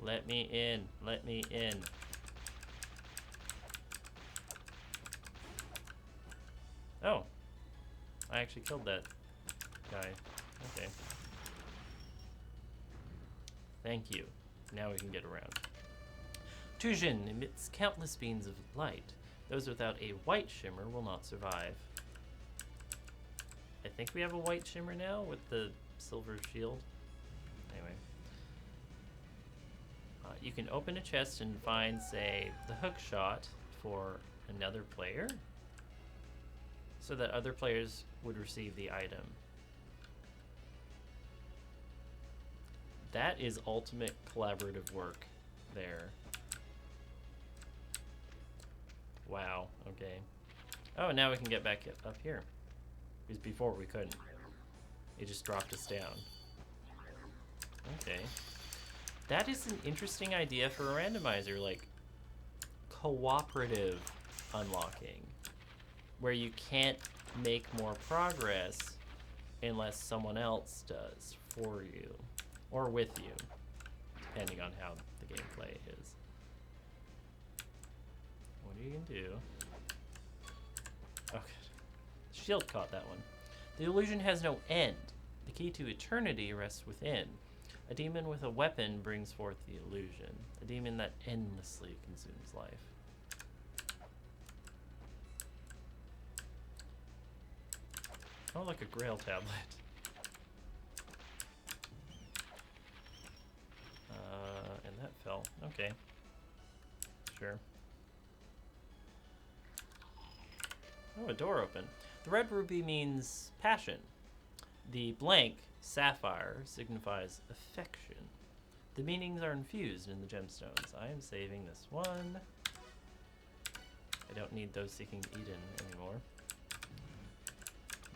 Let me in. Let me in. Oh. I actually killed that guy. Okay. Thank you. Now we can get around. Tujin emits countless beams of light. Those without a white shimmer will not survive. I think we have a white shimmer now with the silver shield. Anyway. You can open a chest and find, say, the hook shot for another player, so that other players would receive the item. That is ultimate collaborative work there. Wow, okay. Oh, now we can get back up here. Because before we couldn't. It just dropped us down. Okay. That is an interesting idea for a randomizer, like cooperative unlocking, where you can't make more progress unless someone else does for you, or with you, depending on how the gameplay is. What are you gonna do? Okay. Shield caught that one. The illusion has no end. The key to eternity rests within. A demon with a weapon brings forth the illusion. A demon that endlessly consumes life. Oh, like a Grail tablet. And that fell. Okay. Sure. Oh, a door open. The red ruby means passion. The blank, sapphire, signifies affection. The meanings are infused in the gemstones. I am saving this one. I don't need those seeking Eden anymore.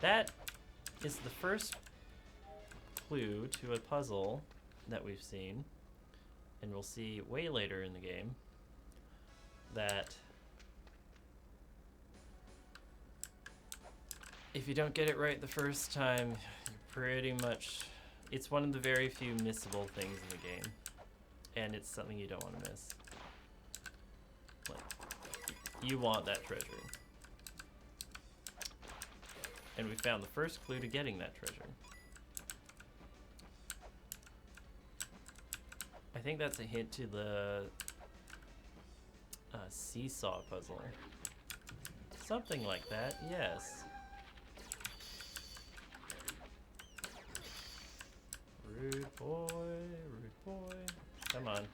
That is the first clue to a puzzle that we've seen, and we'll see way later in the game that if you don't get it right the first time, you're pretty much... It's one of the very few missable things in the game, and it's something you don't want to miss. Like, you want that treasure. And we found the first clue to getting that treasure. I think that's a hint to the seesaw puzzle. Something like that, yes. Rude boy, rude boy. Come on.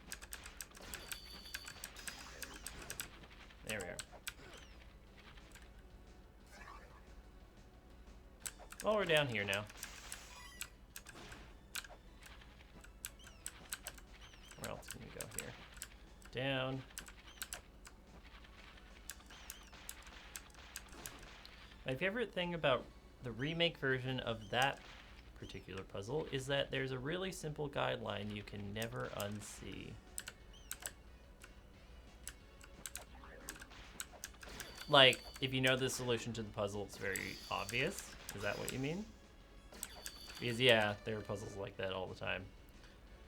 There we are. Well, we're down here now. Where else can we go here? Down. My favorite thing about the remake version of that particular puzzle is that there's a really simple guideline you can never unsee. Like, if you know the solution to the puzzle, it's very obvious. Is that what you mean? Because, yeah, there are puzzles like that all the time.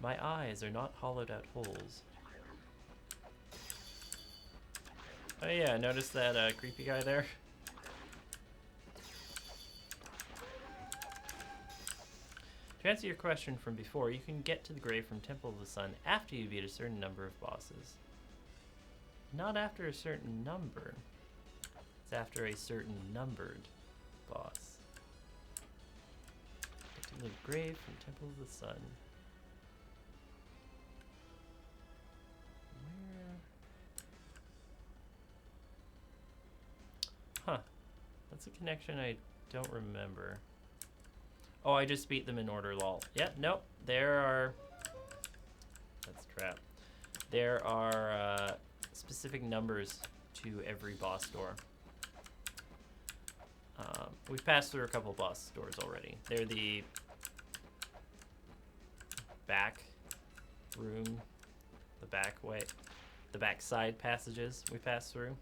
My eyes are not hollowed out holes. Oh yeah, notice that creepy guy there? To answer your question from before, you can get to the grave from Temple of the Sun after you beat a certain number of bosses. Not after a certain number. It's after a certain numbered boss. Get to the grave from Temple of the Sun. Where? Huh. That's a connection I don't remember. Oh, I just beat them in order, lol. Yeah, nope. There are... That's crap. There are specific numbers to every boss door. We've passed through a couple boss doors already. They're the back room, the back way, the back side passages we passed through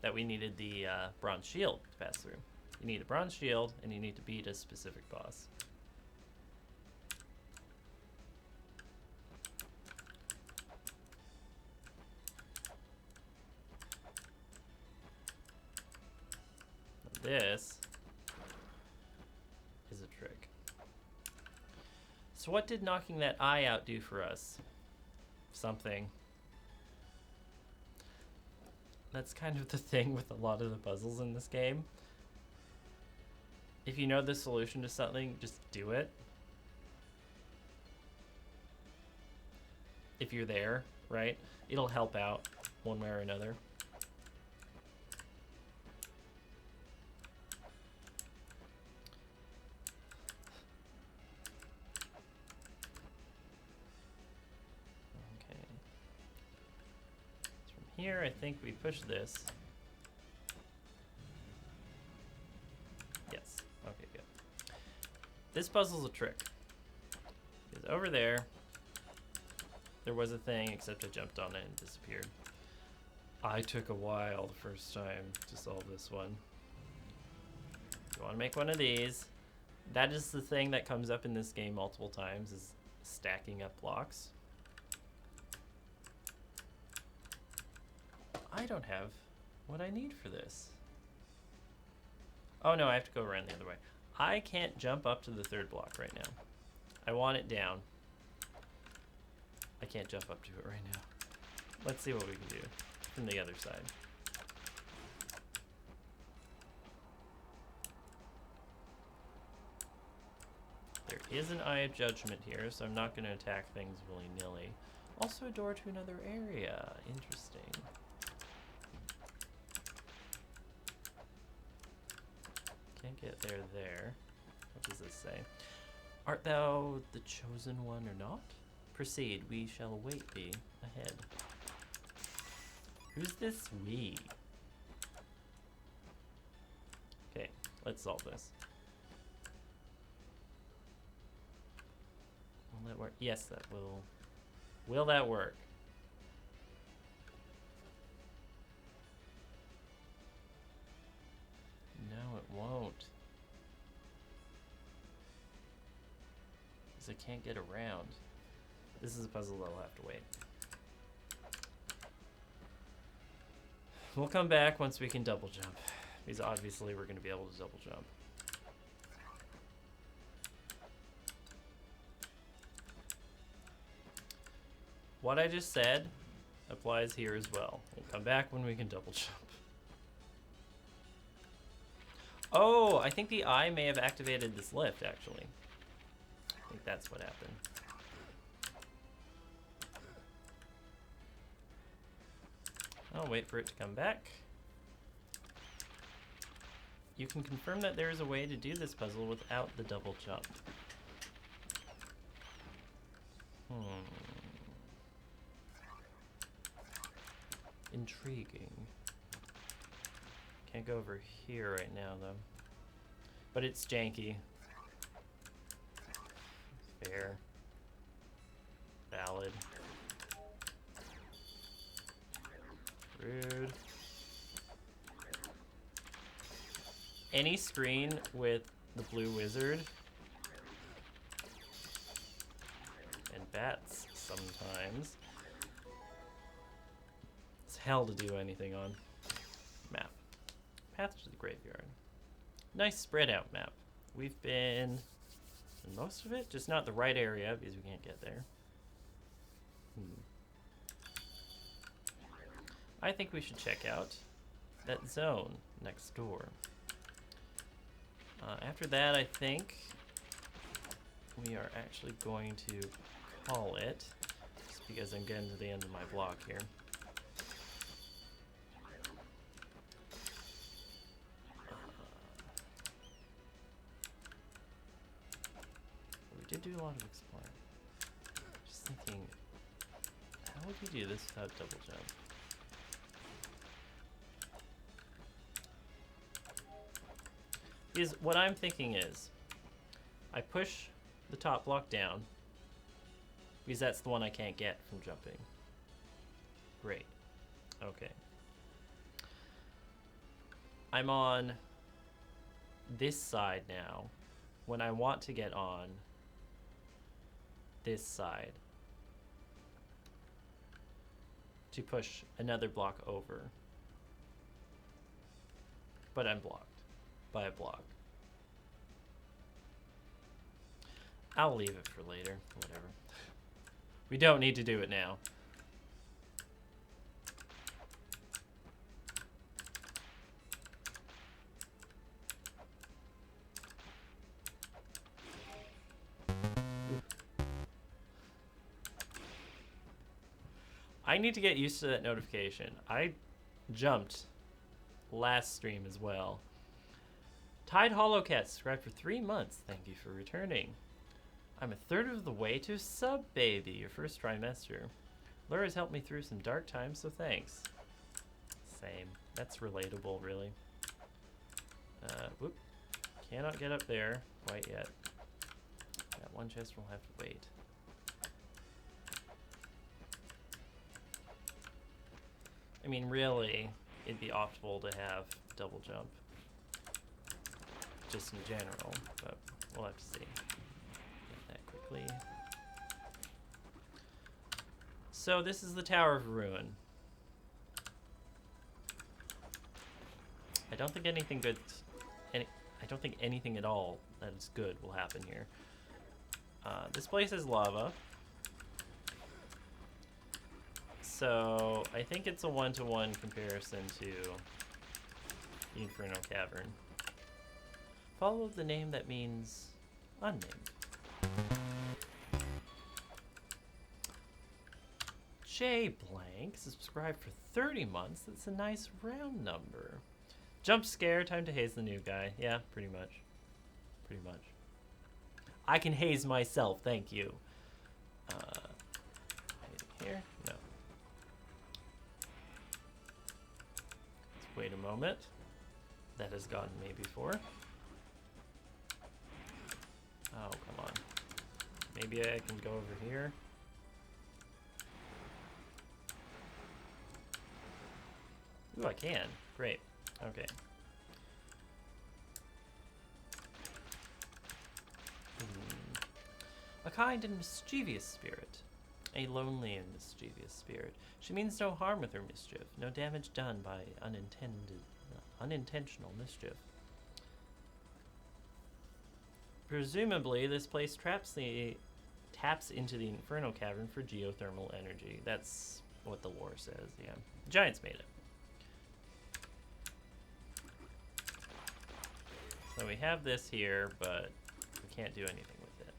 that we needed the bronze shield to pass through. You need a bronze shield and you need to beat a specific boss. This is a trick. So what did knocking that eye out do for us? Something. That's kind of the thing with a lot of the puzzles in this game. If you know the solution to something, just do it. If you're there, right? It'll help out one way or another. Here, I think we push this. Yes. Okay, good. This puzzle's a trick. Because over there was a thing, except I jumped on it and disappeared. I took a while the first time to solve this one. You want to make one of these. That is the thing that comes up in this game multiple times, is stacking up blocks. I don't have what I need for this. Oh no, I have to go around the other way. I can't jump up to the third block right now. I want it down. I can't jump up to it right now. Let's see what we can do from the other side. There is an Eye of Judgment here, so I'm not going to attack things willy-nilly. Also a door to another area. Interesting. Can't get there. What does this say? Art thou the chosen one or not? Proceed, we shall await thee ahead. Who's this we? Okay, let's solve this. Will that work? Yes, that will. Will that work? No, it won't. Because I can't get around. This is a puzzle that'll have to wait. We'll come back once we can double jump. Because obviously we're going to be able to double jump. What I just said applies here as well. We'll come back when we can double jump. Oh, I think the eye may have activated this lift, actually. I think that's what happened. I'll wait for it to come back. You can confirm that there is a way to do this puzzle without the double jump. Intriguing. Can't go over here right now, though. But it's janky. Fair. Valid. Rude. any screen with the blue wizard and bats sometimes. It's hell to do anything on. Map. Path to the graveyard. Nice spread out map. We've been in most of it, just not the right area because we can't get there. I think we should check out that zone next door. After that, I think we are actually going to call it, just because I'm getting to the end of my block here. We did do a lot of exploring. Just thinking, how would you do this without double jump? Is what I'm thinking is, I push the top block down, because that's the one I can't get from jumping. Great. Okay. I'm on this side now, when I want to get on this side to push another block over. But I'm blocked by a block. I'll leave it for later, whatever. We don't need to do it now. I need to get used to that notification. I jumped last stream as well. Tide Hollowcat subscribed for 3 months. Thank you for returning. I'm a third of the way to sub, baby. Your first trimester. Laura's helped me through some dark times, so thanks. Same. That's relatable, really. Whoop. Cannot get up there quite yet. That one chest will have to wait. I mean, really, it'd be optimal to have double jump. Just in general, but we'll have to see. Get that quickly. So this is the Tower of Ruin. I don't think anything good, I don't think anything at all that is good will happen here. This place is lava. So I think it's a 1-to-1 comparison to the Inferno Cavern. Follow the name that means unnamed. J Blank subscribed for 30 months. That's a nice round number. Jump scare, time to haze the new guy. Yeah, pretty much. Pretty much. I can haze myself, thank you. Here? No. Let's wait a moment. That has gotten me before. Oh, come on. Maybe I can go over here. Ooh, I can. Great. Okay. A kind and mischievous spirit. A lonely and mischievous spirit. She means no harm with her mischief. No damage done by unintentional mischief. Presumably, this place taps into the Inferno Cavern for geothermal energy. That's what the lore says, yeah. The Giants made it. So we have this here, but we can't do anything with it.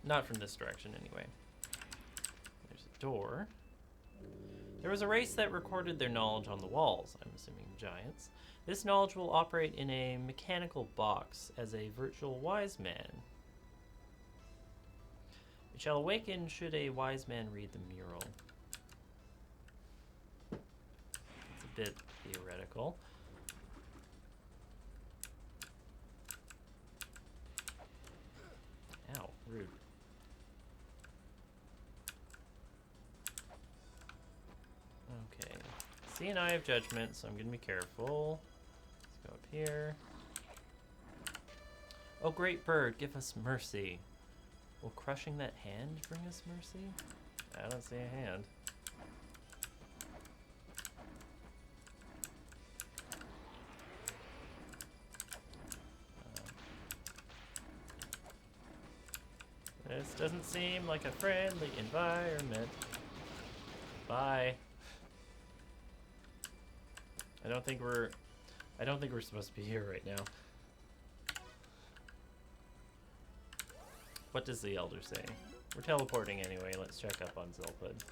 Not from this direction, anyway. There's a door. There was a race that recorded their knowledge on the walls, I'm assuming giants. This knowledge will operate in a mechanical box as a virtual wise man. It shall awaken should a wise man read the mural. It's a bit theoretical. Ow, rude. See, and I have judgment, so I'm gonna be careful. Let's go up here. Oh, great bird, give us mercy. Will crushing that hand bring us mercy? I don't see a hand. This doesn't seem like a friendly environment. Bye. I don't think we're supposed to be here right now. What does the elder say? We're teleporting anyway. Let's check up on Zilpud.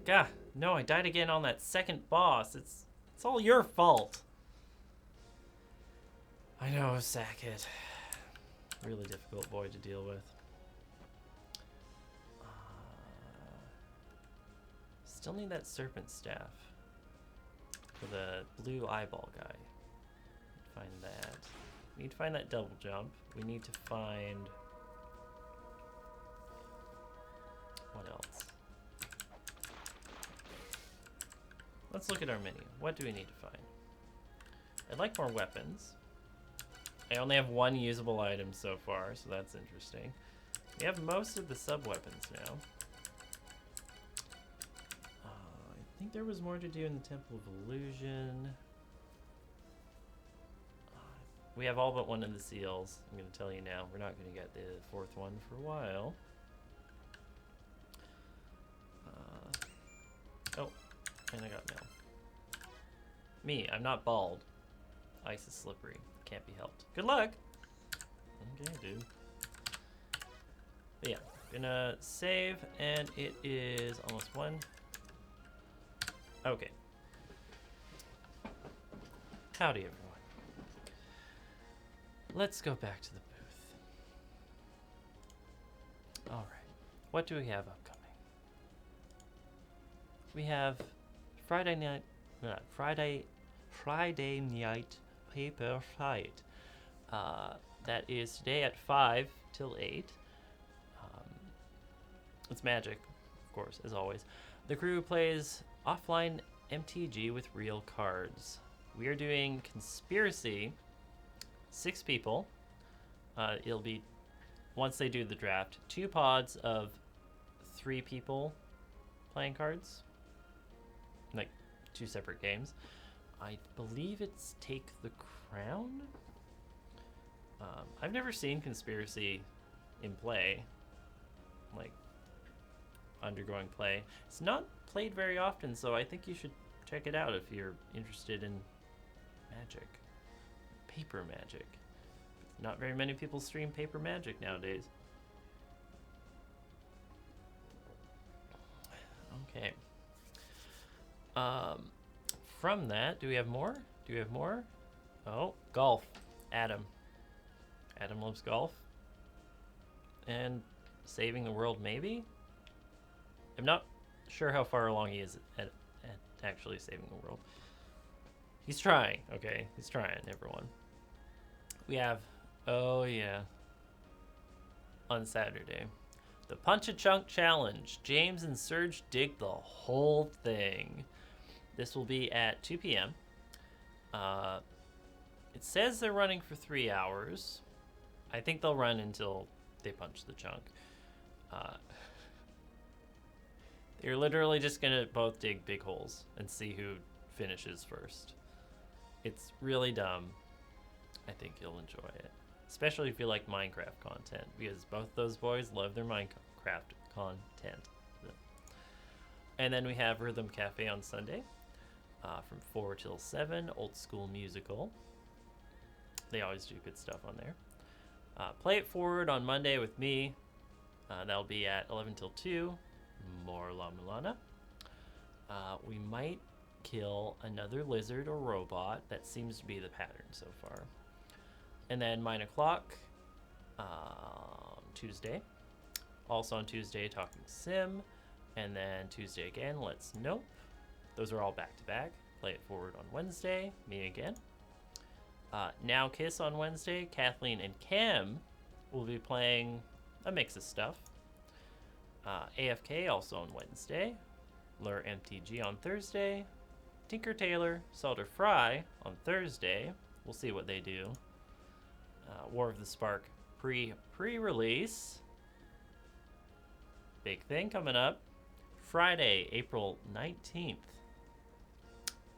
Gah, no, I died again on that second boss. It's all your fault. I know, Sackett. Really difficult boy to deal with. Still need that serpent staff for the blue eyeball guy. Find that. We need to find that double jump. We need to find... what else? Let's look at our menu. What do we need to find? I'd like more weapons. I only have one usable item so far, so that's interesting. We have most of the sub-weapons now. I think there was more to do in the Temple of Illusion. We have all but one of the seals. I'm going to tell you now, we're not going to get the fourth one for a while. Oh, and I got mail. Me, I'm not bald. Ice is slippery. Can't be helped. Good luck! Okay, dude. But yeah, gonna save, and it is almost one. Okay. Howdy, everyone. Let's go back to the booth. Alright. What do we have upcoming? We have Friday night paper fight. That is today at 5 till 8. It's magic, of course, as always. The crew plays offline MTG with real cards. We are doing Conspiracy. 6 people. It'll be, once they do the draft, 2 pods of 3 people playing cards. Like, 2 separate games. I believe it's Take the Crown? I've never seen Conspiracy in play. Like, undergoing play. It's not played very often, so I think you should check it out if you're interested in magic. Paper magic. Not very many people stream paper magic nowadays. Okay. From that, do we have more? Do we have more? Oh, golf. Adam. Adam loves golf. And saving the world, maybe? I'm not sure how far along he is at actually saving the world. He's trying, okay? He's trying, everyone. We have, oh yeah, on Saturday, the Punch-a-Chunk Challenge. James and Serge dig the whole thing. This will be at 2 p.m. It says they're running for 3 hours. I think they'll run until they punch the chunk. They're literally just gonna both dig big holes and see who finishes first. It's really dumb. I think you'll enjoy it. Especially if you like Minecraft content, because both those boys love their Minecraft content. And then we have Rhythm Cafe on Sunday from 4 till 7, old school musical. They always do good stuff on there. Play It Forward on Monday with me. That'll be at 11 till 2. More La-Mulana. We might kill another lizard or robot. That seems to be the pattern so far. And then 9 o'clock Tuesday. Also on Tuesday, Talking Sim. And then Tuesday again, Let's Nope. Those are all back to back. Play It Forward on Wednesday. Me again. Now Kiss on Wednesday. Kathleen and Cam will be playing a mix of stuff. AFK also on Wednesday. Lure MTG on Thursday. Tinker Tailor, Salter Fry on Thursday. We'll see what they do. War of the Spark pre-release. Big thing coming up. Friday, April 19th.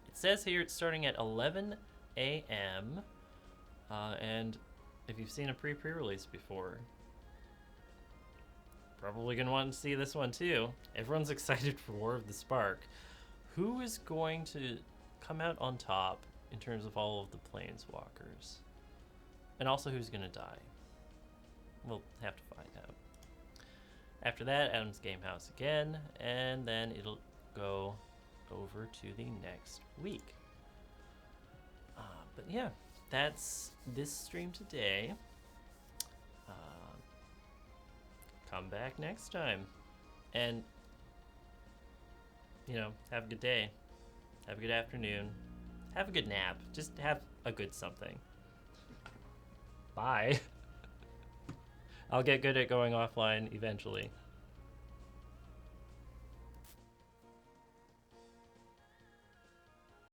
It says here it's starting at 11 a.m. And if you've seen a pre-release before, probably going to want to see this one too. Everyone's excited for War of the Spark. Who is going to come out on top in terms of all of the planeswalkers? And also who's going to die? We'll have to find out. After that, Adam's Game House again, and then it'll go over to the next week. But yeah, that's this stream today. Come back next time. And, have a good day. Have a good afternoon. Have a good nap. Just have a good something. Bye. I'll get good at going offline eventually.